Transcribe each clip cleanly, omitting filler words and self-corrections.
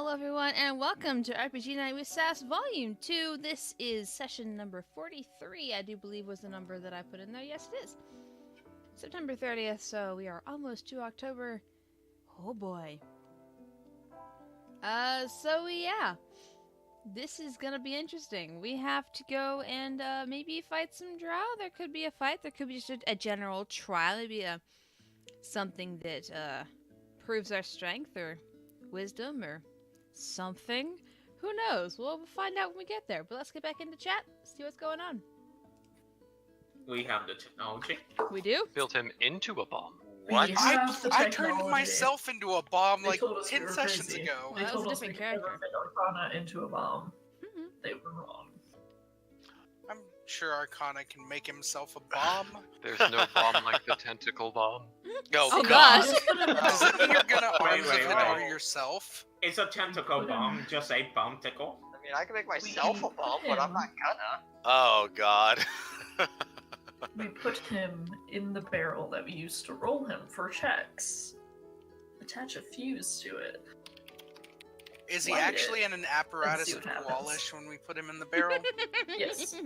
Hello everyone, and welcome to RPG Night with Sass Vol.2. This is session number 43, I do believe was the number that I put in there. Yes, it is. September 30th, so we are almost to October. Oh boy. So yeah. This is gonna be interesting. We have to go and maybe fight some drow. There could be a fight. There could be just a general trial. Maybe something that proves our strength or wisdom or something. Who knows? We'll find out when we get there. But let's get back into chat, see what's going on. We have the technology. We do? Built him into a bomb. What? I turned myself into a bomb like 10 were sessions crazy. ago. Well, that was a different character. Never fit Arcana into a bomb. Mm-hmm. They were wrong. I'm sure Arcana can make himself a bomb. There's no bomb like the tentacle bomb. Oh, gosh. Does it mean you're gonna arms wait, of wait. it are yourself? It's a tentacle bomb, just a bomb tickle. I mean, I can make myself a bomb, but I'm not gonna. Oh god. We put him in the barrel that we used to roll him for checks. Attach a fuse to it. Is he Light actually it in an apparatus see of what happens. Koalish when we put him in the barrel? Yes.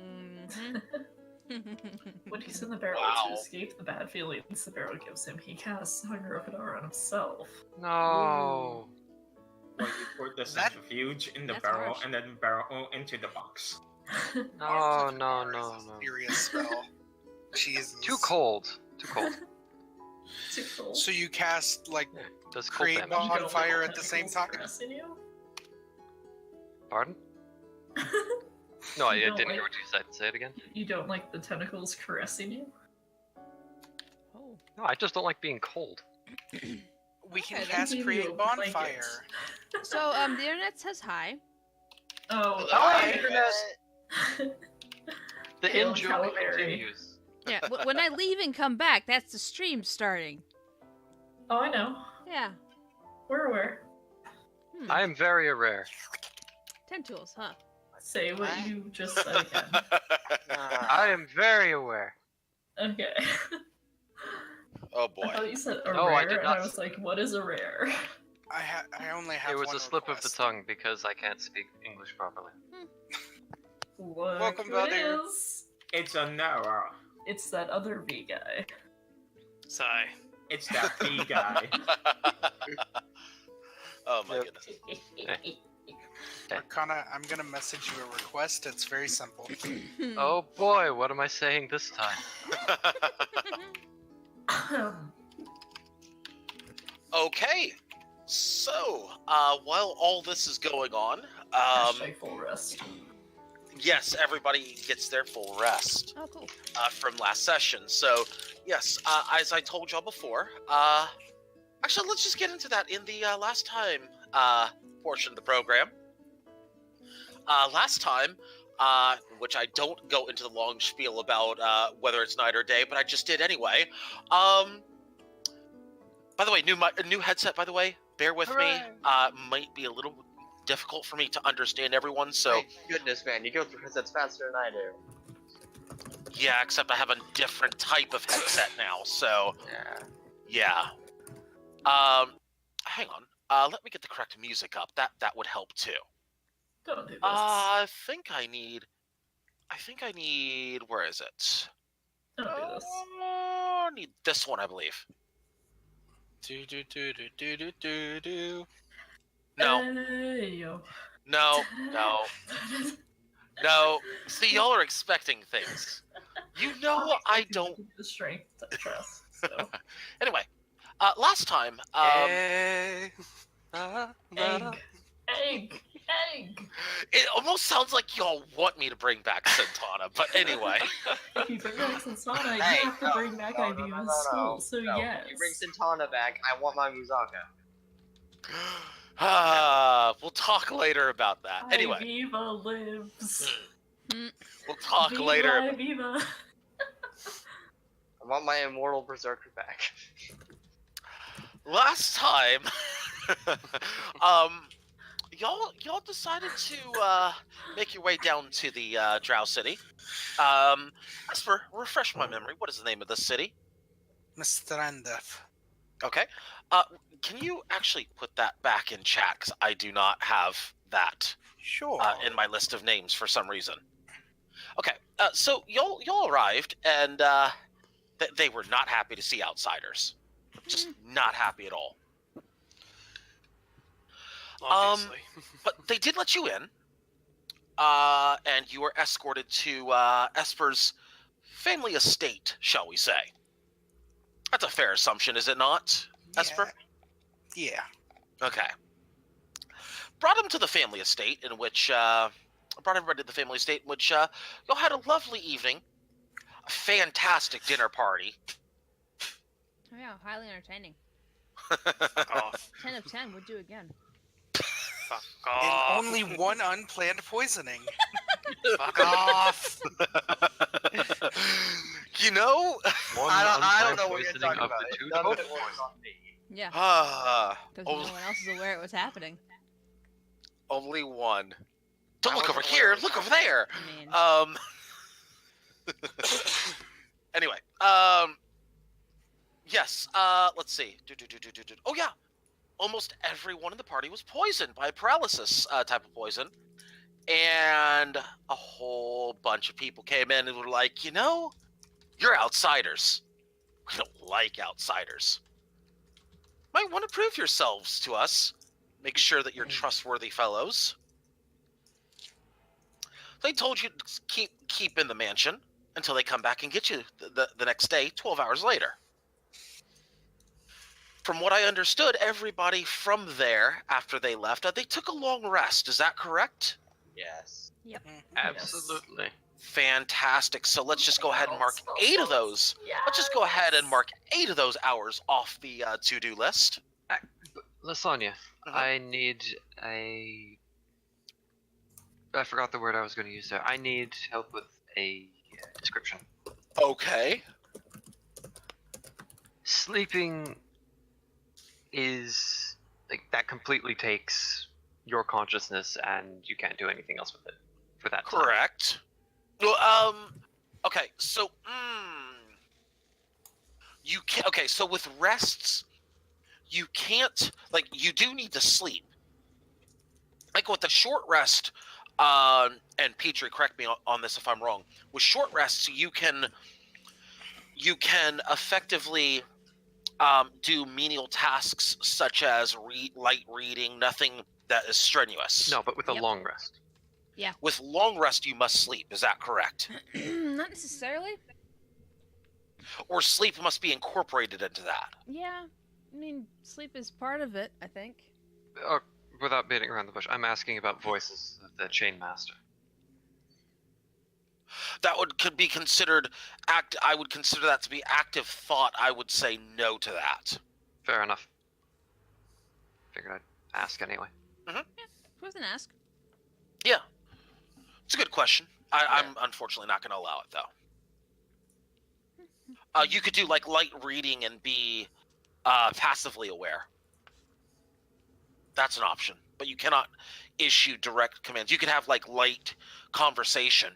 Mm-hmm. When he's in the barrel Wow. to escape the bad feelings the barrel gives him, he casts Hunger of Hadar on himself. No. Where you put the That- centrifuge in the That's barrel harsh. and then barrel into the box. No, Arms of no, Hadar no, is a no. Serious spell. Jesus. Too cold. Too cold. Too cold. So you cast like Yeah, does cold create damage. bomb You on don't fire like at the same tentacles time? caressing you? Pardon? No, I You didn't don't hear like- what you said. Say it again. You don't like the tentacles caressing you? Oh. No, I just don't like being cold. We can Okay, then cast give create you a blanket. bonfire. So, the internet says hi. Oh, Hi, Internet. The Hail in-joke Calaveri. continues. Yeah, when I leave and come back, that's the stream starting. Oh, I know. Yeah. We're aware. I am very aware. 10 tools, huh? Say what you just said again. I am very aware. Okay. Oh I boy. thought you said a No, rare, I did and not I was say like, what is a rare? I only have It was one a slip of the request. tongue because I can't speak English properly. Look Welcome, who it brother. is. It's a Nara. It's that other V guy. Sigh. It's that B guy. Oh my Yep. goodness. Arcana, I'm gonna message you a request. It's very simple. Oh boy, what am I saying this time? Okay. So, while all this is going on, Hashtag full rest. yes, everybody gets their full rest Oh, cool. from last session. So, yes, as I told y'all before, actually, let's just get into that in the last time portion of the program. Last time, which I don't go into the long spiel about whether it's night or day, but I just did anyway. By the way, new headset. By the way, bear with me. Might be a little difficult for me to understand everyone. So My goodness, man, you go through headsets faster than I do. yeah, except I have a different type of headset now. So Yeah. yeah. Hang on. Let me get the correct music up. That would help too. Don't do this. I think I need. Where is it? Don't do this. I need this one, I believe. Do do do do do do do do. No, Hey, yo. no, no. See, y'all are expecting things. You know I don't. The strength to trust. So. Anyway, last time, Hey. Egg. Egg. Egg. it almost sounds like y'all want me to bring back Santana, but anyway. If you bring back Santana, you Hey, have to bring back no, Ivy no, in no, school. So no. yes. You bring Santana back, I want my Muzaka. We'll talk later about that. Anyway, Iviva lives. we'll talk Viva later. Iviva. I want my immortal berserker back. Last time, y'all decided to make your way down to the Drow City. As for refresh my memory, what is the name of this city? Mr. Randolph. Okay. Can you actually put that back in chat? Because I do not have that Sure. in my list of names for some reason. Okay, so y'all arrived, and they were not happy to see outsiders. Just not happy at all. Obviously. But they did let you in, and you were escorted to Esper's family estate, shall we say. That's a fair assumption, is it not, Esper? Yeah. Okay. Brought him to the family estate, in which brought everybody to the family estate, in which y'all had a lovely evening, a fantastic dinner party. Oh yeah, highly entertaining. Fuck off. 10 of 10 would do again. Fuck And off. only one unplanned poisoning. Fuck off. You know, One I don't unplanned know what you're poisoning talking of about. the two None of total it was poisons. on me. Yeah, because only, no one else is aware it was happening. only one. Don't I look over wasn't here. aware of Look that. over there. I mean, Anyway, yes. Let's see. Oh yeah, almost everyone in the party was poisoned by a paralysis type of poison, and a whole bunch of people came in and were like, you're outsiders. We don't like outsiders. Might want to prove yourselves to us. Make sure that you're trustworthy fellows. They told you to keep in the mansion until they come back and get you the next day, 12 hours later. From what I understood, everybody from there, after they left, they took a long rest. Is that correct? Yes. Absolutely. Fantastic. So let's just go ahead and mark 8 of those. Let's just go ahead and mark 8 of those hours off the to-do list. Lasagna, Mhm. I need a... I forgot the word I was going to use there. I need help with a description. Okay. Sleeping is... like, that completely takes your consciousness and you can't do anything else with it for that time. Correct. Well, okay, so, you can okay, so with rests, you can't, like, you do need to sleep. Like with the short rest, and Petrie, correct me on this if I'm wrong, with short rests, you can effectively do menial tasks such as light reading, nothing that is strenuous. No, but with a Yep. long rest. With long rest, you must sleep. Is that correct? not necessarily. Or sleep must be incorporated into that. Yeah, I mean, sleep is part of it, I think. Without beating around the bush, I'm asking about voices of the Chain Master. That could be considered I would consider that to be active thought. I would say no to that. Fair enough. Figured I'd ask anyway. Who's an ask? Yeah, it's a good question. I'm unfortunately not going to allow it though. You could do like light reading and be passively aware. That's an option, but you cannot issue direct commands. You can have like light conversation,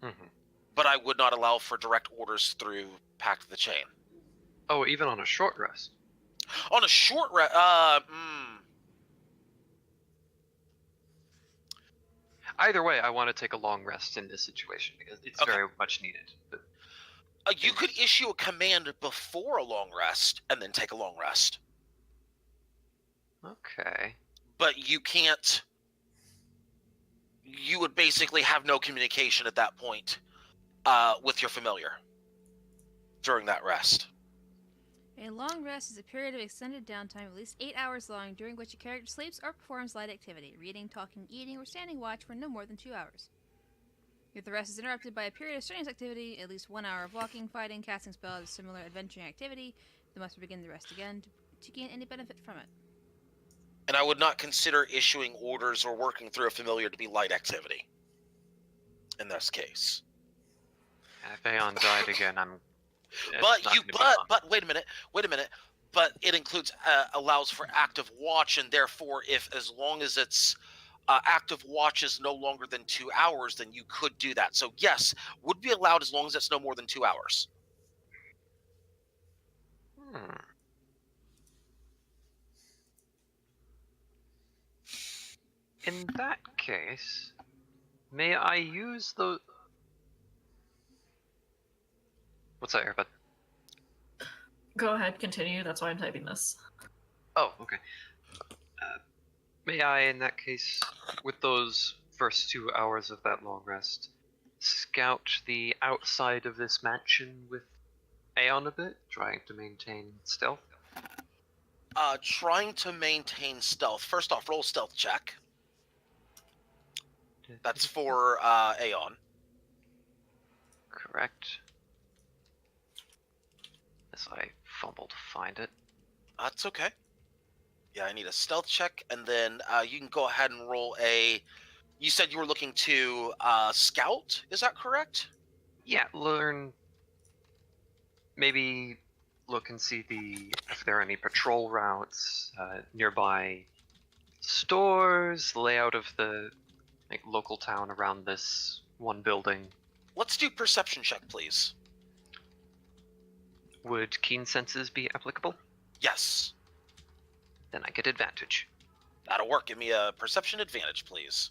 Mm-hmm. but I would not allow for direct orders through Pact of the Chain. Oh, even on a short rest. On a short Either way, I want to take a long rest in this situation because it's Okay. very much needed. But you could issue a command before a long rest and then take a long rest, okay. but you can't. You would basically have no communication at that point with your familiar during that rest. A long rest is a period of extended downtime, at least 8 hours long, during which a character sleeps or performs light activity, reading, talking, eating, or standing watch for no more than 2 hours. If the rest is interrupted by a period of strenuous activity, at least 1 hour of walking, fighting, casting spells, or similar adventuring activity, they must begin the rest again to gain any benefit from it. And I would not consider issuing orders or working through a familiar to be light activity in this case. If Aeon died again, But wait a minute. But it includes allows for active watch, and therefore, as long as it's active watch is no longer than 2 hours, then you could do that. So yes, would be allowed as long as it's no more than 2 hours. In that case, may I use the... What's that, Airbud? Go ahead, continue. That's why I'm typing this. Oh, okay. May I, in that case, with those first 2 hours of that long rest, scout the outside of this mansion with Aeon a bit, trying to maintain stealth? Trying to maintain stealth. First off, roll a stealth check. That's for Aeon. Correct. As I fumble to find it. That's okay. Yeah, I need a stealth check, and then you can go ahead and roll a... You said you were looking to scout, is that correct? Yeah, learn... Maybe look and see if there are any patrol routes, nearby stores, layout of the local town around this one building. Let's do perception check, please. Would keen senses be applicable? Yes. Then I get advantage. That'll work. Give me a perception advantage, please.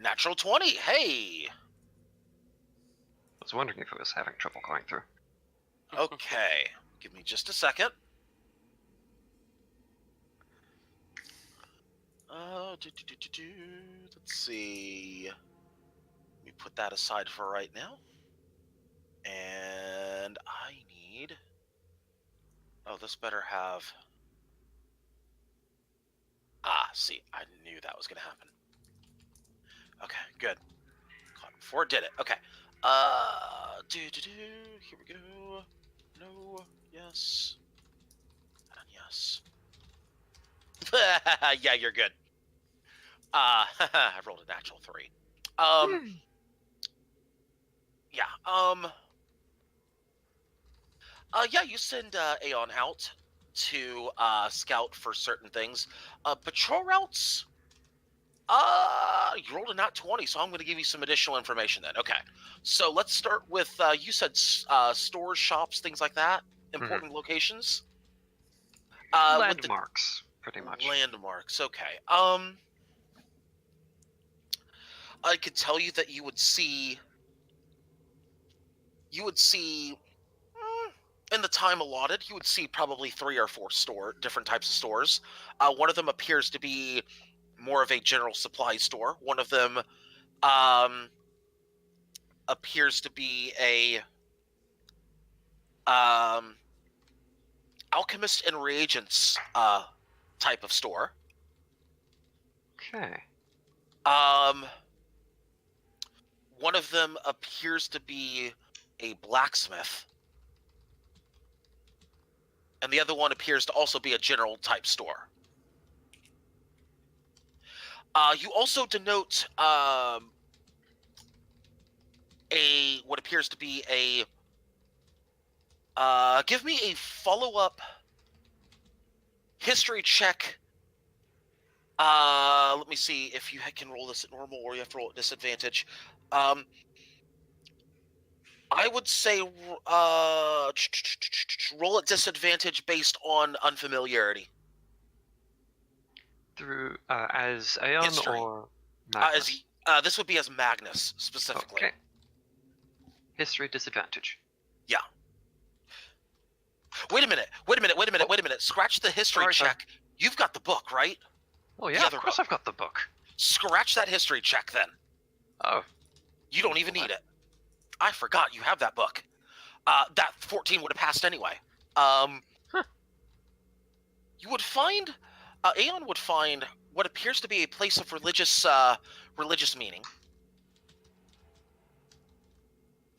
Natural 20. Hey. I was wondering if I was having trouble going through. Okay. Give me just a second. Let's see. Let me put that aside for right now. And I need... Oh, this better have... see, I knew that was going to happen. Okay, good. Caught it before it did it. Okay. Here we go. No, yes. And yes. Yeah, you're good. I rolled a natural 3. Yeah, yeah, you send Aeon out to scout for certain things. Patrol routes? You rolled a nat 20, so I'm going to give you some additional information then. Okay, so let's start with, you said stores, shops, things like that? Important locations? Landmarks, pretty much. Landmarks, okay. I could tell you that you would see in the time allotted, you would see probably 3 or 4 different types of stores. One of them appears to be more of a general supply store. One of them appears to be a alchemist and reagents type of store. Okay. One of them appears to be a blacksmith. And the other one appears to also be a general type store. You also denote what appears to be a... give me a follow-up history check. Let me see if you can roll this at normal or you have to roll at disadvantage. I would say roll at disadvantage based on unfamiliarity. Through as Aeon History. or Magnus? This would be as Magnus specifically. Okay. History disadvantage. Yeah. Wait a minute. Scratch the history Sorry, check. You've got the book, right? Oh yeah, The of other course book. I've got the book. Scratch that history check then. Oh. You don't even need it. I forgot you have that book. That 14 would have passed anyway. You would find... Aeon would find what appears to be a place of religious meaning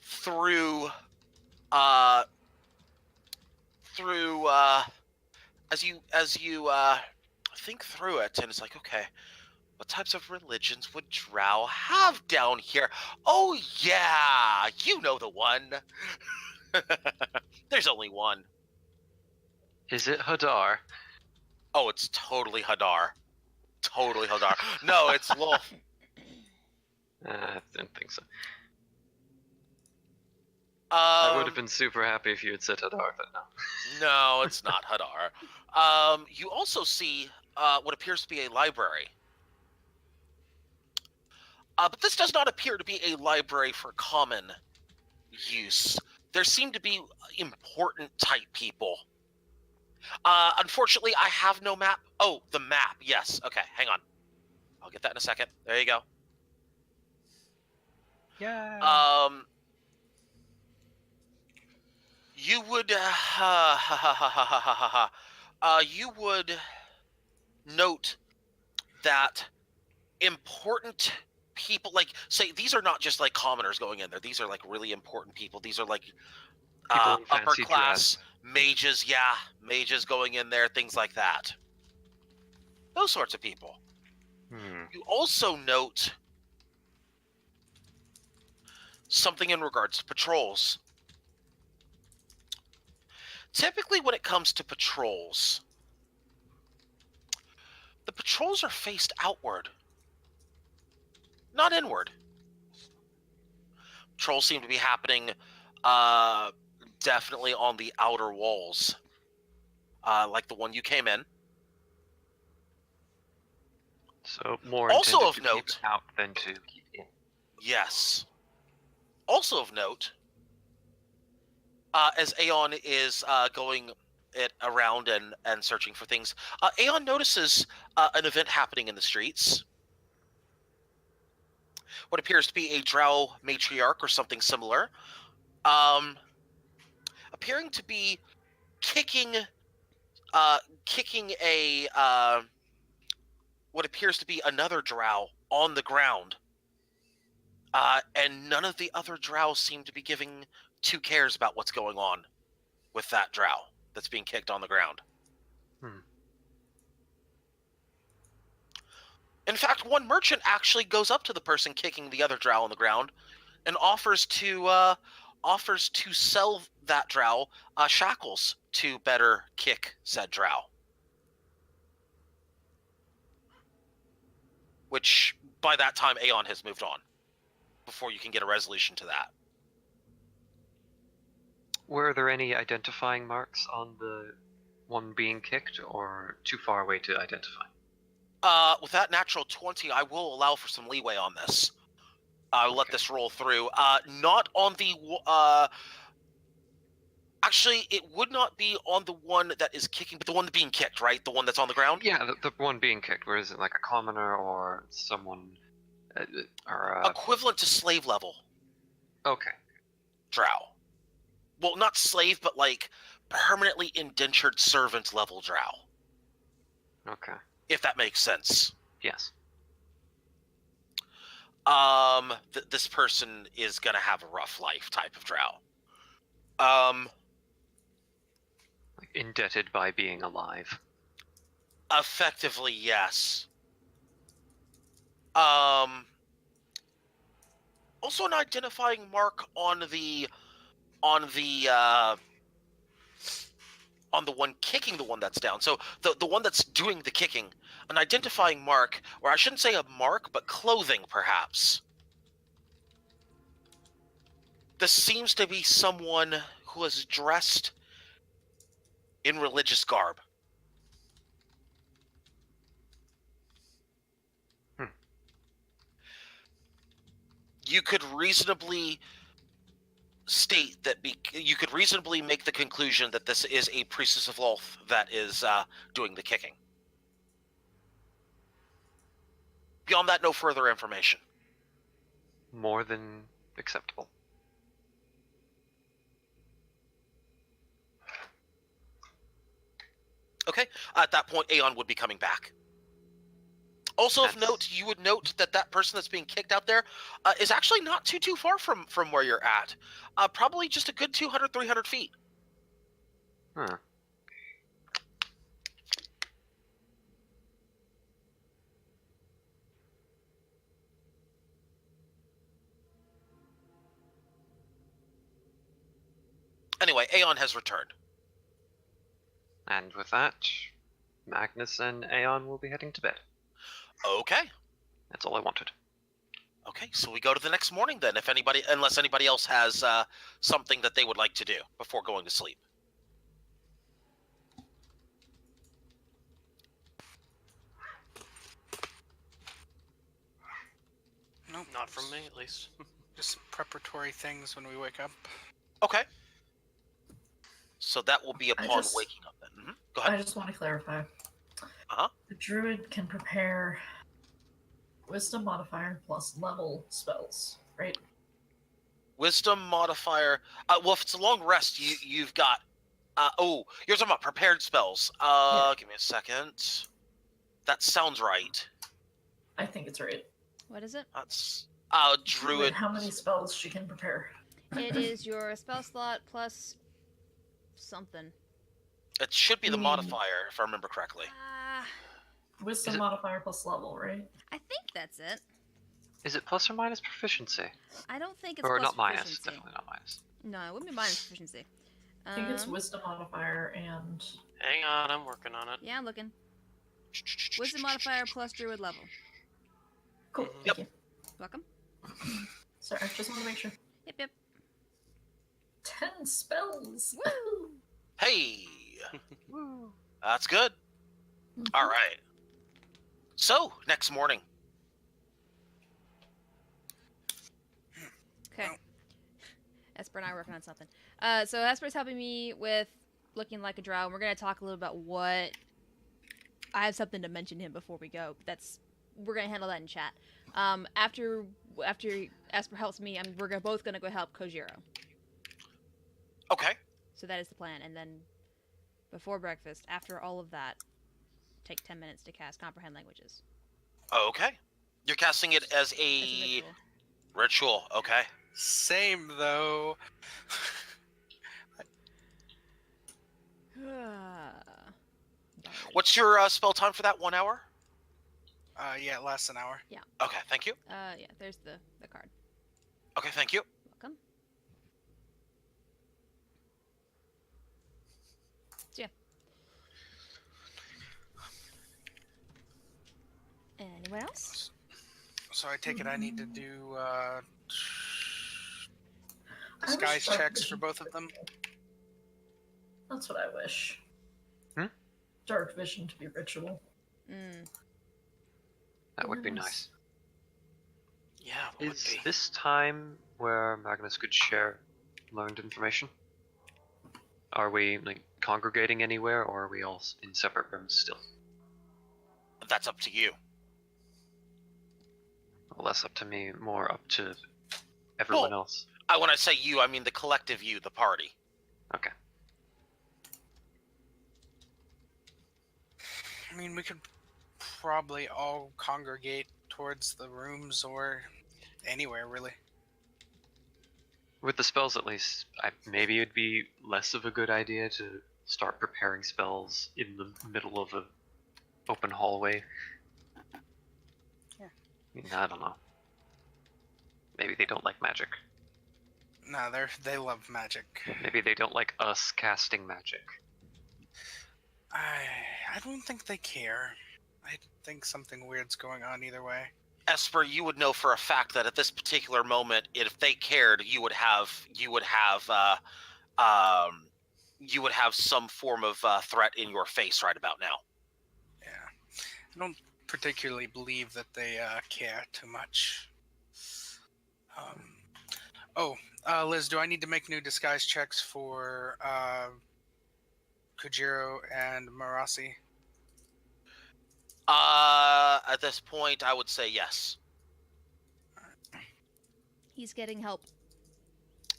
through as you think through it, and it's like, okay, what types of religions would Drow have down here? Oh yeah, you know the one. There's only one. Is it Hadar? Oh, it's totally Hadar. Totally Hadar. No, it's Lolth. I didn't think so. I would have Um, been super happy if you had said Hadar, but no. no, it's not Hadar. You also see what appears to be a library. But this does not appear to be a library for common use. There seem to be important type people. Unfortunately, I have no map. Oh, the map. Yes. Okay, hang on. I'll get that in a second. There you go. Yeah. You would, you would note that important people, like, say, these are not just like commoners going in there. These are like really important people. These are like People in upper fancy class mages. Yeah, mages going in there, things like that. Those sorts of people. You also note something in regards to patrols. Typically, when it comes to patrols, the patrols are faced outward, not inward. Patrols seem to be happening definitely on the outer walls, like the one you came in. So more Also intended of to note- keep out than to keep in. Yes. Also of note, as Aeon is going it around and searching for things, Aeon notices an event happening in the streets. What appears to be a drow matriarch or something similar, appearing to be kicking a what appears to be another drow on the ground. And none of the other drow seem to be giving two cares about what's going on with that drow that's being kicked on the ground. In fact, one merchant actually goes up to the person kicking the other drow on the ground and offers to sell that drow shackles to better kick said drow. Which, by that time, Aeon has moved on, before you can get a resolution to that. Were there any identifying marks on the one being kicked, or too far away to identify? With that natural 20, I will allow for some leeway on this. I'll let Okay. this roll through. Not on the... Actually, it would not be on the one that is kicking, but the one that's being kicked, right? The one that's on the ground? Yeah, the one being kicked. Where is it, like a commoner or someone, or Equivalent to slave level okay. drow. Well, not slave, but like permanently indentured servant level drow, Okay. if that makes sense. Yes. This person is gonna have a rough life type of drow. Like indebted by being alive. Effectively, yes. Also an identifying mark on the one kicking the one that's down. So the one that's doing the kicking, an identifying mark, or I shouldn't say a mark, but clothing perhaps. This seems to be someone who is dressed in religious garb. You could reasonably state that you could reasonably make the conclusion that this is a priestess of Lolth that is doing the kicking. Beyond that, no further information. More than acceptable. Okay, at that point, Aeon would be coming back. Also of That's- note, you would note that that person that's being kicked out there is actually not too far from where you're at. Probably just a good 200, 300 feet. Huh. Anyway, Aeon has returned. And with that, Magnus and Aeon will be heading to bed. Okay. That's all I wanted. Okay. Okay, so we go to the next morning then. Unless anybody else has something that they would like to do before going to sleep. Nope. Not from me, at least. Just preparatory things when we wake up. Okay. So that will be upon just- waking up then. Go ahead. I just want to clarify. Uh-huh. The druid can prepare wisdom modifier plus level spells, right? Wisdom modifier. Well, if it's a long rest, you've got. You're talking about prepared spells. Yeah. Give me a second. That sounds right. I think it's right. What is it? That's druid. How many spells she can prepare? It is your spell slot plus something. It should be the Hmm. modifier, if I remember correctly. Wisdom Is it- modifier plus level, right? I think that's it. Is it plus or minus proficiency? I don't think it's Or plus not minus, proficiency. definitely not minus. No, it wouldn't be minus proficiency. I think it's Um, wisdom modifier and Hang on, I'm working on it. Yeah, I'm looking. Wisdom modifier plus druid level. cool. Mhm. Thank you. Welcome. Sorry, I just want to make sure. Yep. 10 spells. Woo! Hey, that's good. All right. So next morning. Okay. Esper and I are working on something. So Esper's helping me with looking like a drow, and we're gonna talk a little about what. I have something to mention to him before we go. We're gonna handle that in chat. After Esper helps me, we're both gonna go help Kojiro. Okay. So that is the plan, and then before breakfast, after all of that, take 10 minutes to cast Comprehend Languages. Okay. You're casting it as As a a ritual. ritual. Okay. Same though. What's your spell time for that? 1 hour? Yeah, it lasts an hour. Okay. Thank you. Yeah, there's the card. Okay. Thank you. Welcome. So yeah. Anyone else? So I take it I need to do I wish disguise dark checks for vision- both of them. That's what I wish. Hmm? Dark vision to be ritual. That would be Yes. nice. Yeah, it would Is be. this time where Magnus could share learned information? Are we like congregating anywhere, or are we all in separate rooms still? That's up to you. Well, less up to me, more up to everyone else. When I say you, I mean the collective you, the party. Okay. I mean, we could probably all congregate towards the rooms or anywhere, really. With the spells, at least, maybe it'd be less of a good idea to start preparing spells in the middle of a open hallway. Yeah. I mean, I don't know. Maybe they don't like magic. No, they love magic. Maybe they don't like us casting magic. I don't think they care. I think something weird's going on either way. Esper, you would know for a fact that at this particular moment, if they cared, you would have some form of threat in your face right about now. Yeah. I don't particularly believe that they care too much. Liz, do I need to make new disguise checks for Kojiro and Marasi? At this point, I would say yes. He's getting help.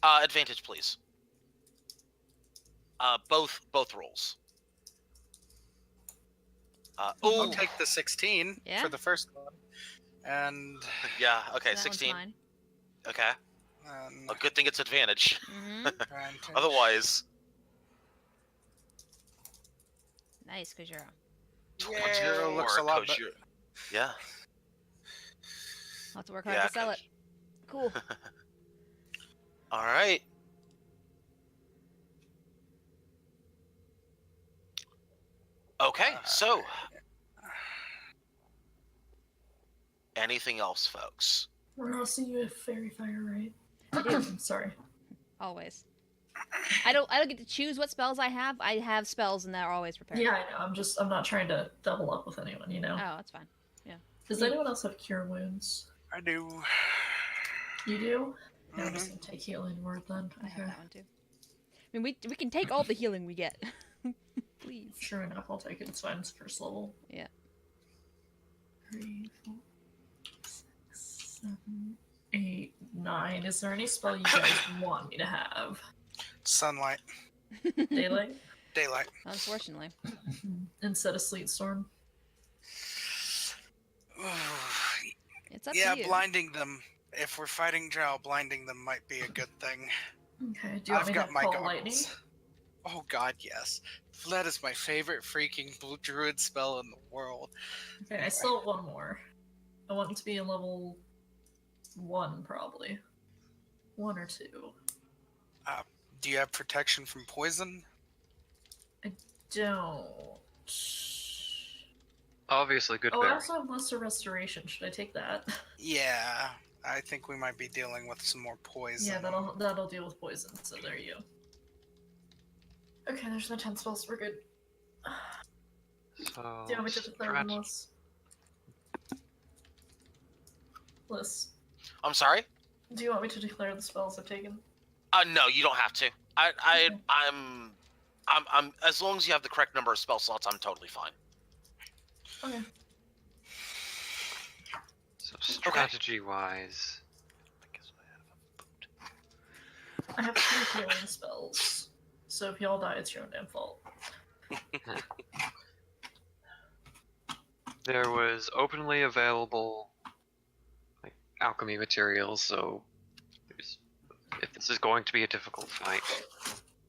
Advantage, please. Both rolls. I'll take the 16 Yeah? for the first one. And Yeah. Okay. That one's 16. mine. Okay. A good thing it's advantage. Mm-hmm. Otherwise, Nice, Kojiro. Kojiro looks a lot better. Yeah. I'll have to work hard Yeah, to sell it. Cool. All right. Okay, so anything else, folks? Rossi, you have fairy fire, right? I do. I'm sorry. Always. I don't get to choose what spells I have. I have spells and they're always prepared. Yeah, I know. I'm not trying to double up with anyone, you know? Oh, that's fine. Does anyone else have cure wounds? I do. You do? Yeah, I'm Mhm. just gonna take healing word then. I have Okay. that one too. I mean, we can take all the healing we get. Please. Sure enough, I'll take it. It's fine. It's first level. Yeah. 3, 4, 6, 7, 8, 9. Is there any spell you guys want me to have? Sunlight. Daylight? Daylight. Unfortunately. Instead of sleet storm? It's up Yeah, to you. blinding them. If we're fighting Drow, blinding them might be a good thing. Okay, do you want me to got my call goggles. lightning? Oh god, yes. That is my favorite freaking blue druid spell in the world. Okay, I still have one more. I want it to be a level 1, probably. 1 or 2. Do you have protection from poison? Don't. Obviously, good Oh, I bearing. also have lesser restoration. Should I take that? Yeah, I think we might be dealing with some more poison. Yeah, that'll deal with poison. So there you go. Okay, there's no 10 spells. We're good. So, Do you want me to declare strat- them, Liz? Liz, I'm sorry. do you want me to declare the spells I've taken? No, you don't have to. Okay. I'm as long as you have the correct number of spell slots, I'm totally fine. Okay. So strategy-wise, I have 2 healing spells. So if y'all die, it's your own damn fault. there was openly available like alchemy materials. So, if this is going to be a difficult fight,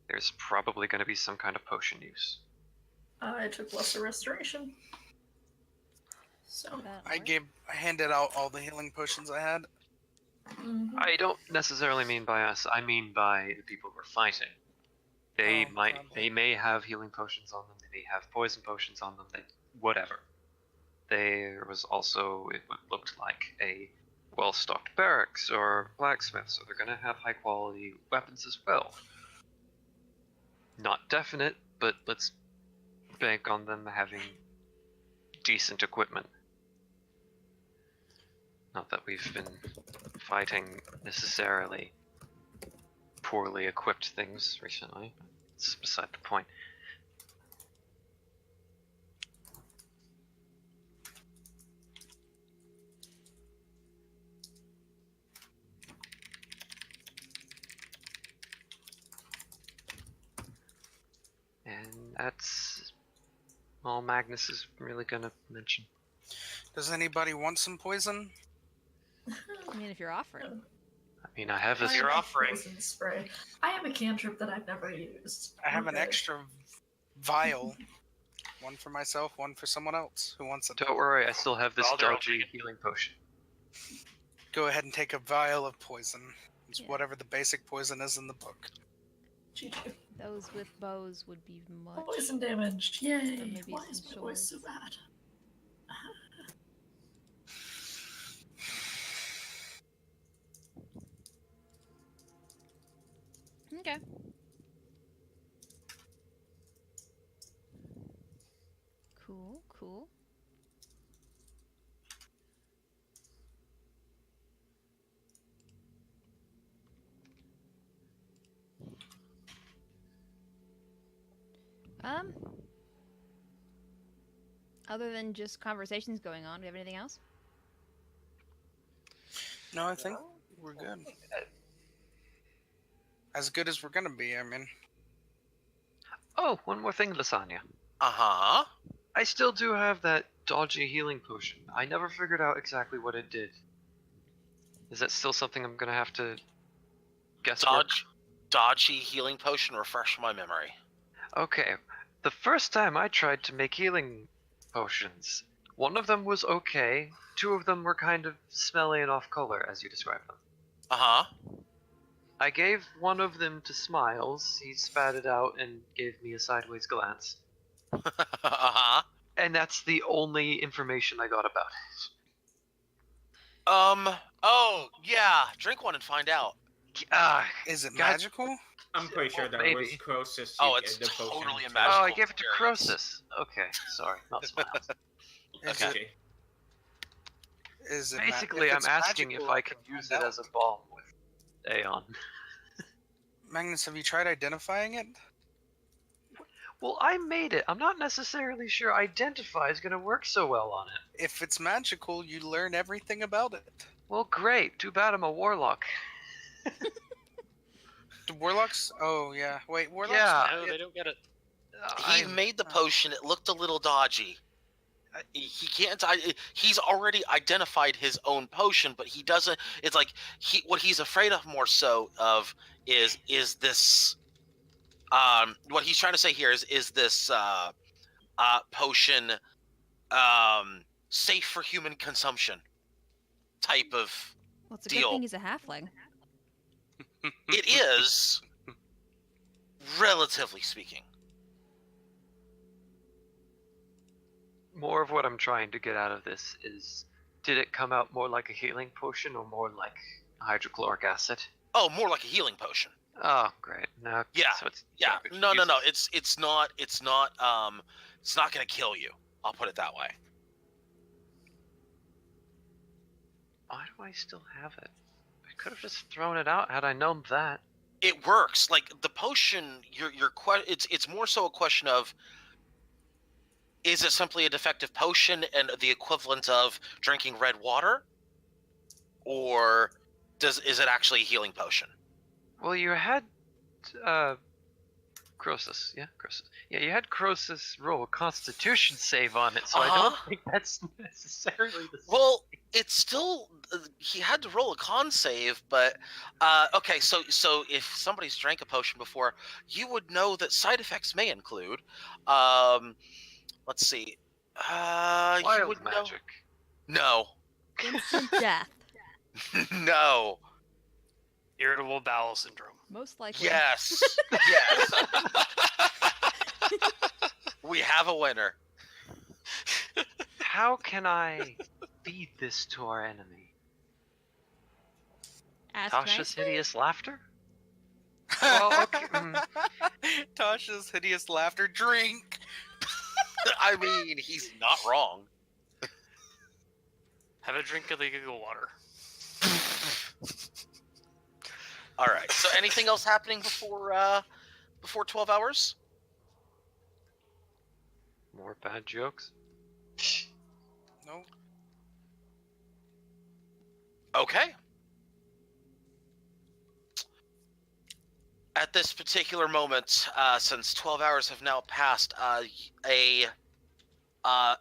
there's probably going to be some kind of potion use. I took lesser restoration. So. I handed out all the healing potions I had. Mhm. I don't necessarily mean by us. I mean by the people we're fighting. They Oh, might, probably. they may have healing potions on them. They may have poison potions on them. Whatever. There was also what looked like a well-stocked barracks or blacksmith, so they're going to have high-quality weapons as well. Not definite, but let's bank on them having decent equipment. Not that we've been fighting necessarily poorly equipped things recently. It's beside the point. And that's all Magnus is really gonna mention. Does anybody want some poison? I mean, if you're offering. I mean, I have this. You're offering. Poison spray. I have a cantrip that I've never used. I have an Okay. extra vial. One for myself, one for someone else who wants it. Don't worry, I still have this Well, they're dodgy healing potion. Go ahead and take a vial of poison. It's Yeah. whatever the basic poison is in the book. GG. Those with bows would be much. Poison damage. Yay. maybe Why some is my voice so swords. bad? Okay. Cool, cool. Other than just conversations going on, do you have anything else? No, I think we're good. As good as we're gonna be, I mean. Oh, one more thing, Lasagna. Uh-huh. I still do have that dodgy healing potion. I never figured out exactly what it did. Is that still something I'm gonna have to guess? Dodgy healing potion, refresh my memory. Okay, the first time I tried to make healing potions, one of them was okay, 2 of them were kind of smelly and off color, as you described them. Uh-huh. I gave one of them to Smiles, he spat it out and gave me a sideways glance. Uh-huh. And that's the only information I got about it. Oh, Yeah, drink one and find out. Is it God- magical? I'm pretty sure that was Maybe. Croesus. Oh, you it's get the potion totally a to- magical Oh, I gave it to experience. Croesus. Okay, sorry, not Smiles. Is Okay. it? Is it? Basically, if I'm it's asking magical, if I can use it as a bomb with Aeon. Magnus, have you tried identifying it? Well, I made it. I'm not necessarily sure identify is going to work so well on it. If it's magical, you learn everything about it. Well, great. Too bad I'm a warlock. Do warlocks? Oh yeah. Wait, warlocks? Yeah. No, they don't get it. He made the potion. It looked a little dodgy. He can't. He's already identified his own potion, but he doesn't. It's like what he's afraid of more so of is this. What he's trying to say here is this potion safe for human consumption type of. Well, it's a Deal. good thing he's a halfling. It is, relatively speaking. More of what I'm trying to get out of this is, did it come out more like a healing potion or more like hydrochloric acid? Oh, more like a healing potion. Oh, great. No, Yeah, so it's Yeah, garbage. no. Useless. It's not gonna kill you. I'll put it that way. Why do I still have it? I could have just thrown it out had I known that. It works. Like the potion, it's more so a question of, is it simply a defective potion and the equivalent of drinking red water, or is it actually a healing potion? Well, you had Croesus, yeah, Croesus. Yeah, you had Croesus roll a Constitution save on it, so I don't think that's necessarily the same. Well, it's still he had to roll a con save, but okay. So if somebody's drank a potion before, you would know that side effects may include. Let's see. You Wild would magic. know. Instant death. No. No. Irritable bowel syndrome. Most likely. Yes. Yes. We have a winner. How can I feed this to our enemy? Ask Tasha's nicely. hideous laughter? Well, okay. Tasha's hideous laughter. Drink. I mean, he's not wrong. Have a drink of the giggle water. All right. So, anything else happening before 12 hours? More bad jokes? No. Okay. At this particular moment, since 12 hours have now passed,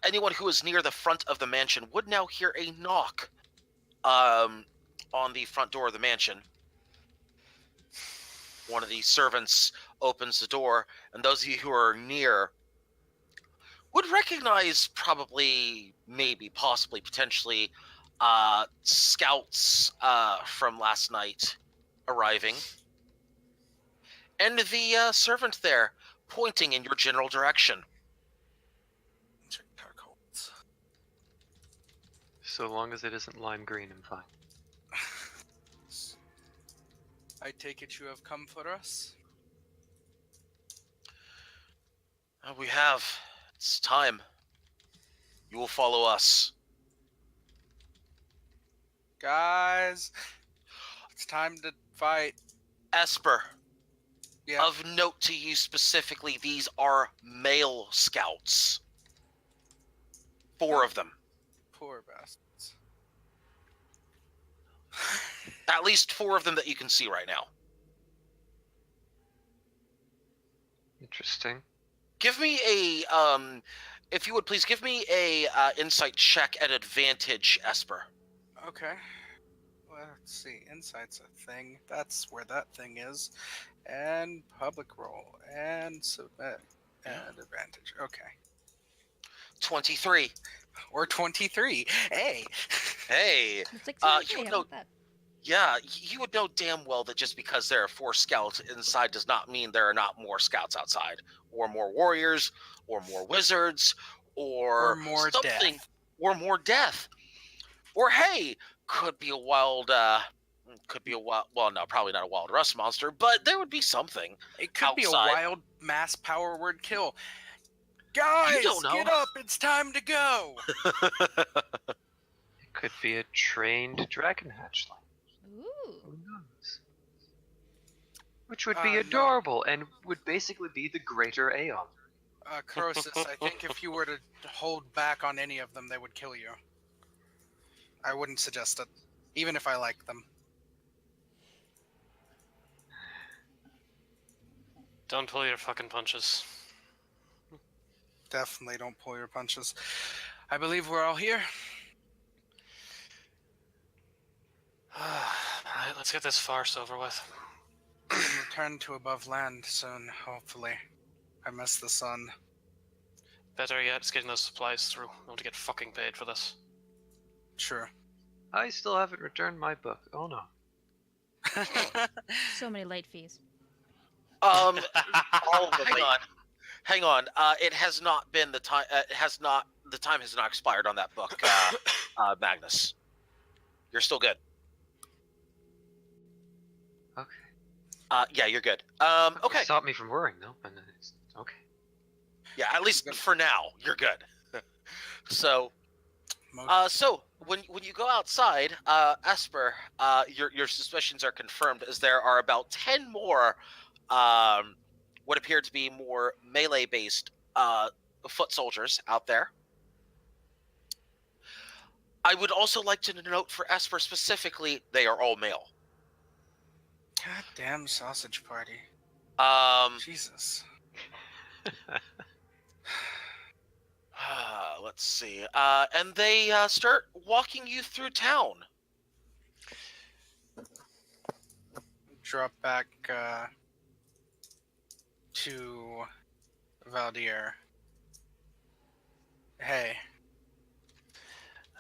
anyone who is near the front of the mansion would now hear a knock on the front door of the mansion. One of the servants opens the door, and those of you who are near would recognize probably, maybe, possibly, potentially scouts from last night arriving. And the servant there pointing in your general direction. Check our codes. So long as it isn't lime green, I'm fine. I take it you have come for us? We have. It's time. You will follow us. Guys, it's time to fight. Esper, Yeah. of note to you specifically, these are male scouts. 4 of them. Poor bastards. At least 4 of them that you can see right now. Interesting. Give me a, if you would please give me a insight check at advantage, Esper. Okay. Let's see. Insight's a thing. That's where that thing is. And public roll. And submit. And advantage. Okay. 23. Or 23. Hey! Hey. It's like You 23, how know- about that? Yeah, you would know damn well that just because there are 4 scouts inside does not mean there are not more scouts outside, or more warriors, or more wizards, or Or more something, death. or more death, or hey, could be a wild, well, no, probably not a wild rust monster, but there would be something. It could be a Outside. wild mass power word kill. Guys, don't know. get up! It's time to go. It could be a trained dragon hatchling. Ooh. Who knows? Which would be No. adorable and would basically be the greater Aeon. Croesus, I think if you were to hold back on any of them, they would kill you. I wouldn't suggest it, even if I like them. Don't pull your fucking punches. Definitely don't pull your punches. I believe we're all here. Alright, let's get this farce over with. Return to above land soon, hopefully. I miss the sun. Better yet, it's getting those supplies through. I want to get fucking paid for this. True. I still haven't returned my book. Oh no. So many late fees. All of the Hang on. It has not been the time. The time has not expired on that book, Magnus. You're still good. Okay. Yeah, you're good. Okay. Stop me from worrying though. And it's okay. Yeah, at least for now, you're good. So when you go outside, Esper, your suspicions are confirmed, as there are about 10 more what appear to be more melee-based foot soldiers out there. I would also like to note for Esper specifically, they are all male. God damn sausage party. Jesus. Let's see. And they start walking you through town. Drop back to Valdir. Hey,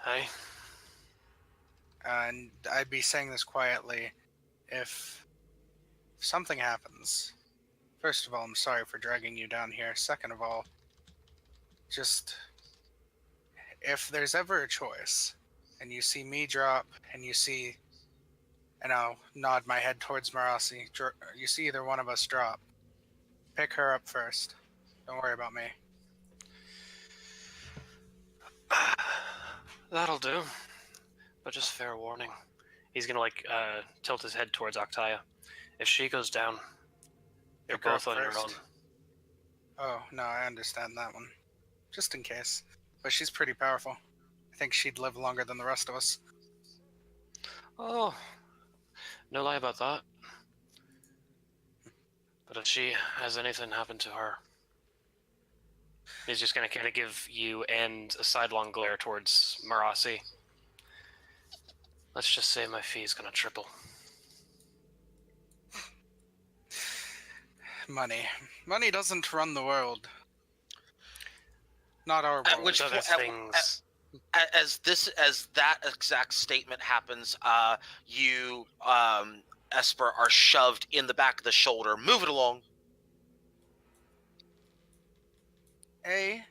Hey, and I'd be saying this quietly. If something happens, first of all, I'm sorry for dragging you down here. Second of all, just if there's ever a choice, and you see me drop, and you see, and I'll nod my head towards Marasi, you see either one of us drop, pick her up first. Don't worry about me. that'll do. But just fair warning. He's gonna tilt his head towards Octaya. If she goes down, you're Pick her both up on your first. own. Oh, no, I understand that one. Just in case. But she's pretty powerful. I think she'd live longer than the rest of us. Oh, no lie about that. But if she has anything happen to her, he's just gonna kind of give you and a sidelong glare towards Marasi. Let's just say my fee is gonna triple. Money. Money doesn't run the world. Not our At world. which Other point, things. as that exact statement happens, you Esper are shoved in the back of the shoulder. Move it along. Hey,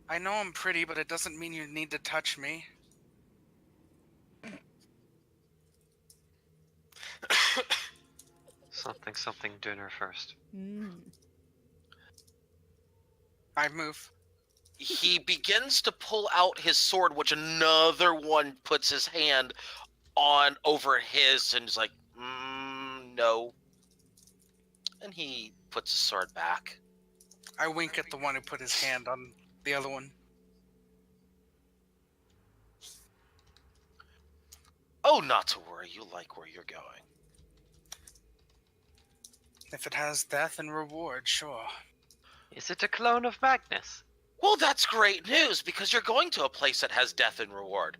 I know I'm pretty, but it doesn't mean you need to touch me. Something dinner first. I move. He begins to pull out his sword, which another one puts his hand on over his, and is like, no. And he puts his sword back. I wink at the one who put his hand on the other one. Oh, not to worry. You like where you're going. If it has death and reward, sure. Is it a clone of Magnus? Well, that's great news, because you're going to a place that has death and reward.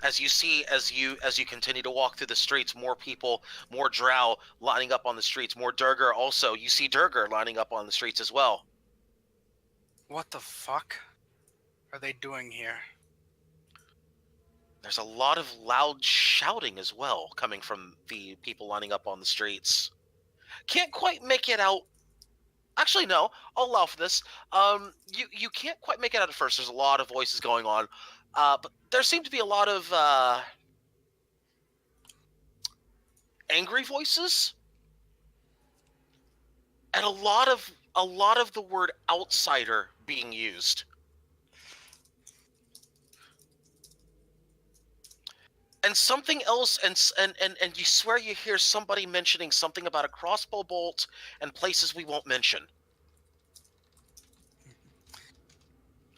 As you see, as you continue to walk through the streets, more people, more drow lining up on the streets, more Durgar also. You see Durgar lining up on the streets as well. What the fuck are they doing here? There's a lot of loud shouting as well coming from the people lining up on the streets. Can't quite make it out Actually, no. I'll allow for this. You can't quite make it out at first. There's a lot of voices going on, but there seem to be a lot of angry voices, and a lot of the word outsider being used. And something else, and you swear you hear somebody mentioning something about a crossbow bolt and places we won't mention.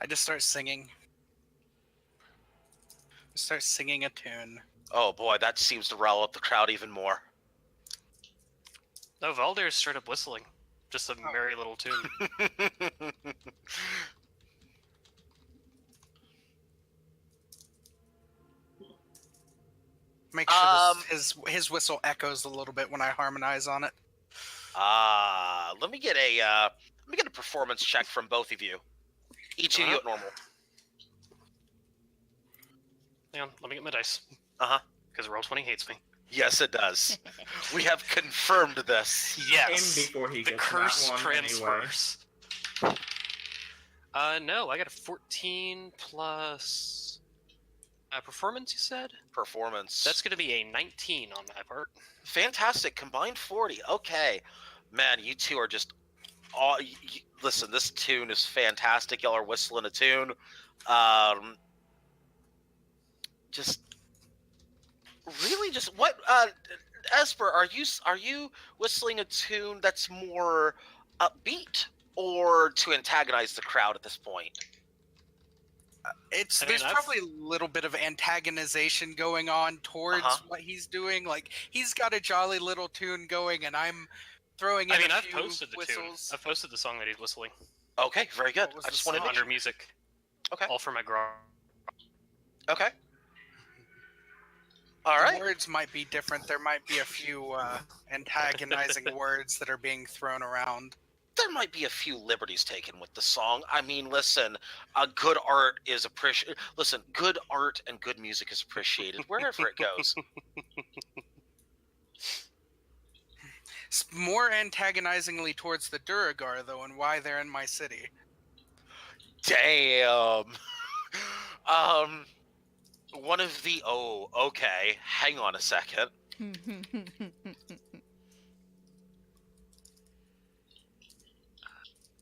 I just start singing. Start singing a tune. Oh boy, that seems to rile up the crowd even more. No, Valdir's straight up whistling. Just a merry little tune. Make sure his whistle echoes a little bit when I harmonize on it. Let me get a performance check from both of you. Each of you at normal. Hang on, let me get my dice. Uh-huh. Because Roll20 hates me. Yes, it does. We have confirmed this. Yes. And before he The gets curse that one transfers. No, I got a 14 plus performance, you said? Performance. That's going to be a 19 on my part. Fantastic. Combined 40. Okay. Man, you two are just... listen, this tune is fantastic. Y'all are whistling a tune. Just... Really just... What... Esper, are you whistling a tune that's more upbeat or to antagonize the crowd at this point? There's probably a little bit of antagonization going on towards what he's doing. Like, he's got a jolly little tune going, and I'm throwing in I've few posted the whistles. tune. I've posted the song that he's whistling. Okay, very good. What was I the just wanted to song? make Under music. Okay. All for my grog. Okay. All right. The words might be different. There might be a few antagonizing words that are being thrown around. There might be a few liberties taken with the song. I mean, listen, good art is appreciated. Listen, good art and good music is appreciated wherever it goes. More antagonizingly towards the Duragar, though, and why they're in my city. Damn. One of the... Oh, okay. Hang on a second.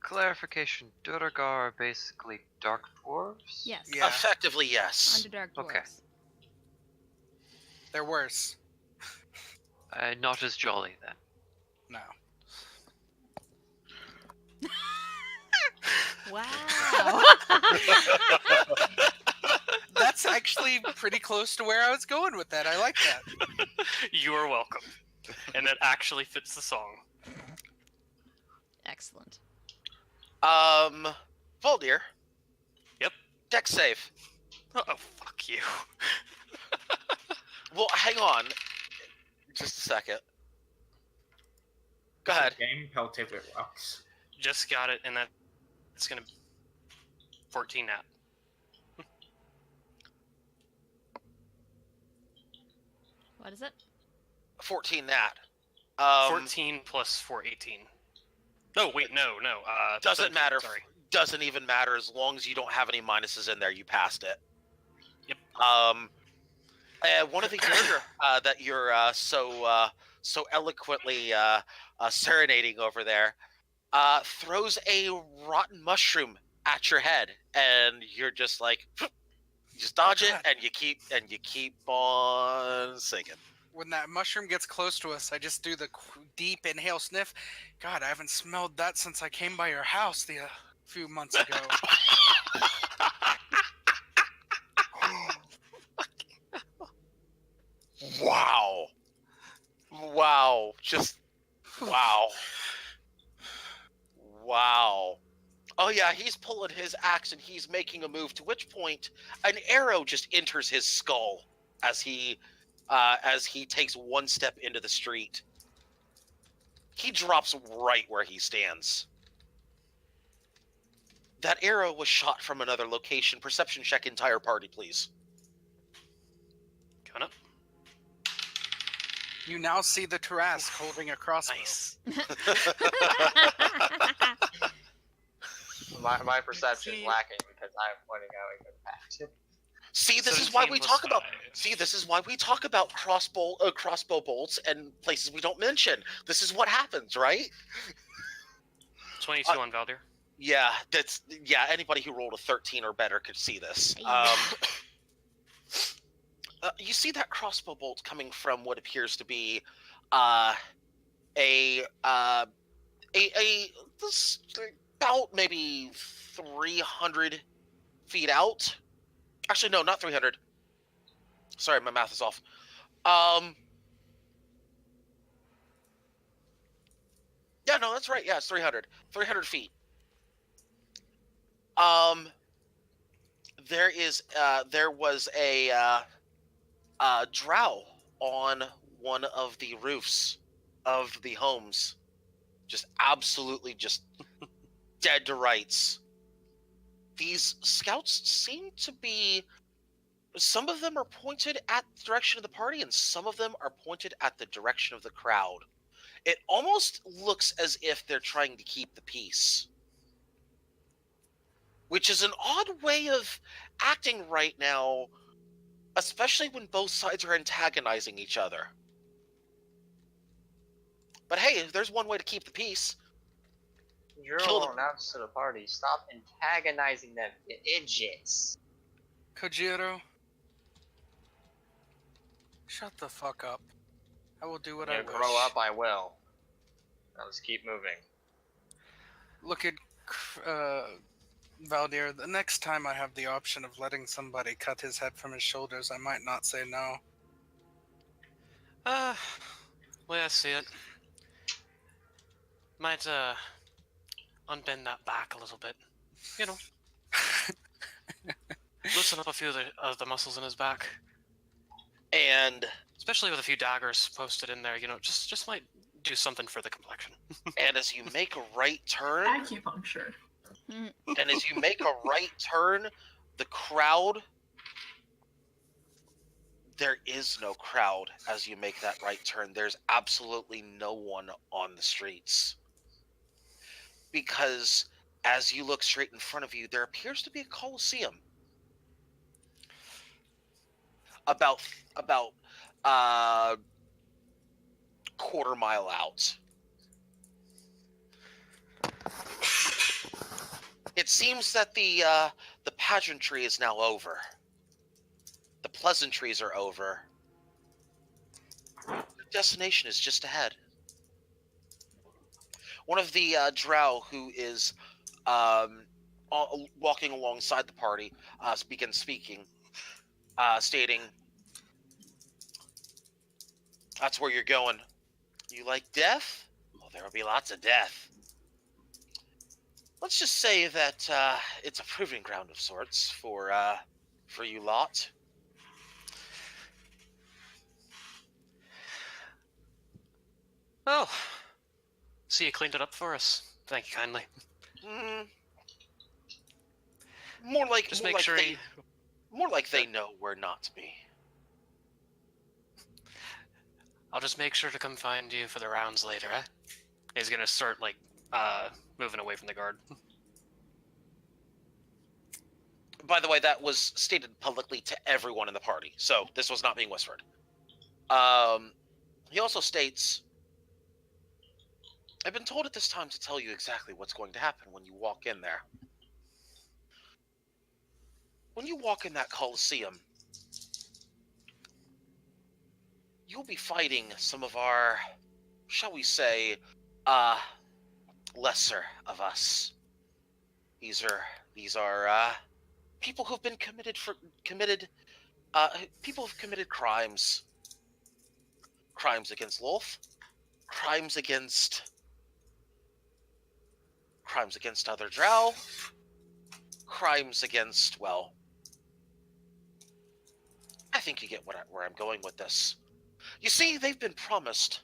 Clarification, Duragar are basically dark dwarves? Yes. Yeah. Effectively, yes. Underdark dwarves. Okay. They're worse. Not as jolly then. No. Wow. That's actually pretty close to where I was going with that. I like that. You are welcome. And that actually fits the song. Excellent. Voldir. Yep. Deck save. Oh, fuck you. Well, hang on. Just a second. Go ahead. Game pelted with rocks. Just got it, and it's gonna 14 nat. What is it? 14 nat. 14 plus 4, 18. No, wait, no. Doesn't 17, matter. Sorry. Doesn't even matter as long as you don't have any minuses in there. You passed it. Yep. One of the gear that you're so eloquently serenading over there throws a rotten mushroom at your head, and you're just like, you just dodge it, and you keep on singing. When that mushroom gets close to us, I just do the deep inhale sniff. God, I haven't smelled that since I came by your house a few months ago. Wow. Wow. Just wow. Wow. Oh yeah, he's pulling his axe and he's making a move, to which point an arrow just enters his skull as he takes one step into the street. He drops right where he stands. That arrow was shot from another location. Perception check entire party, please. Coming up. You now see the Tarask holding a crossbow. Nice. My perception is lacking because I'm pointing out a fact. See, this is why 17 we plus talk about. 5. See, this is why we talk about crossbow bolts and places we don't mention. This is what happens, right? 22 on Valdir. Yeah, anybody who rolled a 13 or better could see this. You see that crossbow bolt coming from what appears to be about maybe 300 feet out. Actually, no, not 300. Sorry, my math is off. Yeah, no, that's right. Yeah, it's 300. 300 feet. There was a drow on one of the roofs of the homes. Just absolutely just dead to rights. These scouts seem to be, some of them are pointed at the direction of the party and some of them are pointed at the direction of the crowd. It almost looks as if they're trying to keep the peace, which is an odd way of acting right now, especially when both sides are antagonizing each other. But hey, there's one way to keep the peace. Juro will announce to the party, stop antagonizing them, you idiots. Kojiro, shut the fuck up. I will do what I You wish. grow up, I will. Now let's keep moving. Look at Valdir. The next time I have the option of letting somebody cut his head from his shoulders, I might not say no. Way I see it. Might unbend that back a little bit. You know. Loosen up a few of the muscles in his back. And especially with a few daggers posted in there, you know, just might do something for the complexion. And as you make a right turn, Acupuncture. and as you make a right turn, the crowd, there is no crowd as you make that right turn. There's absolutely no one on the streets. Because as you look straight in front of you, there appears to be a coliseum. About quarter mile out. It seems that the pageantry is now over. The pleasantries are over. The destination is just ahead. One of the drow who is walking alongside the party begins speaking, stating, "That's where you're going. You like death? Well, there will be lots of death. Let's just say that it's a proving ground of sorts for you lot." Oh, see, you cleaned it up for us. Thank you kindly. More like Just more make like sure they, more like they know where not to be. I'll just make sure to come find you for the rounds later, eh? He's gonna start, like, moving away from the guard. By the way, that was stated publicly to everyone in the party, so this was not being whispered. He also states, "I've been told at this time to tell you exactly what's going to happen when you walk in there. When you walk in that Coliseum, you'll be fighting some of our, shall we say, lesser of us. These are people who've been people who've committed crimes. Crimes against Lolth, crimes against other drow, crimes against, well, I think you get where I'm going with this. You see, they've been promised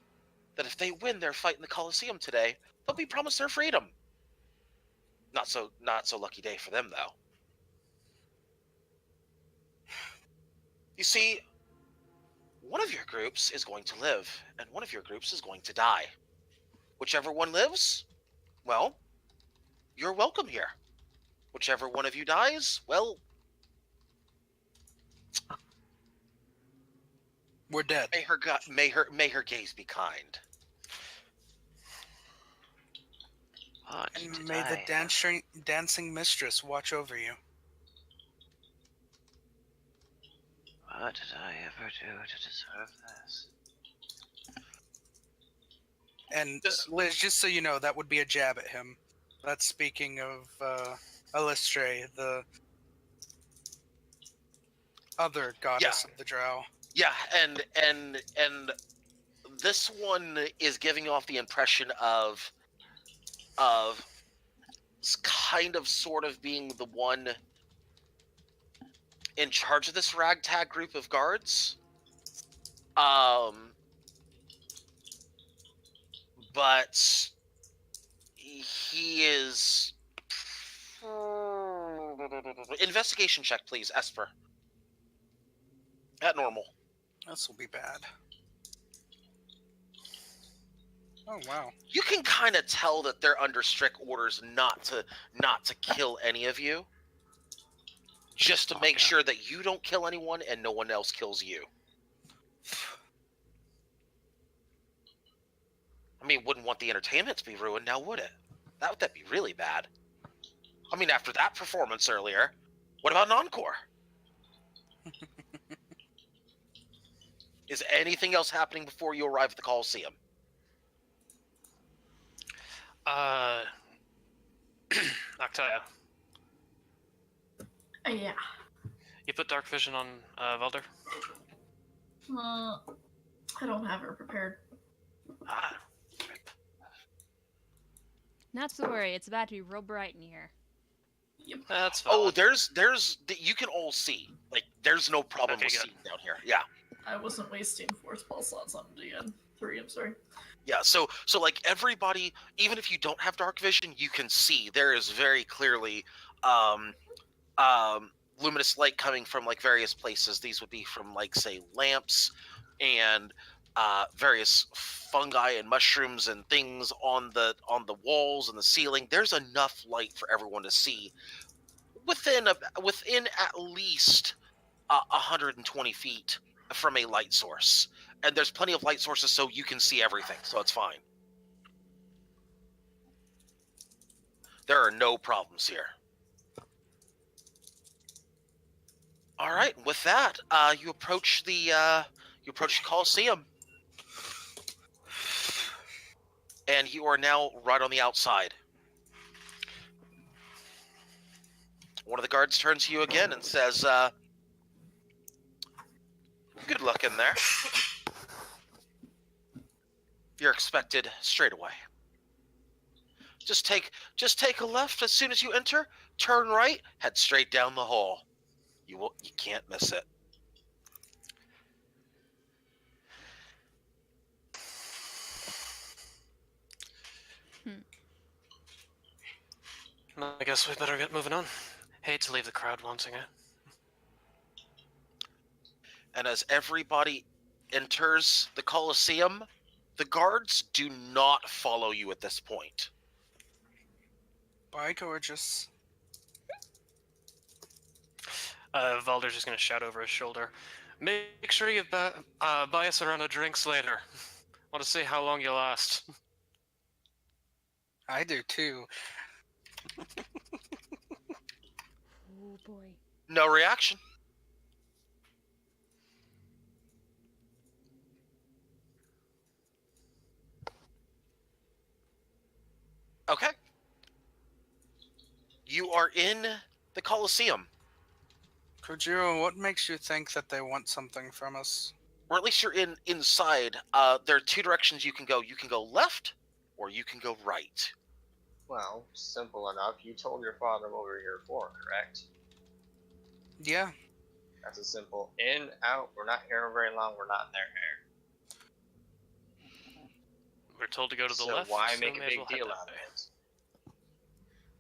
that if they win their fight in the Colosseum today, they'll be promised their freedom. Not so lucky day for them, though. You see, one of your groups is going to live, and one of your groups is going to die. Whichever one lives, well, you're welcome here. Whichever one of you dies, well, We're dead. may her gaze be kind. What And did may the I dancing mistress watch over you. What did I ever do to deserve this? And Liz, just so you know, that would be a jab at him. That's speaking of Elistre, the other goddess of the drow. Yeah, and this one is giving off the impression of kind of sort of being the one in charge of this ragtag group of guards. But he is investigation check, please, Esper. At normal. This will be bad. Oh wow. You can kind of tell that they're under strict orders not to kill any of you, just to make sure that you don't kill anyone and no one else kills you. I mean, wouldn't want the entertainment to be ruined now, would it? That'd be really bad. I mean, after that performance earlier, what about an encore? Is anything else happening before you arrive at the Coliseum? Octaya, Yeah. you put dark vision on Valder? I don't have her prepared. Ah, Not to worry, it's about to be real bright in here. that's Oh, valid. there's you can all see. Like, there's no problem Okay, with good. seeing down here. Yeah. I wasn't wasting 4 spell slots on DN3, I'm sorry. Yeah, so like everybody, even if you don't have dark vision, you can see there is very clearly luminous light coming from like various places. These would be from like say lamps and various fungi and mushrooms and things on the walls and the ceiling. There's enough light for everyone to see within at least 120 feet from a light source. And there's plenty of light sources so you can see everything, so it's fine. There are no problems here. All right, with that, you approach the Coliseum, and you are now right on the outside. One of the guards turns to you again and says, "Good luck in there. You're expected straight away. Just take a left as soon as you enter. Turn right. Head straight down the hall. You can't miss it." I guess we better get moving on. Hate to leave the crowd wanting it. And as everybody enters the Coliseum, the guards do not follow you at this point. Bye, gorgeous. Valder's just gonna shout over his shoulder. Make sure you buy us a round of drinks later. Want to see how long you last. I do too. Oh boy. No reaction. Okay. You are in the Coliseum, Kojiro, what makes you think that they want something from us? or at least you're inside. There are two directions you can go. You can go left, or you can go right. Well, simple enough. You told your father what we were here for, correct? Yeah. That's a simple in, out. We're not here very long. We're not in their hair. We're told to go to the So left. why so make may a as big well head deal that out of way.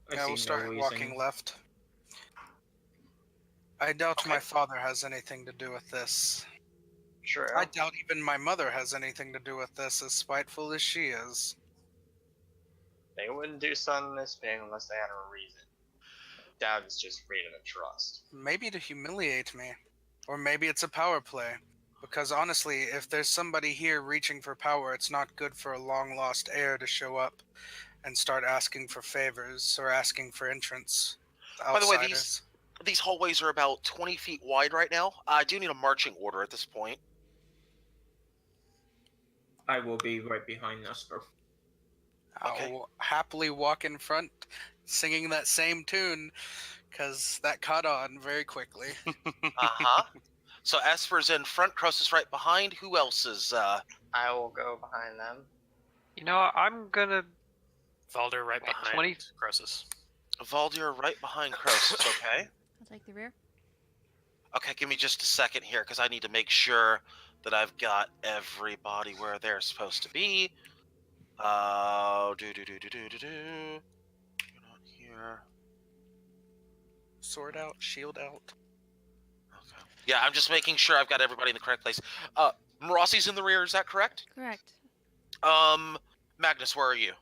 it? Yeah, we'll start walking left. I doubt my Okay. father has anything to do with this. True. I doubt even my mother has anything to do with this, as spiteful as she is. They wouldn't do something this big unless they had a reason. Doubt it's just freedom and trust. Maybe to humiliate me. Or maybe it's a power play. Because honestly, if there's somebody here reaching for power, it's not good for a long-lost heir to show up and start asking for favors or asking for entrance. By the way, Outsiders. these hallways are about 20 feet wide right now. I do need a marching order at this point. I will be right behind Nestor. Okay. I'll happily walk in front singing that same tune, because that caught on very quickly. Uh-huh. So Esper's in front, Cross is right behind. Who else is, I will go behind them. You know, I'm gonna. Valder right Wait, behind 20? Croesus. Valdir right behind Cross? Okay. I'll take the rear. Okay, give me just a second here, because I need to make sure that I've got everybody where they're supposed to be. You're not here. Sword out, shield out. Okay. Yeah, I'm just making sure I've got everybody in the correct place. Rossi's in the rear, is that correct? Correct. Magnus, where are you?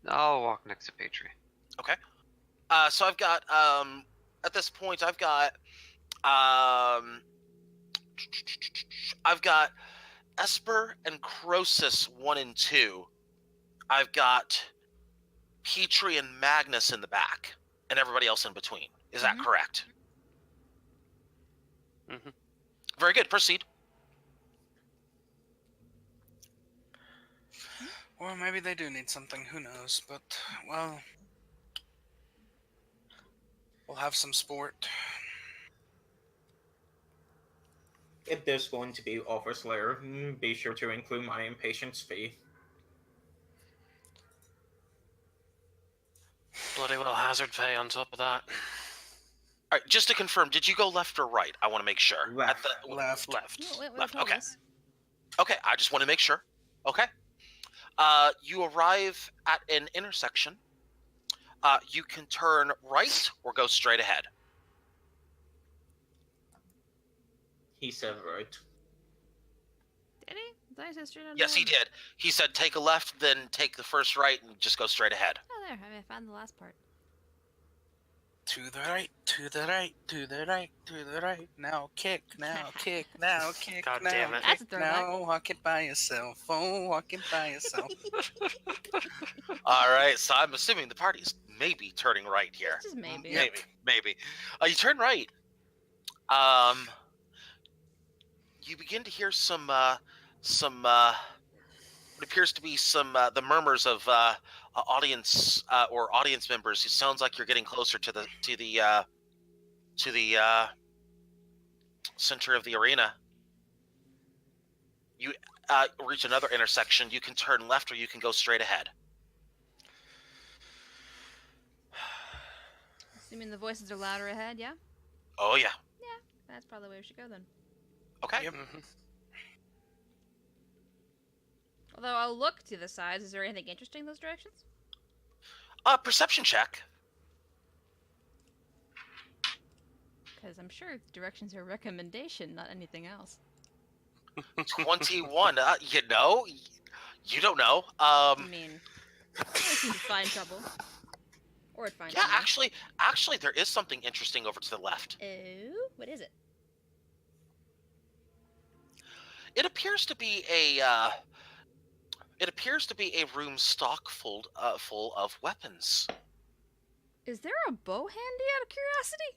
I'll walk next to Patri. Okay. So I've got, at this point, I've got Esper and Croesus 1 and 2. I've got Petrie and Magnus in the back, and everybody else in between. Is that correct? Mhm. Very good. Proceed. Or maybe they do need something, who knows, but, well... We'll have some sport. If there's going to be Offer Slayer, be sure to include my impatience fee. Bloody well hazard pay on top of that. All right, just to confirm, did you go left or right? I want to make sure. Left. Left. Left. Left, What okay. was? Okay, I just want to make sure. Okay. You arrive at an intersection. You can turn right or go straight ahead. He said right. Did he? Did I say straight on Yes, he did. He said take a left, then take the first right, and just go straight ahead. Oh, there. I found the last part. To the right, to the right, to the right, to the right. Now kick, now kick, now kick, God now damn it. That's a kick, throwback. now walk it by yourself. Oh, walk it by yourself. All right, so I'm assuming the party's maybe turning right here. Just maybe. Yep. Maybe. You turn right. You begin to hear some what appears to be some the murmurs of audience or audience members. It sounds like you're getting closer to the center of the arena. You reach another intersection. You can turn left or you can go straight ahead. Assuming the voices are louder ahead, yeah? Oh yeah. That's probably where we should go then. Okay. Yep. Mhm. Although I'll look to the sides. Is there anything interesting in those directions? Perception check. Because I'm sure directions are a recommendation, not anything else. 21. You know, you don't know. I mean, I seem to find trouble. Or it finds Yeah, me. actually, there is something interesting over to the left. Oh, what is it? It appears to be a room stock full of weapons. Is there a bow handy out of curiosity?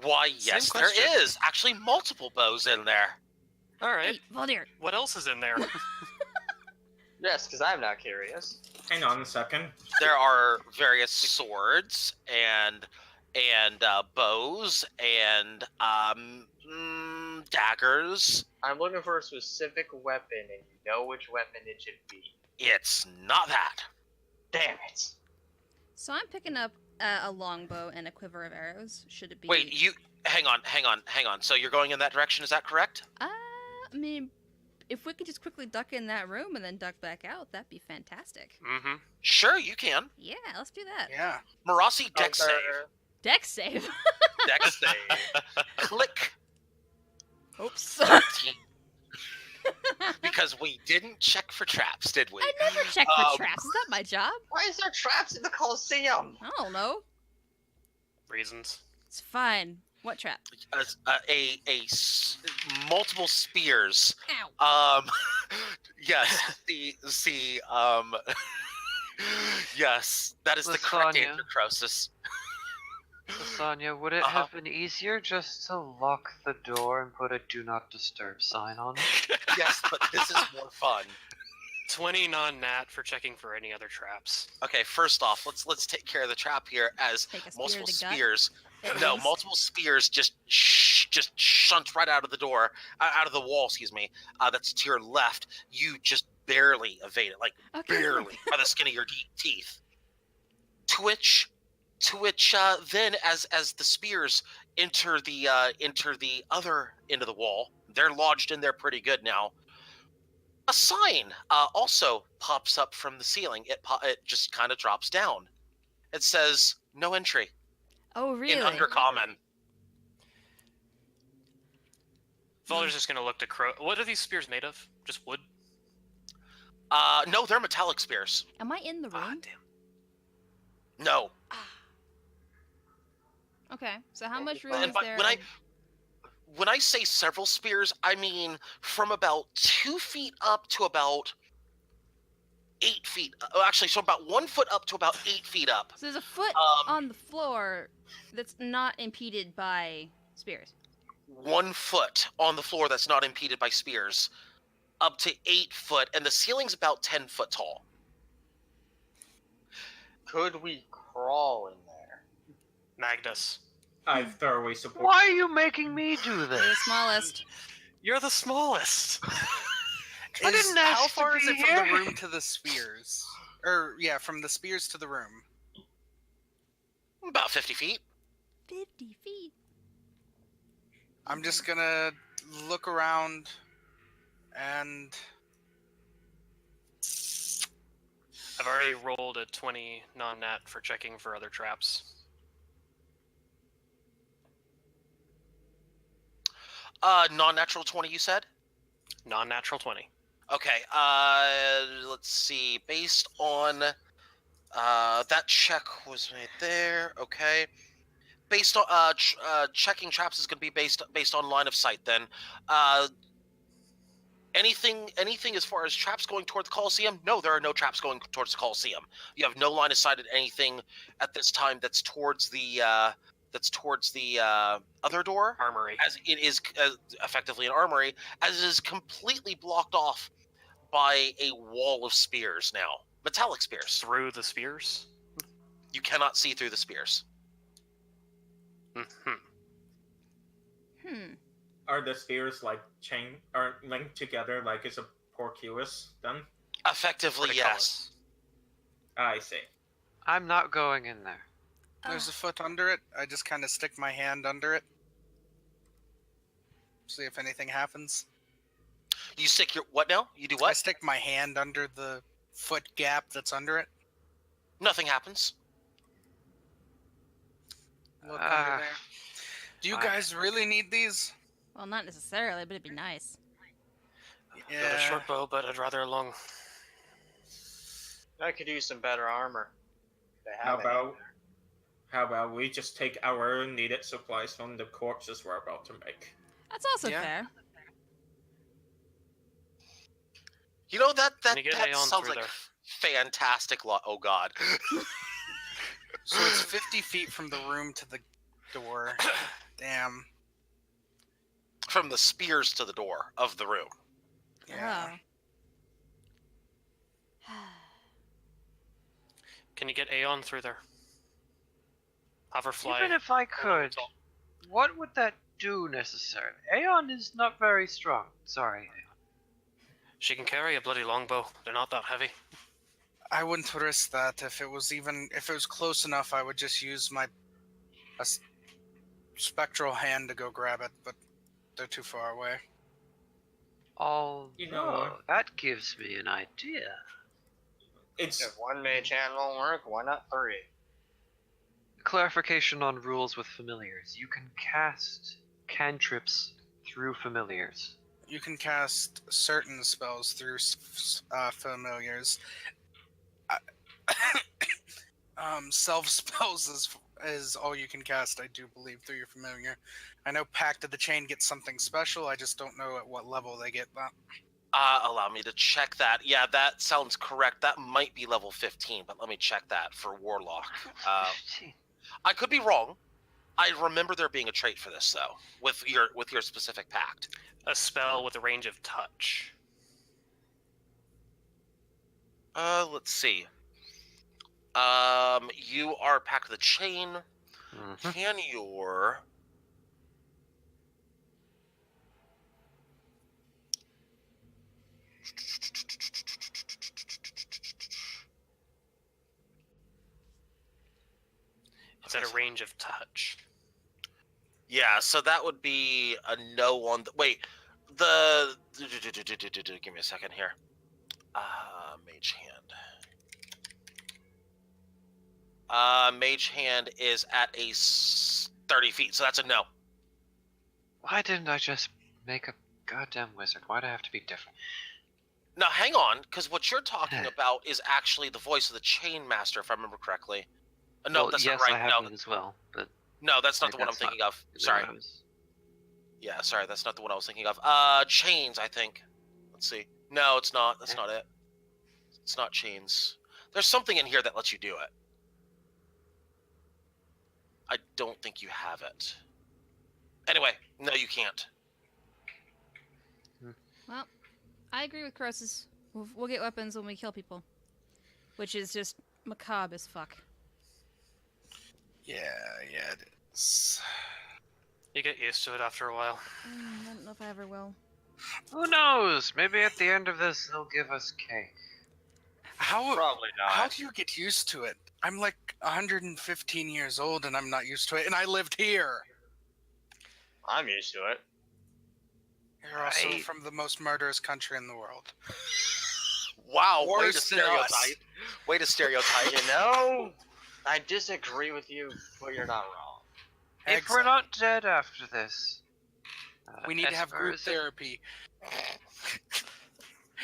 Why, Same yes, there question. is actually multiple bows in there. All right. Hey, Valdir. What else is in there? Yes, because I'm not curious. Hang on a second. There are various swords and bows and daggers. I'm looking for a specific weapon, and you know which weapon it should be. It's not that. Damn it! So I'm picking up a longbow and a quiver of arrows. Should it be? Wait, you hang on. So you're going in that direction? Is that correct? I mean, if we could just quickly duck in that room and then duck back out, that'd be fantastic. Mm-hmm. Sure, you can. Yeah, let's do that. Yeah. Marasi, dex save. Dex save. Dex save. Click. Because we didn't check for traps, did we? I never check for Um, traps. It's not my job. Why is there traps in the Coliseum? I don't know. Reasons. It's fine. What trap? Multiple spears. Ow. Yes. Yes, that is the correct Lasagna. answer, Croesus. Lasagna, would it have been easier just to lock the door and put a do not disturb sign on it? Yes, but this is more fun. 20 non-nat for checking for any other traps. Okay, first off, let's take care of the trap here as Take a spear multiple to the gut, spears. at No, least. multiple spears just shunt right out of the door, out of the wall. Excuse me. That's to your left. You just barely evade it, like Okay. barely by the skin of your teeth. To which, then as the spears enter the other end of the wall, they're lodged in there pretty good now. A sign also pops up from the ceiling. It just kind of drops down. It says no entry Oh, really? in Undercommon. Volder's just gonna look to Crow. What are these spears made of? Just wood? No, they're metallic spears. Am I in the room? Damn. No. Okay. So how much room And is there? when I say several spears, I mean from about 2 feet up to about 8 feet. Actually, so about 1 foot up to about 8 feet up. So there's a foot on the floor that's not impeded by spears. 1 foot on the floor that's not impeded by spears, up to 8 foot, and the ceiling's about 10 foot tall. Could we crawl in there? Magnus. I thoroughly support. Why are you making me do You're the this? smallest. You're the smallest. I didn't ask How to far be is it here. from the room to the spears? Or yeah, from the spears to the room. About 50 feet. 50 feet. I'm just gonna look around and I've already rolled a 20 non-nat for checking for other traps. Non-natural 20, you said? Non-natural 20. Okay, let's see. Based on that check was made there. Okay, based on checking traps is going to be based on line of sight. Then, anything as far as traps going toward the Coliseum? No, there are no traps going towards the Coliseum. You have no line of sight at anything at this time that's towards the other door. Armory. As it is effectively an armory, as it is completely blocked off by a wall of spears now. Metallic spears. Through the spears? You cannot see through the spears. Mm-hmm. Are the spears like are linked together like it's a porculus then? Effectively, yes. I see. I'm not going in there. there's a foot under it. I just kind of stick my hand under it. See if anything happens. You stick your what now? You do I what? stick my hand under the foot gap that's under it. Nothing happens. Look under there. Do you I- guys really need these? Well, not necessarily, but it'd be nice. Got a short bow, but I'd rather a long. I could use some better armor. They How have any. how about we just take our needed supplies from the corpses we're about to make? That's also Yeah. fair. You know that Can you get that Aeon sounds through like there? fantastic. Oh God. So it's 50 feet from the room to the door. Damn. From the spears to the door of the room. Yeah. Oh. Can you get Aeon through there? Hoverfly. Even if I could, what would that do necessarily? Aeon is not very strong. Sorry, Aeon. She can carry a bloody longbow. They're not that heavy. I wouldn't risk that. If it was close enough, I would just use my spectral hand to go grab it, but they're too far away. Although, You know what? that gives me an idea. It's If one mage hand won't work, why not 3? Clarification on rules with familiars. You can cast cantrips through familiars. You can cast certain spells through familiars. Self spells is all you can cast, I do believe, through your familiar. I know Pact of the Chain gets something special. I just don't know at what level they get that. Allow me to check that. Yeah, that sounds correct. That might be level 15, but let me check that for Warlock. I could be wrong. I remember there being a trait for this though, with your specific pact. A spell with a range of touch. Let's see. You are Pact of the Chain. Mhm. Can your It's at a range of touch. Yeah, so that would be a no on the wait. The give me a second here. Mage Hand. Mage Hand is at a 30 feet, so that's a no. Why didn't I just make a goddamn wizard? Why'd I have to be different? Now hang on, because what you're talking about is actually the voice of the Chain Master, if I remember correctly. No, Well, that's yes, not right. I have No, that as well, but no, that's not like, the one I'm that's not thinking of. really Sorry. what I was- Yeah, sorry, that's not the one I was thinking of. Chains, I think. Let's see. No, it's not. That's not it. It's not chains. There's something in here that lets you do it. I don't think you have it. Anyway, no, you can't. Well, I agree with Croesus. We'll get weapons when we kill people. Which is just macabre as fuck. Yeah, it is. You get used to it after a while. I don't know if I ever will. Who knows? Maybe at the end of this, they'll give us cake. Probably How not. do you get used to it? I'm like 115 years old and I'm not used to it, and I lived here. I'm used to it. You're also Right. from the most murderous country in the world. Wow, way to Worse than us. stereotype. Way to stereotype. You know, I disagree with you, but you're not wrong. If we're Exactly. not dead after this, We need to have Esper, group is it- therapy.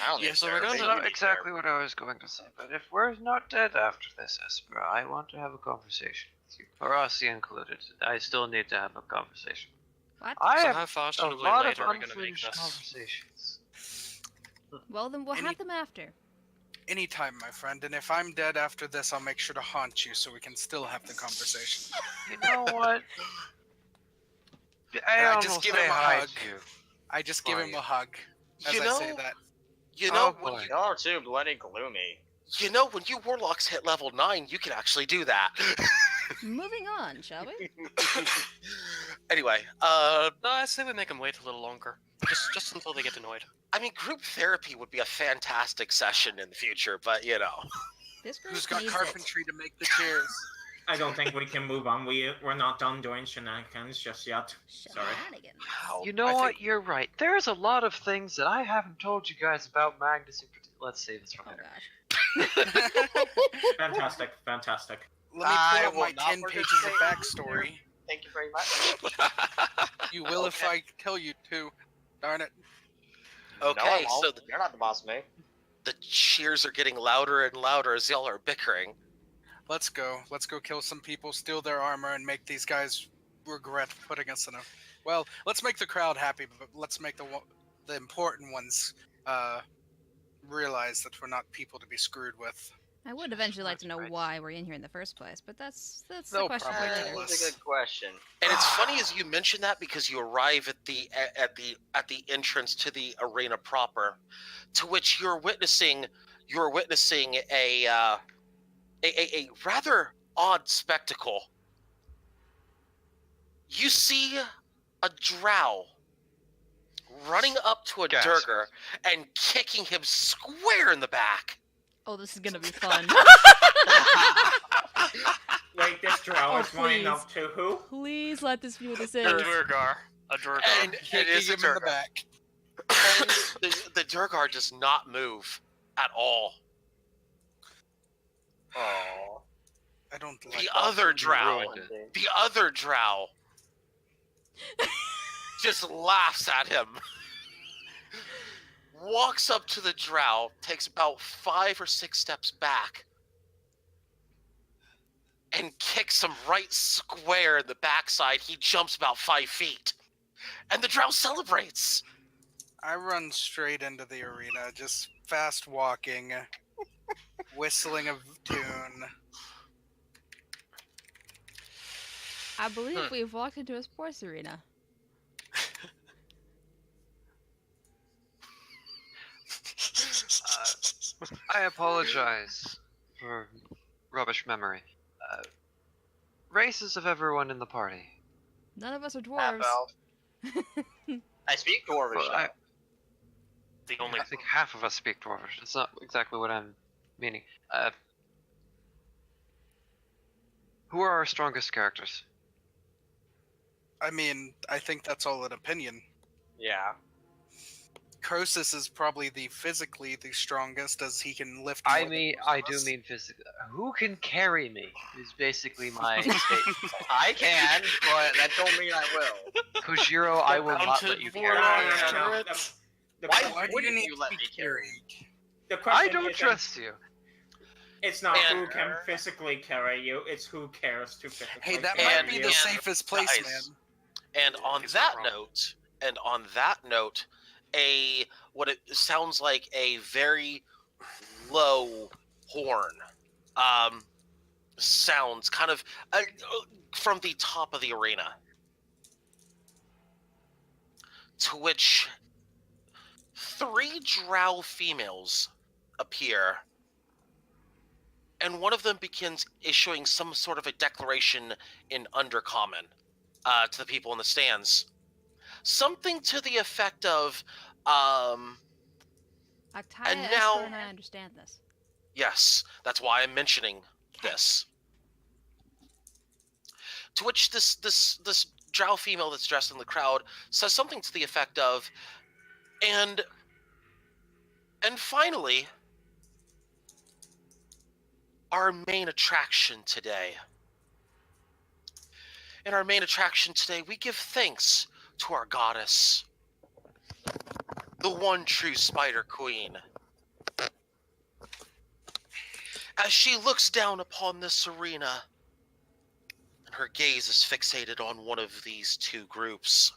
I don't Yes, think so so. we're That's gonna- not exactly what I was going to say, but if we're not dead after this, Esper, I want to have a conversation with you. Rossi included. I still need to have a conversation. What? I So have how a fashionably lot late of are we going to make unfinished this? conversations. Well, then we'll have them after. Anytime, my friend, and if I'm dead after this, I'll make sure to haunt you so we can still have the conversation. You know what? And I I almost just give say him a hi hug. to you. I just give him Quiet. a hug as You I say know- that. You know, Oh, boy. Y'all are too bloody gloomy. when you warlocks hit level 9, you can actually do that. Moving on, shall we? Anyway, No, I say we make them wait a little longer. Just until they get annoyed. I mean, group therapy would be a fantastic session in the future, but you know. This group Who's got needs carpentry to make the chairs? I don't think we can move on. We're not done doing shenanigans just yet. it. Sorry. Shenanigans. You know I what? think- You're right. There's a lot of things that I haven't told you guys about Magnus. Let's save this for Oh later. gosh. Fantastic, fantastic. Let me I pull up will my not 10 pages of participate backstory. Thank you very much. You will if I tell you to. Darn it. Okay, no, I won't. so You're not the boss of me. the cheers are getting louder and louder as y'all are bickering. Let's go. Let's go kill some people, steal their armor, and make these guys regret putting us in a. Well, let's make the crowd happy, but let's make the important ones realize that we're not people to be screwed with. I would eventually like to know That's right. why we're in here in the first place, but that's the They'll question for probably later. tell us. That's a good question. And it's funny as you mention that because you arrive at the entrance to the arena proper, to which you're witnessing a rather odd spectacle. You see a drow running up to a Gasp. Durgar and kicking him square in the back. Oh, this is gonna be fun. Wait, this drow Oh, is running please. up to who? Please let this be what this A is. Durgar. A Durgar. And it Kicking is a him in the Durgar. back. And the Durgar does not move at all. Oh. I don't like The that. other drow, ruined it. the other drow, just laughs at him. walks up to the drow, takes about 5 or 6 steps back, and kicks him right square in the backside. He jumps about 5 feet, and the drow celebrates. I run straight into the arena, just fast walking, whistling a tune. I believe we've walked into a sports arena. I apologize for rubbish memory. Races of everyone in the party. None of us are Half dwarves. elf. I speak Dwarvish. Well, though. The only I think half of us speak Dwarvish. That's not exactly what I'm meaning. Who are our strongest characters? I mean, I think that's all an opinion. Yeah. Croesus is probably physically the strongest, as he can lift. I more than mean, most I of do us. mean physically. Who can carry me? Is basically my statement. I can, but that don't mean I will. Kojiro, I will not let you carry. No. Why Why do wouldn't need you to let be me carry? The I question don't isn't- trust you. It's not And- who can physically carry you, it's who cares to physically Hey, that carry And- might be you. the safest place, guys, man. And on He's that not wrong. note, what it sounds like a very low horn sounds kind of from the top of the arena, to which 3 drow females appear, and one of them begins issuing some sort of a declaration in Undercommon to the people in the stands. Something to the effect of, Octaya, And Esper, now- and I understand this. yes, that's why I'm mentioning this. To which this drow female that's dressed in the crowd says something to the effect of, and finally, our main attraction today. In our main attraction today, we give thanks to our goddess, the one true Spider Queen. As she looks down upon this arena, and her gaze is fixated on one of these 2 groups.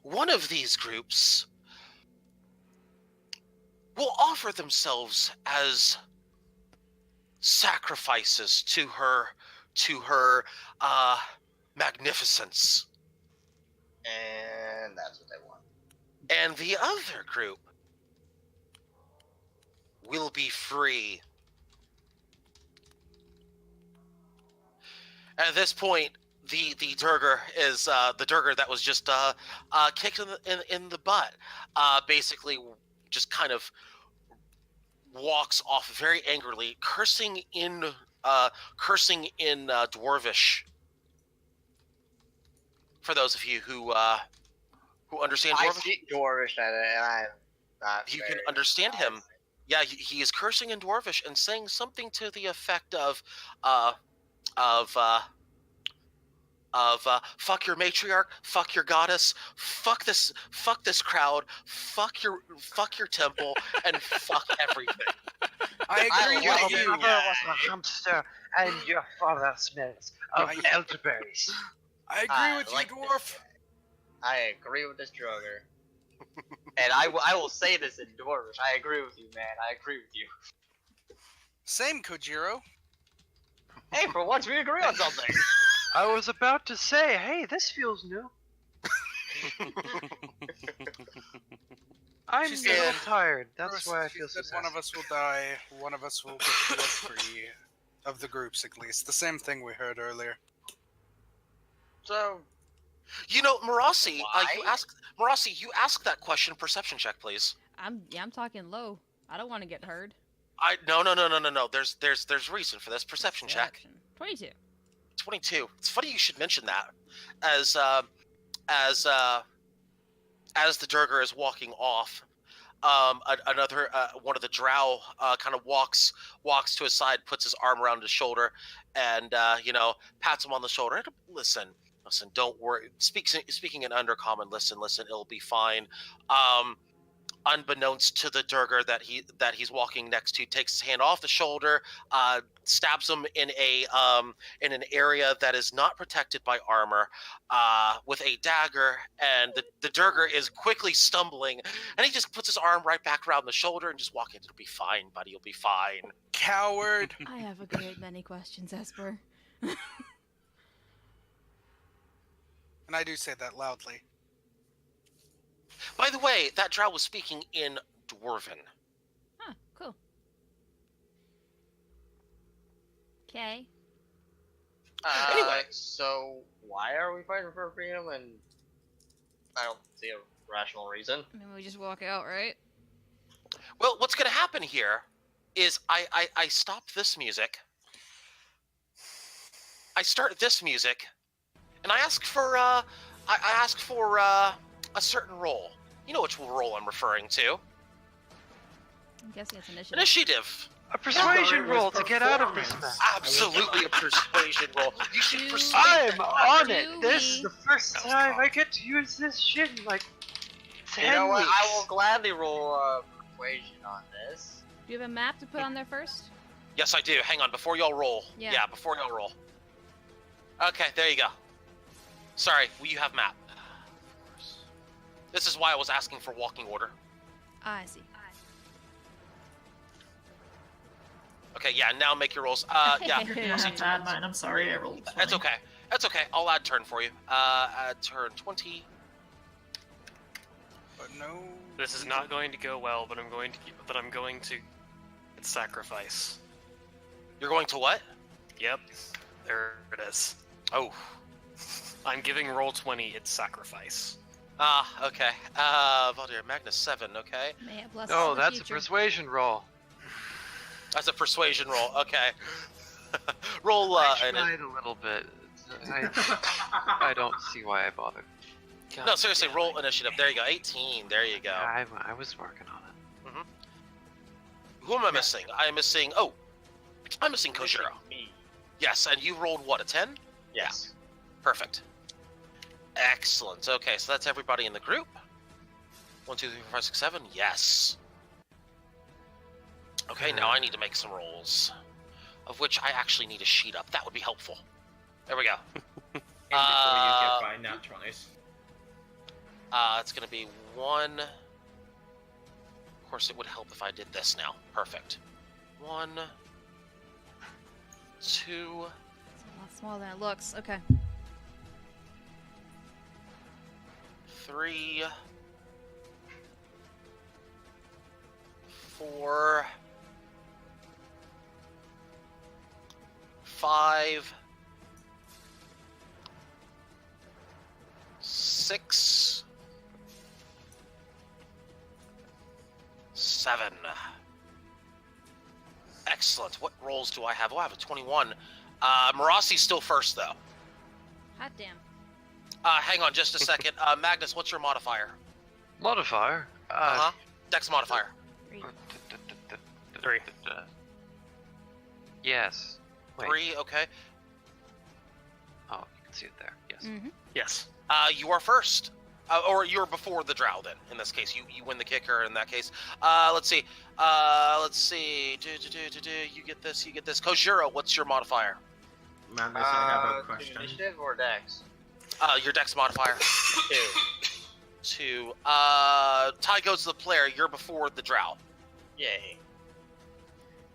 One of these groups will offer themselves as sacrifices to her magnificence. And that's what they want. And the other group will be free. At this point, the Durger is the Durger that was just kicked in the butt. Basically, just kind of walks off very angrily, cursing in Dwarvish. For those of you who understand I Dwarvish, speak Dwarvish, and I'm not. you can very understand him. wise. Yeah, he is cursing in Dwarvish and saying something to the effect of fuck your matriarch, fuck your goddess, fuck this crowd, fuck your temple, and fuck everything. I agree like with it. you. was a hamster, and your father smells of I- elderberries. I agree I with like you, this dwarf. guy. I agree with this drugger. And I will say this in Dwarvish. I agree with you, man. I agree with you. Same, Kojiro. Hey, for once we agree on something. I was about to say, hey, this feels new. I'm She a said- little tired. That's First, why I she feel so said one sad. of us will die, one of us will get to live free. Of the groups, at least. The same thing we heard earlier. So, You know, Marasi, Why? you ask that question. Perception check, please. I'm talking low. I don't want to get heard. No. There's reason for this. Perception check. Perception. 22. 22. It's funny you should mention that, as the Durger is walking off. Another one of the drow kind of walks to his side, puts his arm around his shoulder, and pats him on the shoulder. And listen, Listen, don't worry. Speaking in undercommon, listen, it'll be fine. Unbeknownst to the Durgar that he's walking next to, takes his hand off the shoulder, stabs him in an area that is not protected by armor, with a dagger, and the Durgar is quickly stumbling, and he just puts his arm right back around the shoulder and just walking. It'll be fine, buddy. You'll be fine. Coward. I have a great many questions, Esper. And I do say that loudly. By the way, that drow was speaking in Dwarven. Huh, cool. Okay. Anyway. So why are we fighting for freedom? And I don't see a rational reason. I mean, we just walk out, right? Well, what's going to happen here is I stop this music. I start this music, and I ask for a certain role. You know which role I'm referring to. I'm guessing it's initiative. Initiative. A persuasion roll to get out of this performance. mess. Absolutely a persuasion roll. You should persuade. I'm on Do it. This is we- the first time I get to use this shit in like 10 You know what? weeks. I will gladly roll persuasion on this. Do you have a map to put on there first? Yes, I do. Hang on, before y'all roll. Yeah. Before y'all roll. Okay, there you go. Sorry, you have map. This is why I was asking for walking order. Ah, I see. Okay, yeah, now make your rolls. Yeah. Yeah, I had mine. I'm sorry, I rolled 20. That's okay. That's okay. I'll add turn for you. Add turn 20. But no. This is not going to go well, but I'm going to sacrifice. You're going to what? Yep, there it is. Oh. I'm giving roll 20 its sacrifice. Okay. Valdir, Magnus 7, okay. May it bless us No, in the that's a future. persuasion roll. That's a persuasion roll, okay. Roll, I and tried a little bit. I don't see why I bothered. no, seriously, roll initiative. There you go, 18, there you go. I was working on it. Who am I missing? I'm missing Kojiro. Me. Yes, and you rolled what, a 10? Yes. Perfect. Excellent. Okay, so that's everybody in the group. 1, 2, 3, 4, 5, 6, 7. Yes. Okay, now I need to make some rolls, of which I actually need a sheet up. That would be helpful. There we go. And before you get by nat 20s. It's going to be 1. Of course, it would help if I did this now. Perfect. 1, 2. It's a lot smaller than it looks. Okay. 3, 4, 5, 6, 7. Excellent. What rolls do I have? Oh, I have a 21. Marasi's still first, though. Hot damn. Hang on just a second. Magnus, what's your modifier? Modifier? Dex modifier. 3. 3. Yes. Wait. 3, okay. Oh, you can see it there. Yes. Mm-hmm. Yes. You are first. Or you're before the drow, then, in this case. You win the kicker in that case. Let's see. You get this, you get this. Kojiro, what's your modifier? Magnus, I have a question. Initiative or dex? Your dex modifier. 2. 2. Ty goes to the player. You're before the drow. Yay.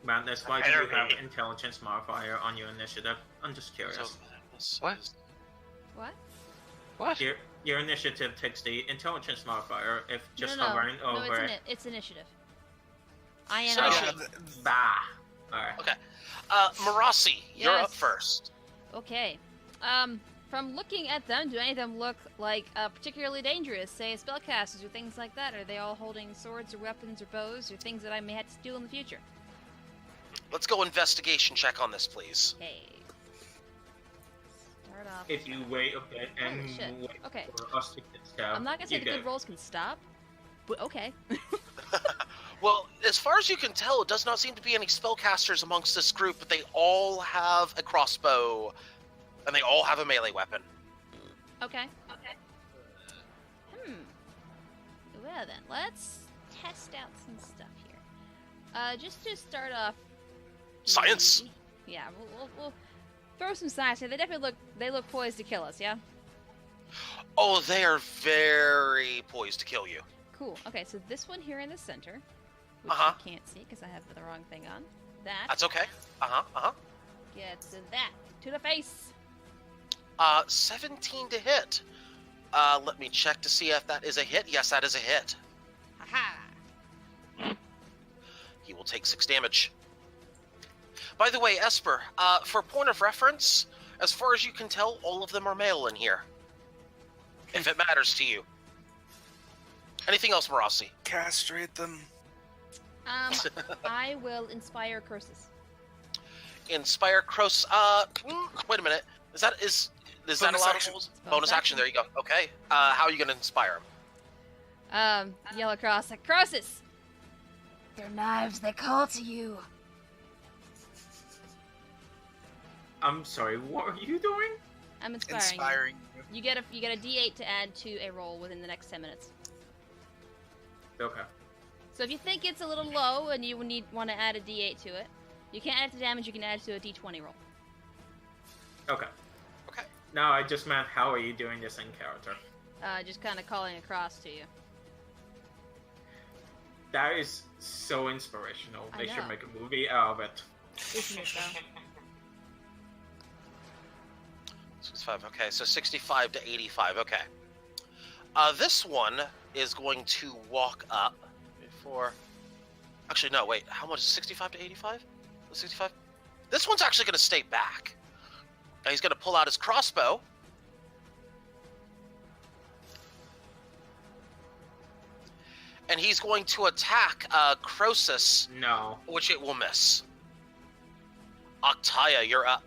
Magnus, why do you Better have be. intelligence modifier on your initiative? I'm just curious. So, this What? is- What? What? Your initiative takes the intelligence modifier if just no, hovering no, over it. it's initiative. INI. So- Bah. Alright. Okay. Marasi, you're up Yes. first. Okay. From looking at them, do any of them look like particularly dangerous? Say spellcasters or things like that? Are they all holding swords or weapons or bows or things that I may have to do in the future? Let's go investigation check on this, please. Hey. Start off. If you wait a bit and Holy shit. wait Okay. for us to get stabbed, I'm not gonna say you the go. good rolls can stop, but okay. Well, as far as you can tell, it does not seem to be any spellcasters amongst this group, but they all have a crossbow, and they all have a melee weapon. Okay. Well then, let's test out some stuff here. Just to start off. Science. Yeah, we'll throw some science here. They definitely look poised to kill us. Yeah. Oh, they are very poised to kill you. Cool. Okay, so this one here in the center, which Uh-huh. I can't see because I have the wrong thing on. That. That's okay. Uh-huh. Gets that to the face. 17 to hit. Let me check to see if that is a hit. Yes, that is a hit. Haha. He will take 6 damage. By the way, Esper, for point of reference, as far as you can tell, all of them are male in here. If it matters to you. Anything else, Marasi? Castrate them. I will inspire Croesus. Inspire Croesus. Wait a minute. Is that Bonus allowed? action. Bonus action. There you go. Okay. How are you going to inspire him? Yell across like, Croesus! Their knives, they call to you. I'm sorry, what are you doing? I'm inspiring you. Inspiring you. You get a D8 to add to a roll within the next 10 minutes. Okay. So if you think it's a little low and you want to add a D8 to it, you can't add it to damage, you can add it to a D20 roll. Okay. Okay. No, I just meant how are you doing this in character? Just kind of calling across to you. That is so inspirational. I They know. should make a movie out of it. Isn't it though? 65. Okay, so 65 to 85. Okay. This one is going to walk up before. Actually, no. Wait. How much? 65 to 85? 65. This one's actually going to stay back. Now he's going to pull out his crossbow. And he's going to attack Croesus, No. which it will miss. Octaya, you're up.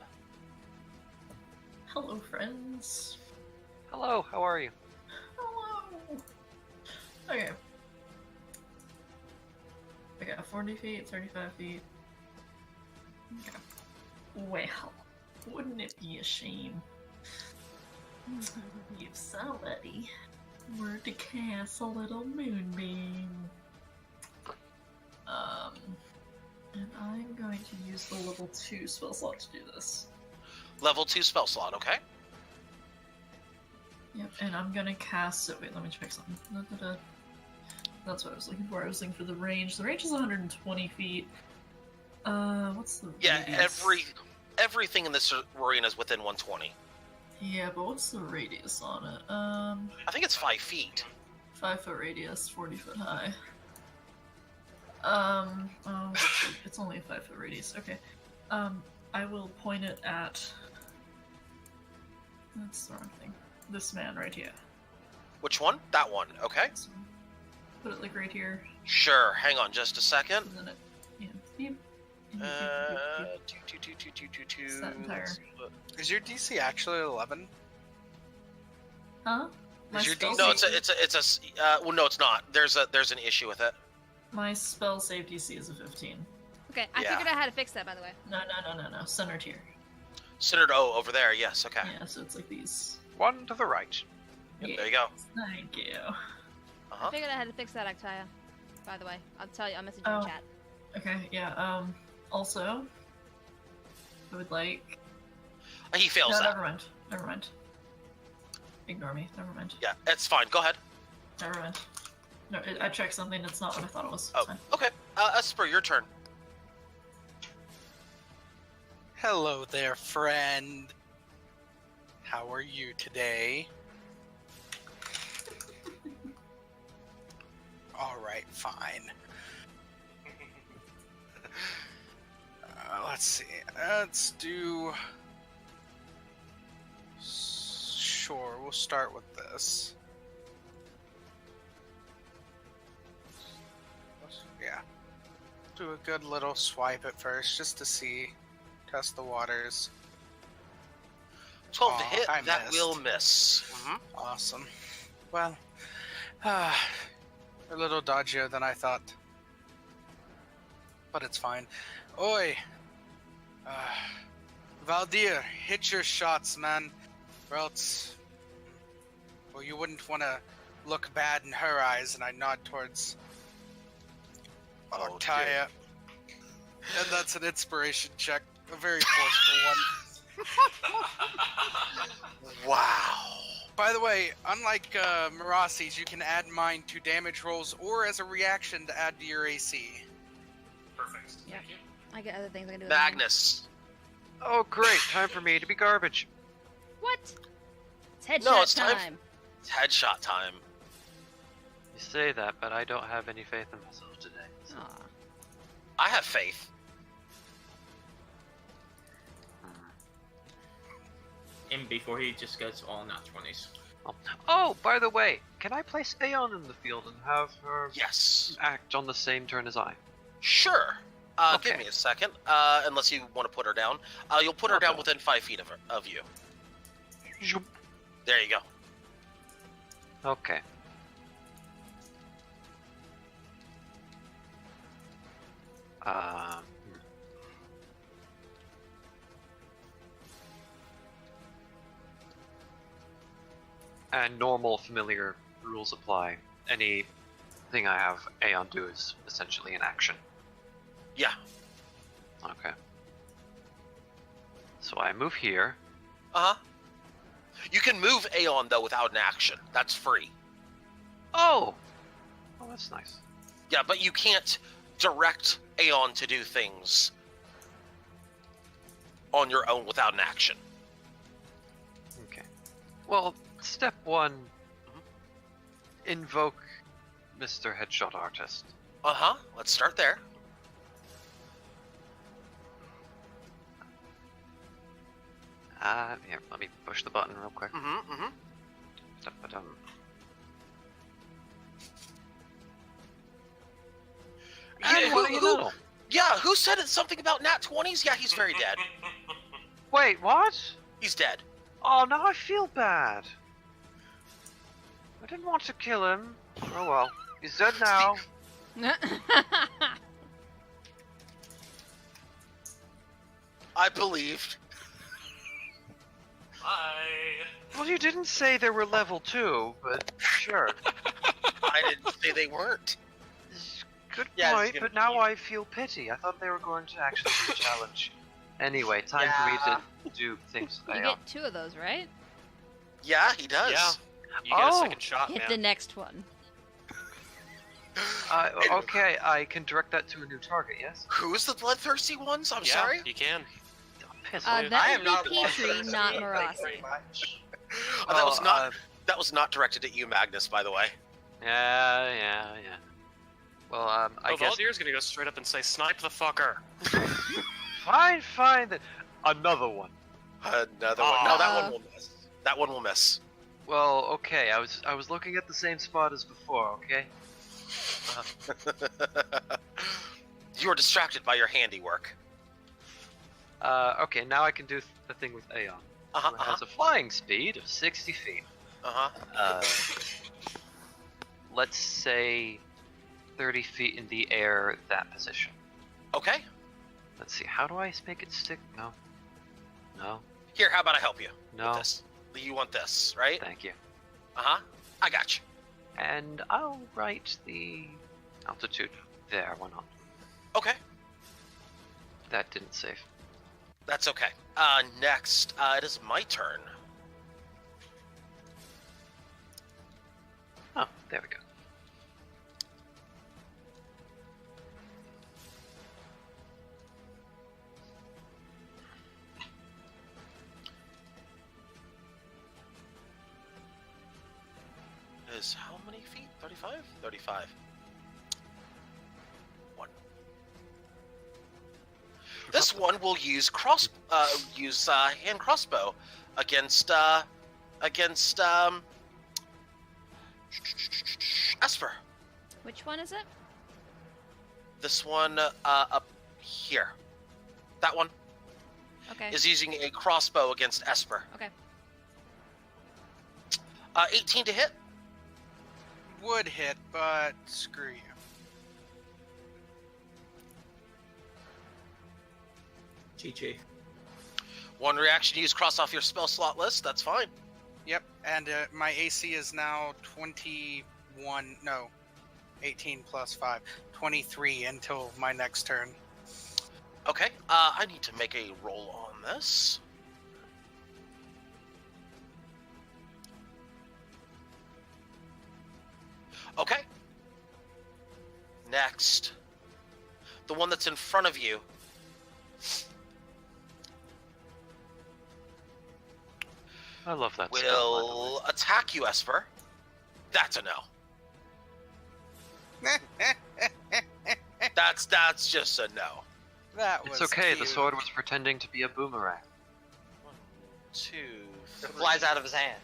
Hello, friends. Hello, how are you? Hello. Okay. I got 40 feet, 35 feet. Okay. Well, wouldn't it be a shame if somebody were to cast a little moonbeam? And I'm going to use the level 2 spell slot to do this. Level 2 spell slot, okay? Yep, and I'm gonna cast it. Wait, let me check something. Da-da-da. That's what I was looking for. I was looking for the range. The range is 120 feet. What's the Yeah, radius? everything in this arena is within 120. Yeah, but what's the radius on it? I think it's 5 feet. 5 foot radius, 40 foot high. Oh, it's only a 5 foot radius. Okay. I will point it at. That's the wrong thing. This man right here. Which one? That one, okay? This one. Put it like right here, Sure, hang on just a second. and then it. Yeah. Beep. Two. It's that entire- Is your DC actually 11? Huh? My Is your spell DC No, save- well, no, it's not. There's an issue with it. My spell save DC is a 15. Okay, I Yeah. figured out how to fix that, by the way. No. Centered here. Centered O over there, yes, okay. Yeah, so it's like these. One to the right. Yep, there you go. Thank you. I Uh-huh. figured out how to fix that, Octaya. By the way, I'll tell you. I'll message you in Oh. chat. Okay, yeah, also, I would like. He fails No, that. never mind. Ignore me, never mind. Yeah, it's fine. Go ahead. Never mind. No, I checked something, it's not what I thought it was. It's Oh, fine. okay. Esper, your turn. Hello there, friend. How are you today? Alright, fine. Let's see. Let's do. Sure, we'll start with this. Yeah. Do a good little swipe at first, just to see. Test the waters. 12 to Aw, hit. I That missed. will miss. Mm-hmm. Awesome. Well, a little dodgier than I thought. But it's fine. Oi! Valdir, hit your shots, man. Or else Well, you wouldn't want to look bad in her eyes, and I nod towards Oh, Taya. And that's an inspiration check. A very forceful one. Wow. By the way, unlike Marasi's, you can add mine to damage rolls or as a reaction to add to your AC. Perfect. Yeah. Thank you. I got other things I can do. with mine. Magnus. Oh, great! Time for me to be garbage. What? It's headshot No, it's time time. It's headshot time. You say that, but I don't have any faith in myself today. So. Aw. I have faith. And before he just gets all nat 20s. Oh, by the way, can I place Aeon in the field and have her Yes. act on the same turn as I? Sure. Okay. Give me a second. Unless you want to put her down. You'll put her Okay. down within 5 feet of you. Zoop. There you go. Okay. Um. And normal familiar rules apply. Anything I have Aeon do is essentially an action. Yeah. Okay. So I move here. Uh-huh. You can move Aeon, though, without an action. That's free. Oh! Oh, that's nice. Yeah, but you can't direct Aeon to do things on your own without an action. Okay. Well, step one. Invoke Mr. Headshot Artist. Uh-huh. Let's start there. Here, let me push the button real quick. Mm-hmm, mm-hmm. Da-ba-dum. And what do you know? Yeah, who said it, something about nat 20s? Yeah, he's very dead. Wait, what? He's dead. Oh, now I feel bad. I didn't want to kill him. Oh well. He's dead now. I believed. Bye. Well, you didn't say they were level 2, but sure. I didn't say they weren't. Good Yeah, it's point, gonna but now be- I feel pity. I thought they were going to actually be a challenge. Anyway, time for me to do things with You Aeon. get 2 of those, right? Yeah, he does. Yeah. You get a Oh. second shot, Hit man. the next one. Okay, I can direct that to a new target, yes? Who's the bloodthirsty ones? I'm yeah, sorry. you can. Piss Uh, off. that I would am not be the one Petrie, person. not Thank you Marasi. very much. That was not directed at you, Magnus, by the way. Yeah. Well, I guess... Valdir's gonna go straight up and say, "Snipe the fucker." Fine, then. Another one. Another one. No, that one will miss. That one will miss. Well, okay, I was looking at the same spot as before, okay? You were distracted by your handiwork. Okay, now I can do the thing with Aeon. Uh-huh, It has a flying speed of 60 feet. uh-huh. Let's say 30 feet in the air, that position. Okay. Let's see, how do I make it stick? No. Here, how about I help you No. with this? You want this, right? Thank you. Uh-huh. I got you. And I'll write the altitude there, why not? Okay. That didn't save. That's okay. Next, it is my turn. Oh, there we go. Is how many feet? 35? 35. One. This one will use hand crossbow against Esper. Which one is it? This one up here. That one Okay. is using a crossbow against Esper. Okay. 18 to hit. Would hit, but screw you. GG. One reaction, use cross off your spell slot list. That's fine. Yep. And my AC is now 21. No, 18 plus 5. 23 until my next turn. Okay, I need to make a roll on this. Okay. Next. The one that's in front of you. I love that spell, by the way. Will attack you, Esper. That's a no. That's just a no. That was It's okay, the cute. sword was pretending to be a boomerang. 1, 2, It flies out of his hand.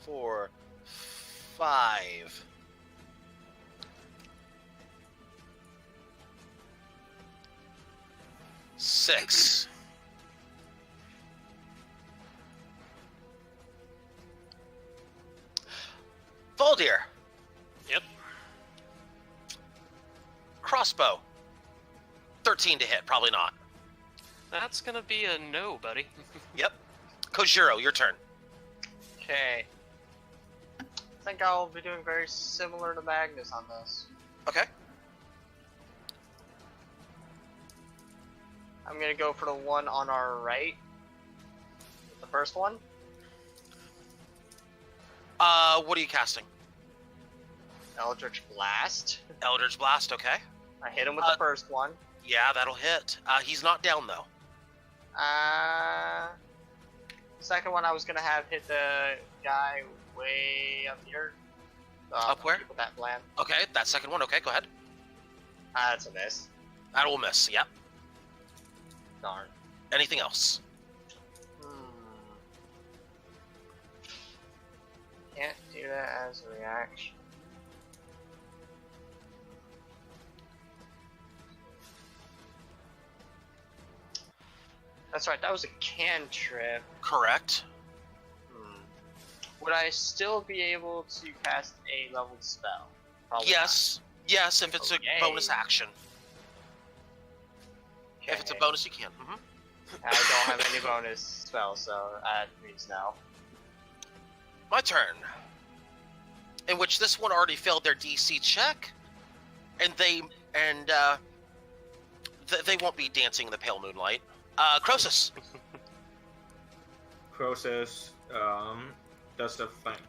4, 5. Six. Voldir. Yep. Crossbow. 13 to hit, probably not. That's gonna be a no, buddy. Yep. Kojiro, your turn. Okay. I think I'll be doing very similar to Magnus on this. Okay. I'm gonna go for the one on our right. The first one. What are you casting? Eldritch Blast. Eldritch Blast, okay. I hit him with the first one. Yeah, that'll hit. He's not down, though. Second one I was gonna have hit the guy way up here. Up where? With that plan. Okay, that second one, okay, go ahead. That's a miss. That will miss, yep. Darn. Anything else? Can't do that as a reaction. That's right, that was a cantrip. Correct. Would I still be able to cast a leveled spell? Probably Yes. Yes, if it's Okay. a bonus action. not. If it's a Okay. bonus, you can. I don't have any bonus spells, so that means no. My turn. In which this one already failed their DC check, and they won't be dancing in the pale moonlight. Croesus. Croesus does the thing.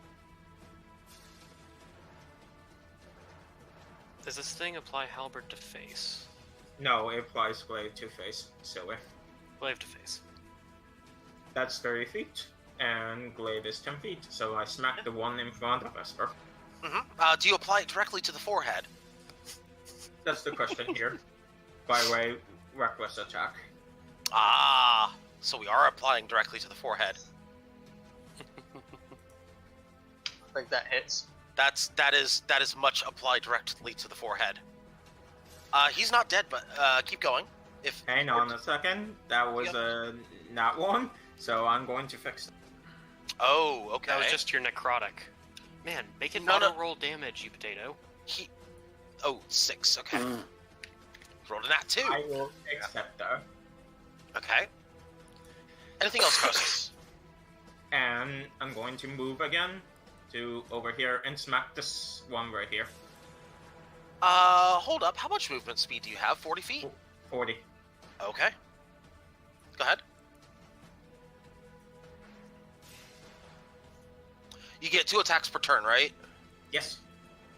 Does this thing apply halberd to face? No, it applies glaive to face. Silly. Glaive to face. That's 30 feet, and glaive is 10 feet, so I smack the one in front of Esper. Do you apply it directly to the forehead? That's the question here. By the way, reckless attack. Ah, so we are applying directly to the forehead. I think that hits. That is much applied directly to the forehead. He's not dead, but keep going. If Hang on a second, that was a not one, so I'm going to fix it. Oh, okay. That was just your necrotic. Man, make it No, auto no. roll damage, you potato. Oh, 6, okay. Rolled a nat 2. I will accept that. Okay. Anything else, Croesus? And I'm going to move again to over here and smack this one right here. Hold up. How much movement speed do you have? 40 feet? 40. Okay. Go ahead. You get 2 attacks per turn, right? Yes.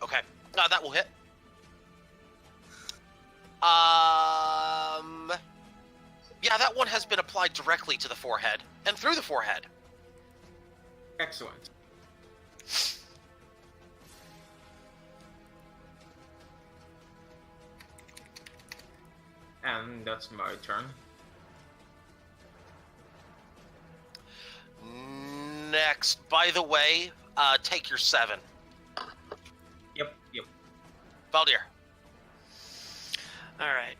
Okay. That will hit. Yeah, that one has been applied directly to the forehead and through the forehead. Excellent. And that's my turn. Next, by the way, take your 7. Yep. Valdir. Alright.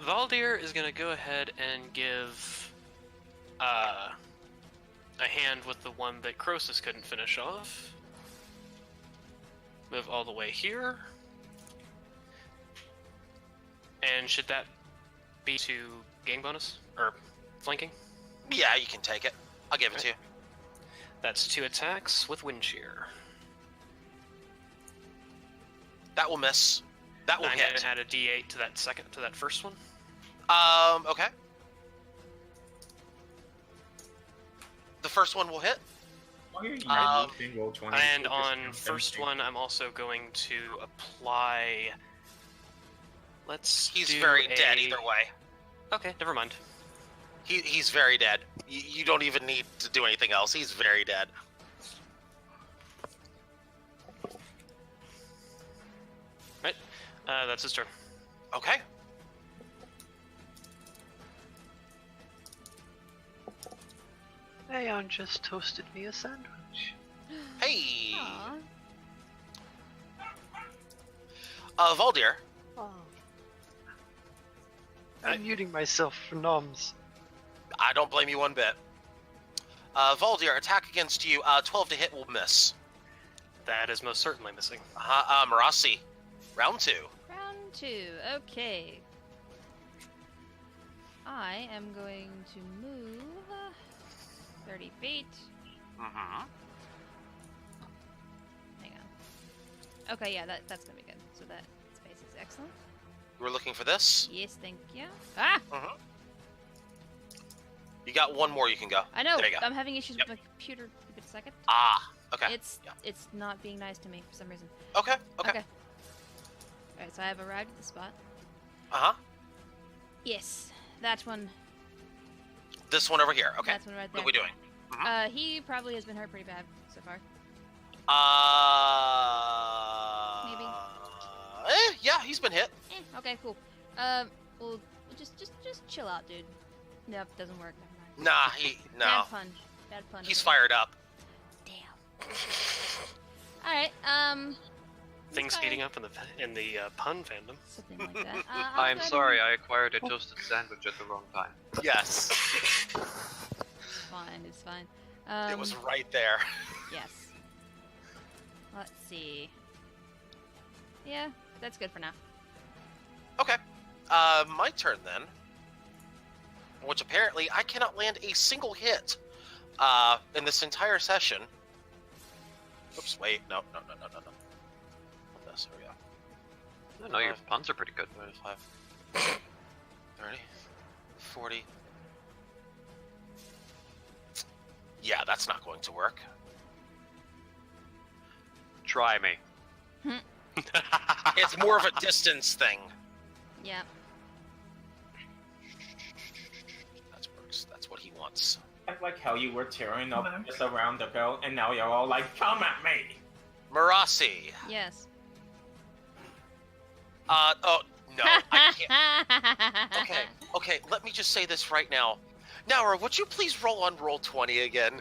Valdir is gonna go ahead and give a hand with the one that Croesus couldn't finish off. Move all the way here. And should that be to gang bonus? Or flanking? Yeah, you can take it. I'll give it to you. That's 2 attacks with wind shear. That will miss. That will I'm hit. gonna add a D8 to that first one. Okay. The first one will hit. Why are you using Roll.20? And on first one, I'm also going to apply. He's very dead either way. Okay, never mind. He's very dead. You don't even need to do anything else. He's very dead. Right, that's his turn. Okay. Aeon just toasted me a sandwich. Hey. Aw. Voldir. I'm muting myself for noms. I don't blame you one bit. Voldir, attack against you. 12 to hit will miss. That is most certainly missing. Marasi, round 2. Round 2. Okay. I am going to move 30 feet. Mm-hmm. Hang on. Okay, yeah, that's gonna be good. So that space is excellent. You were looking for this? Yes, thank you. Ah! Mm-hmm. You got one more you can go. I know. There you go. I'm having issues Yep. with my computer. Give it a second. Ah, okay. It's not being nice to me for some reason. Okay. Alright, so I have arrived at the spot. Uh-huh. Yes, that one. This one over here. Okay. That's one right What there. are we doing? He probably has been hurt pretty bad so far. Maybe. Yeah, he's been hit. Okay, cool. Well, just chill out, dude. Nope, doesn't work. Never mind. No. Bad pun. He's fired up. Damn. All right. Things fine. heating up in the pun fandom. Something like that. I'm sorry, I acquired a toasted sandwich at the wrong time. Yes. It's fine. It was right there. Yes. Let's see. Yeah, that's good for now. Okay. My turn then. Which apparently I cannot land a single hit in this entire session. Oops, wait. No. This, here we go. No, your puns are pretty good. 25, 30, 40. Yeah, that's not going to work. Try me. It's more of a distance thing. Yeah. That's what he wants. I like how you were tearing up just around the belt, and now you're all like, come at me! Marasi. Yes. Oh, no, I can't. Okay, let me just say this right now. Naura, would you please roll on Roll.20 again?